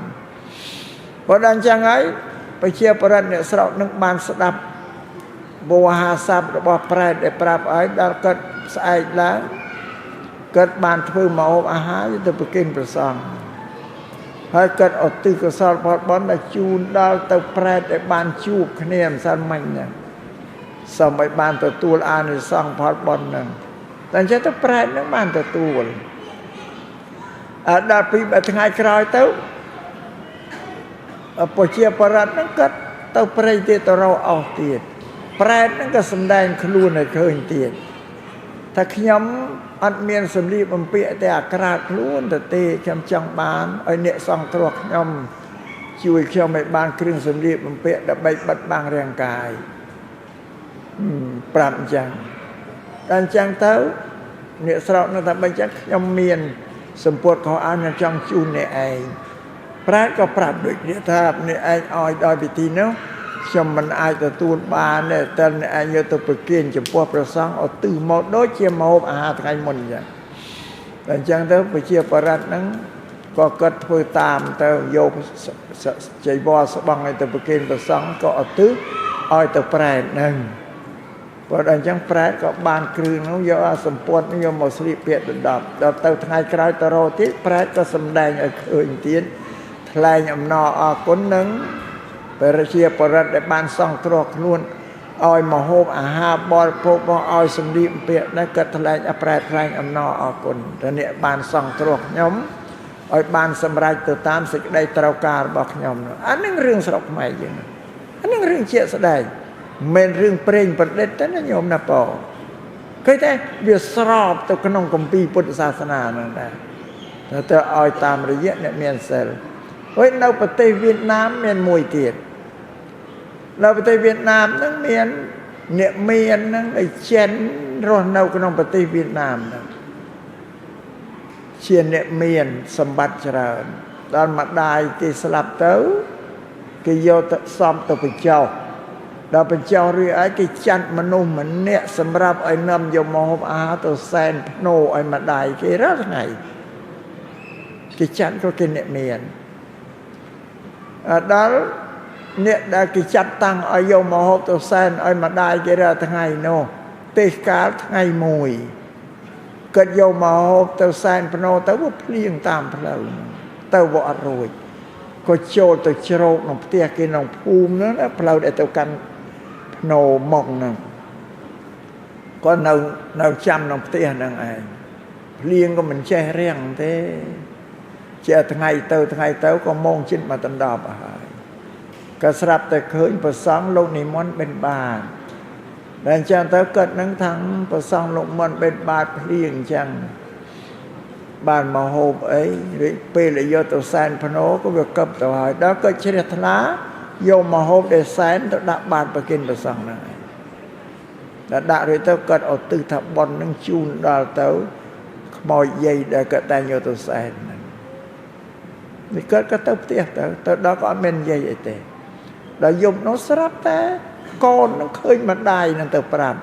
ព្រោះដល់អញ្ចឹងហើយប្រជាប្រដ្ឋអ្នកស្រុកនឹងបានស្ដាប់វោហារស័ព្ទរបស់ប្រែតដែលប្រាប់ឲ្យដល់គាត់ស្អែកឡើងគាត់បានធ្វើម្ហូបអាហារទៅប្រគេនព្រះសង្ឃហើយគាត់ឧទ្ទិសកុសលផលបុណ្យដល់ជូនដល់ទៅប្រែតដែលបានជួបគ្នាម្សិលមិញហ្នឹងសូមឲ្យបានទទួលអានិសង្សផលបុណ្យហ្នឹងតែអញ្ចឹងទៅប្រែតហ្នឹងបានទទួលដល់ពីថ្ងៃក្រោយទៅប្រជាប្រដ្ឋហ្នឹងគាត់ទៅព្រៃទៀតទៅរកអស់ទៀតប្រែតហ្នឹងក៏សម្ដែងខ្លួនឲ្យឃើញទៀតថាខ្ញុំអត់មានសម្លៀកបំពាក់តែអាក្រាតខ្លួនទៅទេខ្ញុំចង់បានឲ្យអ្នកសង្គ្រោះខ្ញុំជួយខ្ញុំឲ្យបានគ្រឿងសម្លៀកបំពាក់ដើម្បីបិទបាំងរាងកាយប្រាប់អញ្ចឹងតែអញ្ចឹងទៅអ្នកស្រុកនោះថាបើអញ្ចឹងខ្ញុំមានសម្ពុតខោអាវខ្ញុំចង់ជូនអ្នកឯងប្រែតក៏ប្រាប់ដូចនេះថាអ្នកឯងឲ្យដល់ពិធីនោះខ្ញុំមិនអាចទទួលបានទេតែអ្នកឯងយកទៅប្រគេនចំពោះព្រះសង្ឃឧទ្ទិសមកដូចជាម្ហូបអាហារថ្ងៃមុនអញ្ចឹងតែអញ្ចឹងទៅប្រជាប្រដ្ឋហ្នឹងក៏គាត់ធ្វើតាមទៅយកចីវរស្បង់ឲ្យទៅប្រគេនព្រះសង្ឃក៏ឧទ្ទិសឲ្យទៅប្រែតហ្នឹងព្រោះដល់អញ្ចឹងប្រែតក៏បានគ្រឿងនោះយកអាសម្ពុតនេះយកមកស្លៀកពាក់ដណ្ដប់ដល់ទៅថ្ងៃក្រោយទៅរកទៀតប្រែតក៏សម្ដែងឲ្យឃើញទៀតថ្លែងអំណរអរគុណនឹងប្រជាប្រដ្ឋដែលបានសង្គ្រោះខ្លួនឲ្យមហូបអាហារបរិភោគមកឲ្យសម្លៀកបំពាក់ដែរគាត់ថ្លែងប្រែថ្លែងអំណរអរគុណទៅអ្នកបានសង្គ្រោះខ្ញុំឲ្យបានសម្រេចទៅតាមសេចក្តីត្រូវការរបស់ខ្ញុំនោះអានឹងរឿងស្រុកខ្មែរយើងអានឹងរឿងជាក់ស្ដែងមិនមែនរឿងព្រេងប្រឌិតទេណាញោមណាប៉ឃើញទេវាស្របទៅក្នុងគម្ពីរពុទ្ធសាសនាហ្នឹងដែរទៅឲ្យតាមរយៈអ្នកមានសិលហើយនៅប្រទេសវៀតណាមមានមួយទៀតនៅប្រទេសវៀតណាមហ្នឹងមានអ្នកមានហ្នឹងឯចិនរស់នៅក្នុងប្រទេសវៀតណាមហ្នឹងជាអ្នកមានសម្បត្តិច្រើនដល់ម្ដាយគេស្លាប់ទៅគេយកទៅសំទៅបញ្ចុះដល់បញ្ចុះរួចហើយគេចាត់មនុស្សម្នាក់សម្រាប់ឲ្យនាំយកមកហូបអាហារទៅសែនភ្នោឲ្យម្ដាយគេរាល់ថ្ងៃគេចាត់ក៏គេអ្នកមានដល់អ្នកដែលគេចាត់តាំងឲ្យយកមកហូបទៅសែនឲ្យម្ដាយគេរាល់ថ្ងៃនោះទេសកាលថ្ងៃមួយគាត់យកមកហូបទៅសែនភ្នោទៅវាភ្លៀងតាមផ្លូវទៅវាអត់រួចក៏ចូលទៅជ្រោកក្នុងផ្ទះគេក្នុងភូមិហ្នឹងផ្លូវដែលទៅកាន់ភ្នោមកហ្នឹងក៏នៅចាំក្នុងផ្ទះហ្នឹងឯងភ្លៀងក៏មិនចេះរាំងទេជាថ្ងៃទៅក៏ម៉ោងជិតមកដណ្ដប់ហើយក៏ស្រាប់តែឃើញព្រះសង្ឃលោកនិមន្តបិណ្ឌបាតតែអញ្ចឹងទៅគាត់នឹងថាព្រះសង្ឃលោកនិមន្តបិណ្ឌបាតភ្លៀងអញ្ចឹងបានមកហូបអីឬពេលយកទៅសែនភ្នោក៏វាកឹបទៅហើយដល់គាត់ជ្រះថ្លាយកមកហូបដែលសែនទៅដាក់បាតប្រគេនព្រះសង្ឃហ្នឹងឯងដល់ដាក់រួចទៅគាត់ឧទ្ទិសថាបុណ្យនឹងជូនដល់ទៅខ្មោចយាយដែលគាត់តែយកទៅសែននេះគាត់ក៏ទៅផ្ទះទៅដល់ក៏អត់មាននិយាយអីទេដល់យប់នោះស្រាប់តែកូននឹងឃើញម្ដាយនឹងទៅប្រាប់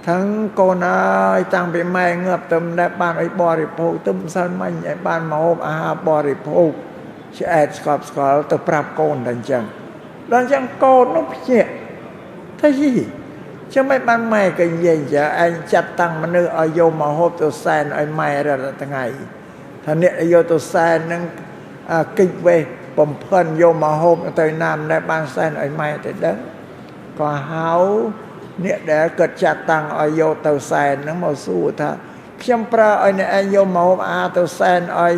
ทั้งកូនអើយតាំងពីម៉ែងាប់ទៅមិនដែលបានអីបរិភោគទៅម្សិលមិញឲ្យបានមកហូបអាហារបរិភោគឆ្អែតស្កប់ស្កល់ទៅប្រាប់កូនតែអញ្ចឹងដល់អញ្ចឹងកូននោះភ្ញាក់ថាយីចាំមិនបានម៉ែក៏និយាយចាឯងចាត់តាំងមនុស្សឲ្យយកមកហូបទៅសែនឲ្យម៉ែរាល់ថ្ងៃថាអ្នកយកទៅសែននឹងកិច្ចវេះបំផិនយកមកហូបទៅណាមដែលបានសែនឲ្យម៉ែទៅដឹង ក៏ហៅអ្នកដែលកើតចាត់តាំងឲ្យយកទៅសែនហ្នឹងមកសួរថាខ្ញុំប្រើឲ្យអ្នកឯងយកមកអាទៅសែនឲ្យ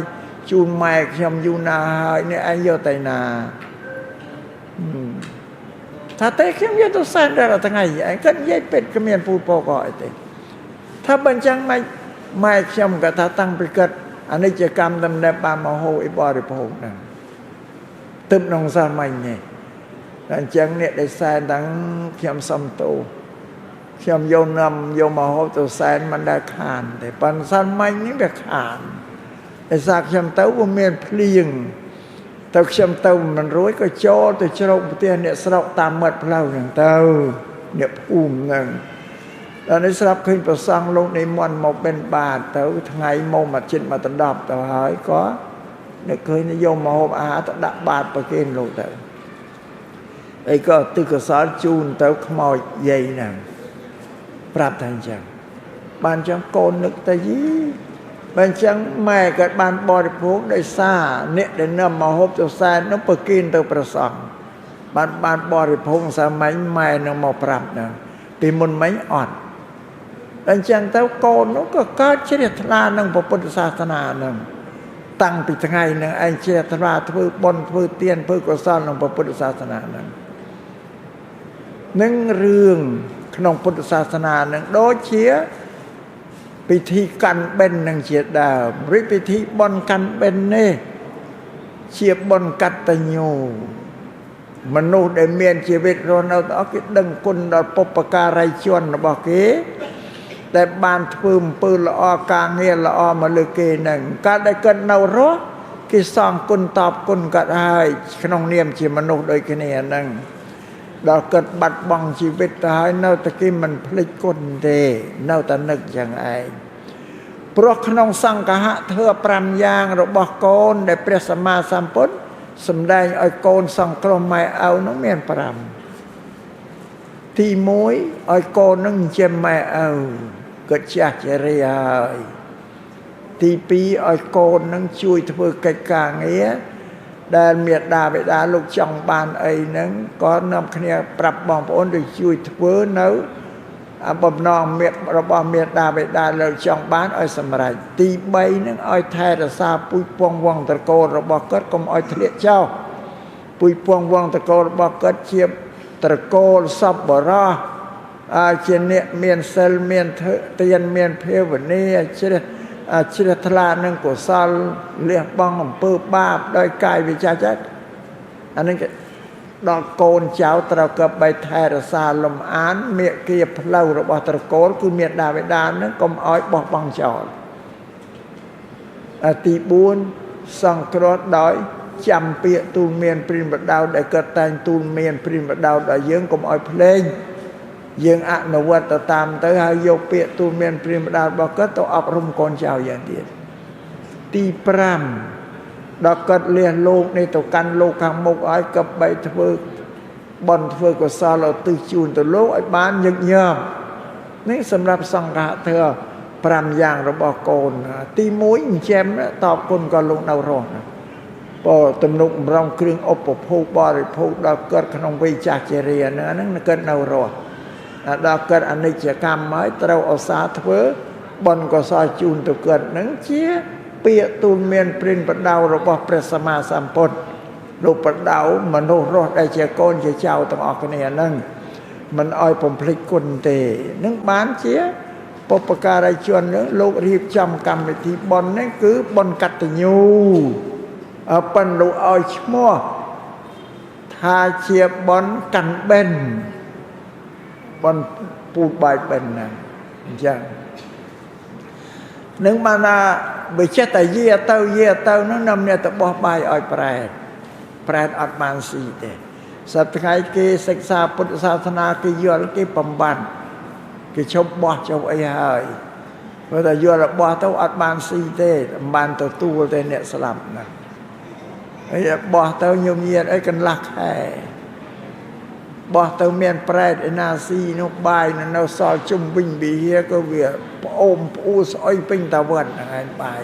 ជូនម៉ែខ្ញុំយូរណាស់ហើយអ្នកឯងយកទៅណាថាតែខ្ញុំយកទៅសែនរាល់ថ្ងៃឯងគាត់និយាយពេតគ្មានពូពោក៏អីទេថាបើអញ្ចឹងម៉ែខ្ញុំក៏ថាតាំងពីកើតអនិច្ចកម្មដំណើរបានមកហូបអីបរិភោគហ្នឹងទឹមក្នុងសម័យនេះតែអញ្ចឹងអ្នកដែលសែនទាំងខ្ញុំសំទោខ្ញុំយកមកហូបទៅសែនមិនដែលខានទេប៉ុន្តែសម័យនេះវាខានឯសាខ្ញុំទៅវាមានភ្លៀងទៅខ្ញុំទៅមិនរួចក៏ចូលទៅជ្រោកផ្ទះអ្នកស្រុកតាមមាត់ផ្លូវហ្នឹងទៅអ្នកភូមិហ្នឹងដល់នេះស្រាប់ឃើញប្រសង់លោកនិមន្តមកបិណ្ឌបាតទៅថ្ងៃមកមកជិតមកដណ្ដប់ទៅហើយក៏នឹកឃើញយកមកហូបអាហារទៅដាក់បាតប្រគេនលោកទៅអីក៏ទិកសលជូនទៅខ្មោចយាយហ្នឹងប្រាប់ថាអញ្ចឹងបានអញ្ចឹងកូននឹកទៅយីបើអញ្ចឹងម៉ែក៏បានបរិភោគដោយសារអ្នកដែលនាំមកហូបទៅសែននោះប្រគេនទៅព្រះសង្ឃបានបរិភោគសម័យម៉ែនឹងមកប្រាប់ហ្នឹងពីមុនមិញអត់អញ្ចឹងទៅកូននោះក៏កើតជ្រះថ្លានឹងពុទ្ធសាសនាហ្នឹងតាំងពីថ្ងៃហ្នឹងឯងជ្រះថ្លាធ្វើបុណ្យធ្វើទានធ្វើកុសលក្នុងពុទ្ធសាសនាហ្នឹងនឹងរឿងក្នុងពុទ្ធសាសនានឹងដូចជាពិធីកាន់បិណ្ឌនឹងជាដើមឬពិធីបុណ្យកាន់បិណ្ឌនេះជាបុណ្យកតញ្ញូមនុស្សដែលមានជីវិតរស់នៅទាំងអស់គេដឹងគុណដល់បុព្វការីជនរបស់គេដែលបានធ្វើអំពើល្អការងារល្អមកលើគេនឹងកាលដែលគាត់នៅរស់គេសងគុណតបគុណគាត់ហើយក្នុងនាមជាមនុស្សដូចគ្នាហ្នឹងដល់គាត់បាត់បង់ជីវិតទៅហើយនៅតែគេមិនភ្លេចគុណទេនៅតែនឹកយ៉ាងឯងព្រោះក្នុងសង្ឃៈធម៌5យ៉ាងរបស់កូនដែលព្រះសម្មាសម្ពុទ្ធសម្ដែងឲ្យកូនសង្គ្រោះម៉ែឪនោះមាន5ទី1ឲ្យកូននឹងចិញ្ចឹមម៉ែឪគាត់ចាស់ជរាហើយទី2ឲ្យកូននឹងជួយធ្វើកិច្ចការងារដែលមេដាបេដាលោកចង់បានអីហ្នឹងក៏នាំគ្នាប្រាប់បងប្អូនទៅជួយធ្វើនៅបំណងរបស់មេដាបេដាលោកចង់បានឲ្យសម្រេចទី3ហ្នឹងឲ្យថែរក្សាពូជពង្សវង្សត្រកូលរបស់គាត់កុំឲ្យធ្លាក់ចោលពូជពង្សវង្សត្រកូលរបស់គាត់ជាត្រកូលសពបរោះជាអ្នកមានសិលមានទានមានភាវនាជ្រះថ្លានឹងកុសលលះបង់អំពើបាបដោយកាយវិចារចិត្តអានេះដល់កូនចៅត្រូវក៏បីថែរក្សាលំអានមេគាផ្លូវរបស់ត្រកូលគឺមេដាបេដានឹងកុំឲ្យបោះបង់ចោលទី4សង្គ្រោះដោយចាំពាក្យទូលមានព្រានបដៅដែលគាត់តែងទូលមានព្រានបដៅដល់យើងកុំឲ្យភ្លេងយើងអនុវត្តទៅតាមទៅហើយយកពាក្យទូលមានព្រានបដៅរបស់គាត់ទៅអប់រំកូនចៅយ៉ាងទៀតទី5ដល់គាត់លះលោកនេះទៅកាន់លោកខាងមុខឲ្យក៏បីធ្វើបន់ធ្វើកុសលឧទ្ទិសជូនទៅលោកឲ្យបានញឹកញាប់នេះសម្រាប់សង្ឃៈធម៌5យ៉ាងរបស់កូនទី1ចិញ្ចឹមតបគុណក៏លោកនៅរស់បើទំនុកម្រងគ្រឿងឧបភោគបរិភោគដល់គាត់ក្នុងវ័យចាស់ជរាហ្នឹងគាត់នៅរស់ដល់គាត់អនិច្ចកម្មហើយត្រូវឧស្សាហ៍ធ្វើបុណ្យកុសលជូនទៅគាត់ហ្នឹងជាពាក្យទូលមានព្រានបដៅរបស់ព្រះសម្មាសម្ពុទ្ធលោកបដៅមនុស្សរស់ដែលជាកូនជាចៅទាំងអស់គ្នាហ្នឹងមិនឲ្យបំភ្លេចគុណទេនឹងបានជាបុព្វការីជននឹងលោករៀបចំកម្មវិធីបុណ្យនេះគឺបុណ្យកតញ្ញូប៉ុន្តែលោកឲ្យឈ្មោះថាជាបុណ្យកាន់បិណ្ឌបុណ្យពូតបាយបិណ្ឌហ្នឹងអញ្ចឹងនឹងបានថាបើចេះតែយាទៅនោះនាំអ្នកទៅបោះបាយឲ្យប្រែតអត់បានស៊ីទេសប្តាហ៍ថ្ងៃគេសិក្សាពុទ្ធសាសនាគេយល់គេបំបត្តិគេជប់បោះជប់អីហើយព្រោះតែយល់របស់ទៅអត់បានស៊ីទេមិនបានទទួលទេអ្នកស្លាប់ណាហើយបោះទៅញោមញាតអីកន្លះខែបោះទៅមានប្រែតឯណាស៊ីនោះបាយនៅសល់ជុំវិញវិហារក៏វាប្អូនប្អូស្អុយពេញតាវត្តហ្នឹងឯងបាយ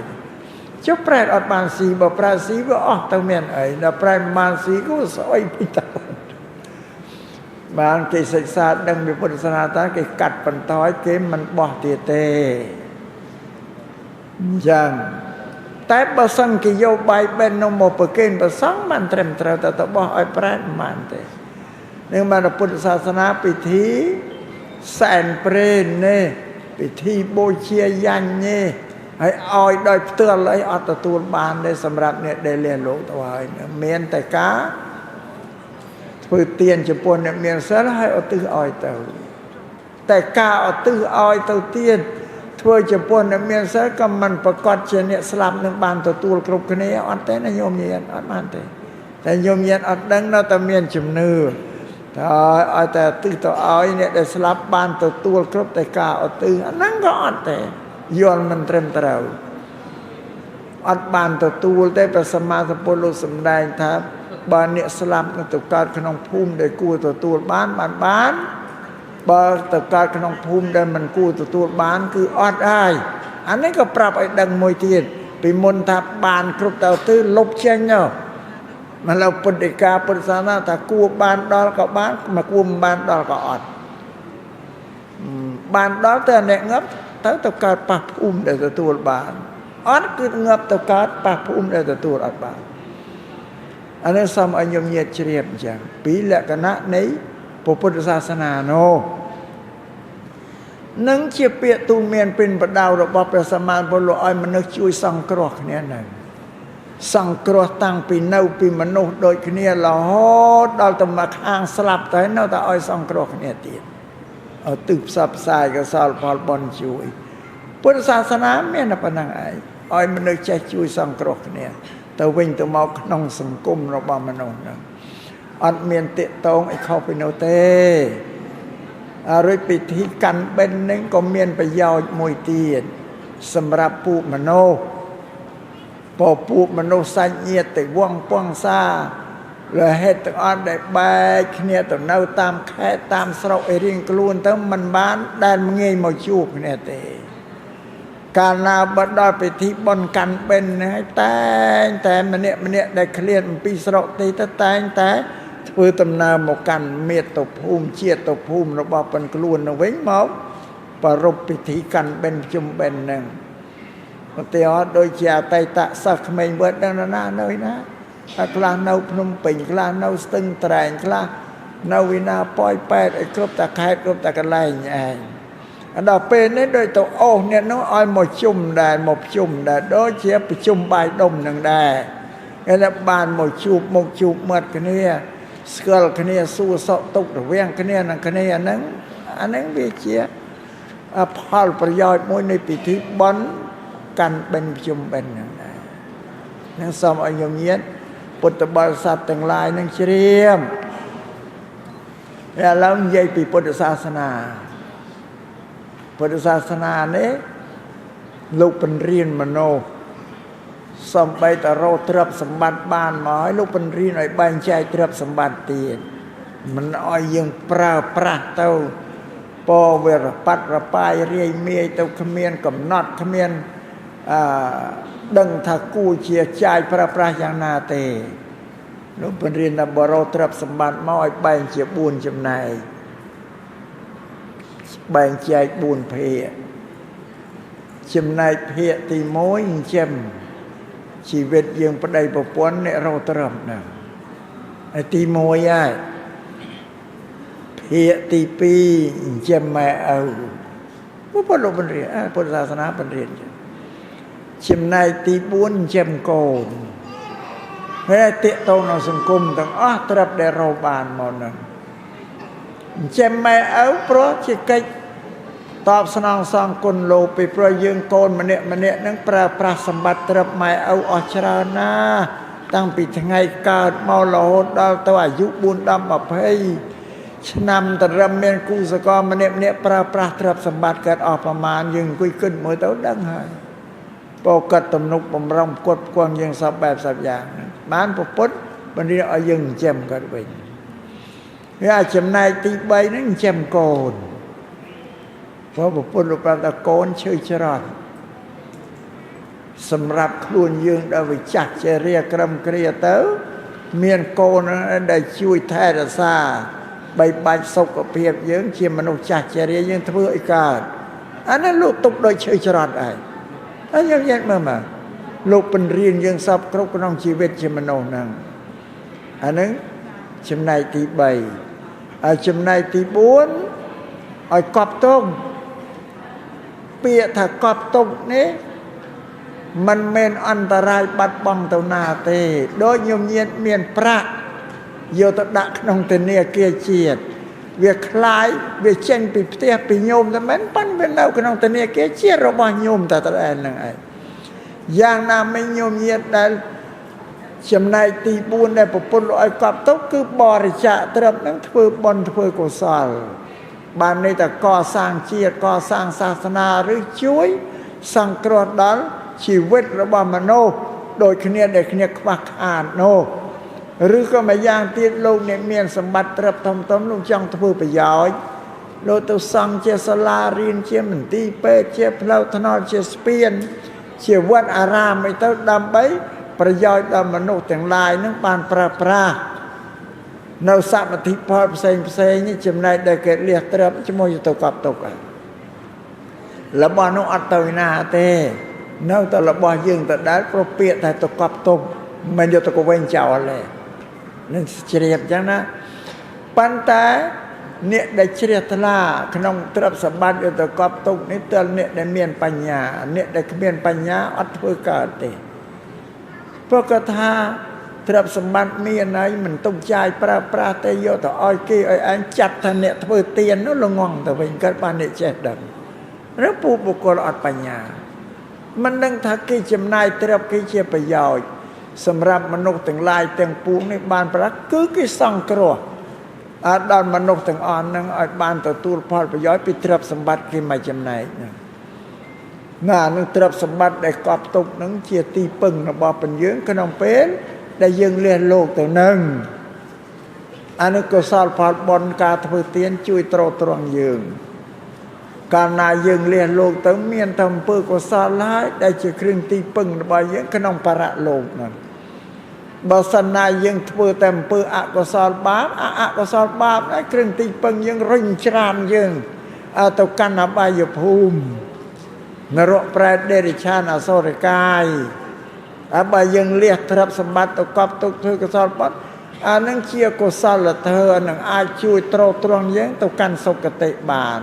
ចុះប្រែតអត់បានស៊ីបើប្រែតស៊ីវាអស់ទៅមានអីដល់ប្រែតមិនបានស៊ីក៏ស្អុយពេញតាវត្ត បានគេសិក្សាដឹងពីពុទ្ធសាសនាតើគេកាត់បន្ថយគេមិនបោះទៀតទេអញ្ចឹងតែបើសិនគេយកបាយបេននោះមកប្រគេនព្រះសង្ឃមិនត្រឹមត្រូវតែទៅបោះឲ្យប្រែតមិនទេនឹងបានពុទ្ធសាសនាពិធីសែនព្រេននេះពិធីបូជាយ៉ាញ់នេះហើយឲ្យដោយផ្ទាល់អីអត់ទទួលបានទេសម្រាប់អ្នកដែលលះលោកទៅហើយមានតែការធ្វើទានចំពោះអ្នកមានសិលហើយឧទ្ទិសឲ្យទៅតែការឧទ្ទិសឲ្យទៅទៀតធ្វើចំពោះអ្នកមានសិលក៏មិនប្រកាសជាអ្នកស្លាប់នឹងបានទទួលគ្រប់គ្នាអត់ទេណាញោមញាតិអត់បានទេតែញោមញាតិអត់ដឹងនៅតែមានជំនឿតែឲ្យតែឧទ្ទិសទៅឲ្យអ្នកដែលស្លាប់បានទទួលគ្រប់តែការឧទ្ទិសអាហ្នឹងក៏អត់ទេយល់មិនត្រឹមត្រូវអត់បានទទួលទេព្រះសម្មាសម្ពុទ្ធលោកសម្ដែងថាបើអ្នកស្លាប់ទៅកើតក្នុងភូមិដែលគួរទទួលបានបើទៅកើតក្នុងភូមិដែលមិនគួរទទួលបានគឺអត់ហើយអានេះក៏ប្រាប់ឲ្យដឹងមួយទៀតពីមុនថាបានគ្រប់ទៅលុបចេញមកលើពុទ្ធដីកាពុទ្ធសាសនាថាគួរបានដល់ក៏បានមកគួរមិនបានដល់ក៏អត់បានដល់ទៅអ្នកងាប់ទៅកើតប៉ះភូមិដែលទទួលបានអត់គឺងាប់ទៅកើតប៉ះភូមិដែលទទួលអត់បានអានេះសូមឲ្យញោមញាតិជ្រាបអញ្ចឹងពីលក្ខណៈនៃពុទ្ធសាសនានោះនឹងជាពាក្យទូលមានពិនបដៅរបស់ព្រះសម្មាសម្ពុទ្ធលោកឲ្យមនុស្សជួយសង្គ្រោះគ្នានឹងសង្គ្រោះតាំងពីនៅពីមនុស្សដូចគ្នារហូតដល់ទៅមកខាងស្លាប់ទៅនៅតែឲ្យសង្គ្រោះគ្នាទៀតឲ្យទិសផ្សព្វផ្សាយកុសលផលបុណ្យជួយពុទ្ធសាសនាមានតែប៉ុណ្្នឹងឯងឲ្យមនុស្សចេះជួយសង្គ្រោះគ្នាទៅវិញទៅមកក្នុងសង្គមរបស់មនុស្សហ្នឹងអត់មានតិតងអីខុសពីនោះទេរួចពិធីកាន់បិណ្ឌនេះក៏មានប្រយោជន៍មួយទៀតសម្រាប់ពួកមនុស្សពួកមនុស្សសាច់ញាតិទៅវងពងសាលហេតុទាំងអស់ដែលបែកគ្នាទៅនៅតាមខេត្តតាមស្រុកឯរៀងខ្លួនទៅមិនបានដែលងាយមកជួបគ្នាទេកាលណាបើដល់ពិធីបុណ្យកាន់បិណ្ឌហើយតែម្នាក់ដែលឃ្លានអំពីស្រុកទីទៅតែធ្វើដំណើរមកកាន់មាតុភូមិជាតិទៅភូមិរបស់ប៉ុនខ្លួនទៅវិញមកប្រពៃពិធីកាន់បិណ្ឌជុំបិណ្ឌហ្នឹងឧទាហរណ៍ដូចជាអតីតសិស្សក្មេងវត្តនៅណាហើយខ្លះនៅភ្នំពេញខ្លះនៅស្ទឹងត្រែងខ្លះនៅវិណាប៉ោយប៉ែតឲ្យគ្រប់តែខេត្តគ្រប់តែកន្លែងឯងដល់ពេលនេះដូចទៅអូសអ្នកនោះឲ្យមកជុំដែរមកប្រជុំដែរដូចជាប្រជុំបាយដុំនឹងដែរគេថាបានមកជួបមុខជួបមាត់គ្នាស្គាល់គ្នាសួរសក់ទុករវាងគ្នានឹងគ្នាហ្នឹងអាហ្នឹងវាជាផលប្រយោជន៍មួយនៃពិធីបុណ្យកាន់បិណ្ឌប្រជុំបិណ្ឌហ្នឹងដែរនឹងសូមឲ្យញោមញាតិពុទ្ធបរិស័ទទាំងឡាយនឹងជ្រាបឥឡូវនិយាយពីពុទ្ធសាសនានេះលោកបញ្រៀនមនោសំបីតរោទ្រព្យសម្បត្តិបានមកឲ្យលោកបញ្រៀនឲ្យបែងចែកទ្រព្យសម្បត្តិទៀតមិនឲ្យយើងប្រើប្រាស់ទៅពវរបត្តរបាយរាយមាយទៅគ្មានកំណត់គ្មានដឹងថាគួរជាចាយប្រើប្រាស់យ៉ាងណាទេលោកបញ្រៀនថាបរោទ្រព្យសម្បត្តិមកឲ្យបែងជា4ចំណែកបែងចែក4ភាគចំណែកភាគទី1ចិញ្ចឹមជីវិតយើងប្តីប្រពន្ធអ្នករកទ្រព្យហ្នឹងហើយទី1ហើយភាគទី2ចិញ្ចឹមម៉ែឪពុទ្ធលោកបញ្រៀនពុទ្ធសាសនាបញ្រៀនចំណែកទី4ចិញ្ចឹមកូនហើយតេតងក្នុងសង្គមទាំងអស់ទ្រព្យដែលរកបានមកហ្នឹងចិញ្ចឹមម៉ែឪព្រោះជាកិច្ចតបស្នងសងគុណលោកពីព្រោះយើងកូនម្នាក់ហ្នឹងប្រើប្រាស់សម្បត្តិទ្រព្យម៉ែឪអស់ច្រើនណាស់តាំងពីថ្ងៃកើតមករហូតដល់ទៅអាយុ4 10 20ឆ្នាំត្រឹមមានគូសកលម្នាក់ប្រើប្រាស់ទ្រព្យសម្បត្តិកើតអស់ប្រមាណយើងអង្គុយគិតមើលទៅដឹងហើយពោកាត់ទំនុកបំរុងគាត់ផ្គំយើងសពបែបសពយ៉ាងបានពុទ្ធបញ្រៀនឲ្យយើងចិញ្ចឹមគាត់វិញវាចំណែកទី3ហ្នឹងចិញ្ចឹមកូនព្រោះពុទ្ធលោកប្រាប់ថាកូនឈឺច្រត់សម្រាប់ខ្លួនយើងដែលវិចាស់ចេរិយាក្រឹមគ្រាទៅមានកូនដែលជួយថែរក្សា បីបាច់សុខភាពយើងជាមនុស្សចាស់ជារាយើងធ្វើអីកើតអានេះលោកទុកដោយឈើច្រត់ឯងហើយយើងនិយាយមើលមកលោកបញ្រៀនយើងសពគ្រប់ក្នុងជីវិតជាមនុស្សហ្នឹងអាហ្នឹងចំណែកទី3ហើយចំណែកទី4ឲ្យកប់ទុកពាក្យថាកប់ទុកនេះมันមិនអន្តរាយបាត់បង់ទៅណាទេដូចញោមញាតមានប្រាក់យកទៅដាក់ក្នុងធនាគារជាតិវាคล้ายវាចេញពីផ្ទះពីញោមតែមិនប៉ុន្តែវានៅក្នុងធនាគារជាតិរបស់ញោមតែតែហ្នឹងឯងយ៉ាងណាមិញញោមញាតដែលចំណែកទី4ដែលប្រពន្ធលោកឲ្យកប់ទុកគឺបរិច្ចាគត្រឹមហ្នឹងធ្វើបុណ្យធ្វើកុសលបានន័យថាកសាងជាតិកសាងសាសនាឬជួយសង្គ្រោះដល់ជីវិតរបស់មនុស្សដូចគ្នាដែលគ្នាខ្វះខាតនោះឬក៏មួយយ៉ាងទៀតលោកអ្នកមានសម្បត្តិត្រឹមធំលោកចង់ធ្វើប្រយោជន៍លោកទៅសង់ជាសាលារៀនជាមន្ទីរពេទ្យជាផ្លូវថ្នល់ជាស្ពានជាវត្តអារាមអីទៅដើម្បីប្រយោជន៍ដល់មនុស្សទាំងឡាយនឹងបានប្រើប្រាស់នៅសមត្ថផលផ្សេងនេះចំណែកដែលគេលះត្រឹមជាមួយទៅកប់ទុករបស់នោះអត់ទៅណាទេនៅតែរបស់យើងទៅដែលប្រពាក្យតែទៅកប់ទុកមិនយកទៅកវិញចោលទេនឹងជ្រាបចឹងណាប៉ុន្តែអ្នកដែលជ្រះថ្លាក្នុងទ្រព្យសម្បត្តិយកទៅកប់ទុកនេះទើបអ្នកដែលមានបញ្ញាអ្នកដែលគ្មានបញ្ញាអត់ធ្វើកើតទេព្រោះគាត់ថាទ្រព្យសម្បត្តិមានហើយមិនទុកចាយប្រើប្រាស់ទេយកទៅឲ្យគេឲ្យឯងចាត់ថាអ្នកធ្វើទាននោះល្ងងទៅវិញគាត់បានអ្នកចេះដឹងឬពុបុគ្គលអត់បញ្ញាមិនដឹងថាគេចំណាយទ្រព្យគេជាប្រយោជន៍សម្រាប់មនុស្សទាំងឡាយទាំងពួងនេះបានប្រាក់គឺគេសង្គ្រោះដល់មនុស្សទាំងអស់ហ្នឹងឲ្យបានទទួលផលប្រយោជន៍ពីទ្រព្យសម្បត្តិគេមកចំណែកហ្នឹងណានឹងទ្រព្យសម្បត្តិដែលកប់ទុកហ្នឹងជាទីពឹងរបស់ពន្យើងក្នុងពេលដែលយើងលះលោកទៅនឹងអានេះកុសលផលបុណ្យការធ្វើទានជួយទ្រទ្រង់យើងកាលណាយើងលះលោកទៅមានតែអំពើកុសលហើយដែលជាគ្រឿងទីពឹងរបស់យើងក្នុងបរលោកហ្នឹងបើសិនណាយើងធ្វើតែអំពើអកុសលបាបអកុសលបាបហើយគ្រឿងទីពឹងយើងរុញច្រានយើងទៅកាន់អបាយភូមិនរកប្រែតដេរិឆានអសុរកាយបើយើងលះទ្រព្យសម្បត្តិទៅកប់ទុកធ្វើកុសលបាបអានឹងជាកុសលធម៌នឹងអាចជួយទ្រទ្រង់យើងទៅកាន់សុគតិបាន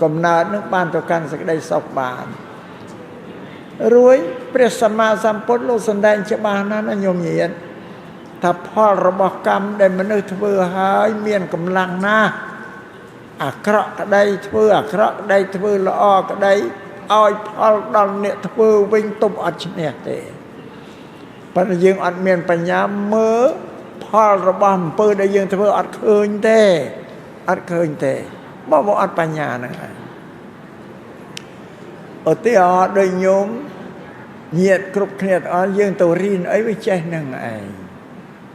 កំណើតនឹងបានទៅកាន់សេចក្តីសុខបានរួចព្រះសម្មាសម្ពុទ្ធលោកសម្ដែងច្បាស់ណាស់ណាញោមញាតិថាផលរបស់កម្មដែលមនុស្សធ្វើហើយមានកម្លាំងណាស់អាក្រក់ក្តីធ្វើអាក្រក់ក្តីធ្វើល្អក្តីឲ្យផលដល់អ្នកធ្វើវិញទប់អត់ឈ្នះទេប៉ុន្តែយើងអត់មានបញ្ញាមើលផលរបស់អំពើដែលយើងធ្វើអត់ឃើញទេអត់ឃើញទេមកអត់បញ្ញាហ្នឹងឯងឧទាហរណ៍ដូចញោមញាតិគ្រប់គ្នាអស់យើងទៅរៀនអីវាចេះហ្នឹងឯង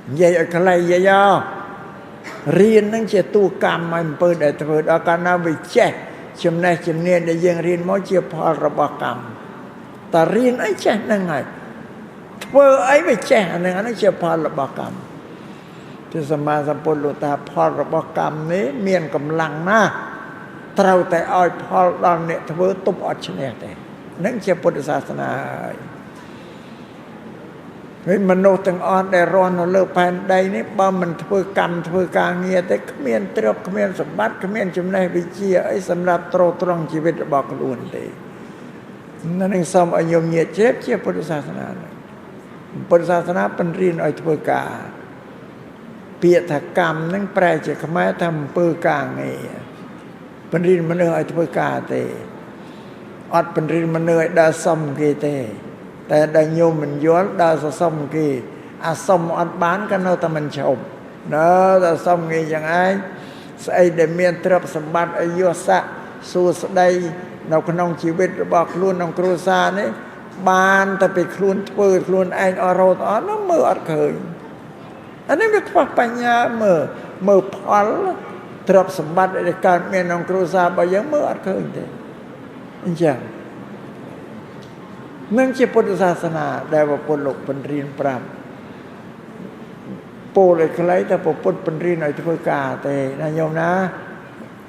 និយាយឲ្យខ្លីយាយរៀនហ្នឹងជាតួកម្មឲ្យអំពើដែលធ្វើដល់កាលណាវាចេះចំណេះជំនាញដែលយើងរៀនមកជាផលរបស់កម្មតែរៀនអីចេះហ្នឹងហើយធ្វើអីវាចេះអាហ្នឹងជាផលរបស់កម្មព្រះសម្មាសម្ពុទ្ធលោកថាផលរបស់កម្មនេះមានកម្លាំងណាស់ត្រូវតែឲ្យផលដល់អ្នកធ្វើទប់អត់ឈ្នះទេនឹងជាពុទ្ធសាសនាហើយហើយមនុស្សទាំងអស់ដែលរស់នៅលើផែនដីនេះបើមិនធ្វើកម្មធ្វើការងារទេគ្មានទ្រព្យគ្មានសម្បត្តិគ្មានចំណេះវិជ្ជាអីសម្រាប់ទ្រទ្រង់ជីវិតរបស់ខ្លួនទេនឹងសូមឲ្យញោមញាតិជ្រាបជាពុទ្ធសាសនាពុទ្ធសាសនាបញ្រៀនឲ្យធ្វើការពាក្យថាកម្មនឹងប្រែជាខ្មែរថាអំពើការងារបញ្រៀនមនុស្សឲ្យធ្វើការទេអត់បញ្រៀនមនុស្សឲ្យដើរសុំគេទេតែដល់ញោមមិនយល់ដើរសសុំគេអាសុំអត់បានក៏នៅតែមិនឈប់នៅតែសុំគេយ៉ាងឯងស្អីដែលមានទ្រព្យសម្បត្តិអាយុស័ក្តិសួស្តីនៅក្នុងជីវិតរបស់ខ្លួនក្នុងគ្រួសារនេះបានតែពីខ្លួនធ្វើខ្លួនឯងអរត់អត់នោះមើលអត់ឃើញអានេះវាខ្វះបញ្ញាមើលផលទ្រព្យសម្បត្តិដែលកើតមានក្នុងគ្រួសាររបស់យើងមើលអត់ឃើញទេអញ្ចឹងនឹងជាពុទ្ធសាសនាដែលពុទ្ធលោកបញ្រៀនប្រាប់ ពោលឲ្យខ្លីតែពុទ្ធបញ្រៀនឲ្យធ្វើការទេណាញោមណា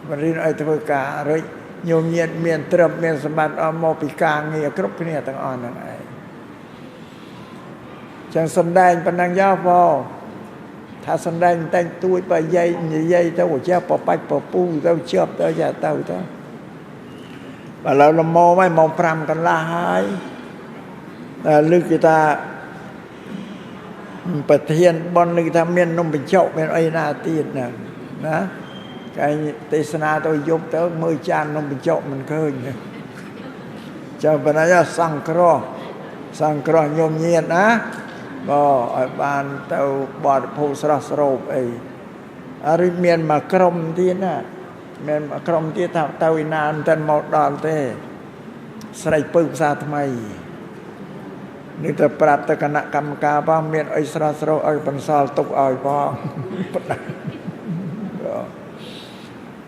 បញ្រៀនឲ្យធ្វើការរួចញោមញាតមានទ្រព្យមានសម្បត្តិអស់មកពីការងារគ្រប់គ្នាទាំងអស់ហ្នឹងឯងចឹងសំដែងប៉ុណ្ណឹងយោបងថាសំដែងតែងទួយបើនិយាយទៅចេះប្របាច់ប្រពូទៅជាប់ទៅយ៉ាទៅបើឡើយលមមកម៉ោង5កន្លះហើយលើកគេថាប្រធានបននឹងថាមាននំបញ្ចុកមានអីណាទៀតណាគេទេសនាទៅយប់ទៅមើលចាននំបញ្ចុកមិនឃើញចាំប៉ុណ្ណាសង្គ្រោះញោមញាតណាបើឲ្យបានទៅបរិភោគស្រស់ស្រូបអីឬមានមកក្រុមទៀតណាមានមកក្រុមទៀតថាទៅឯណាមិនទាន់មកដល់ទេស្រេចពើភាសាថ្មីនេះទៅប្រាប់ទៅគណៈកម្មការផងមានអីស្រស់ស្រូបឲ្យបន្សល់ទុកឲ្យផង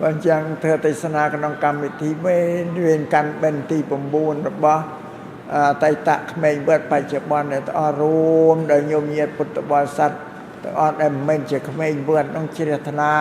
បើចឹងធ្វើទេសនាក្នុងកម្មវិធីវេនកាន់បិណ្ឌទី9របស់តៃតៈក្មេងវត្តបច្ចុប្បន្នទាំងអស់រួមដោយញោមញាតពុទ្ធបរិស័ទទាំងអស់ដែលមិនមែនជាក្មេងវត្តក្នុងជ្រះថ្លា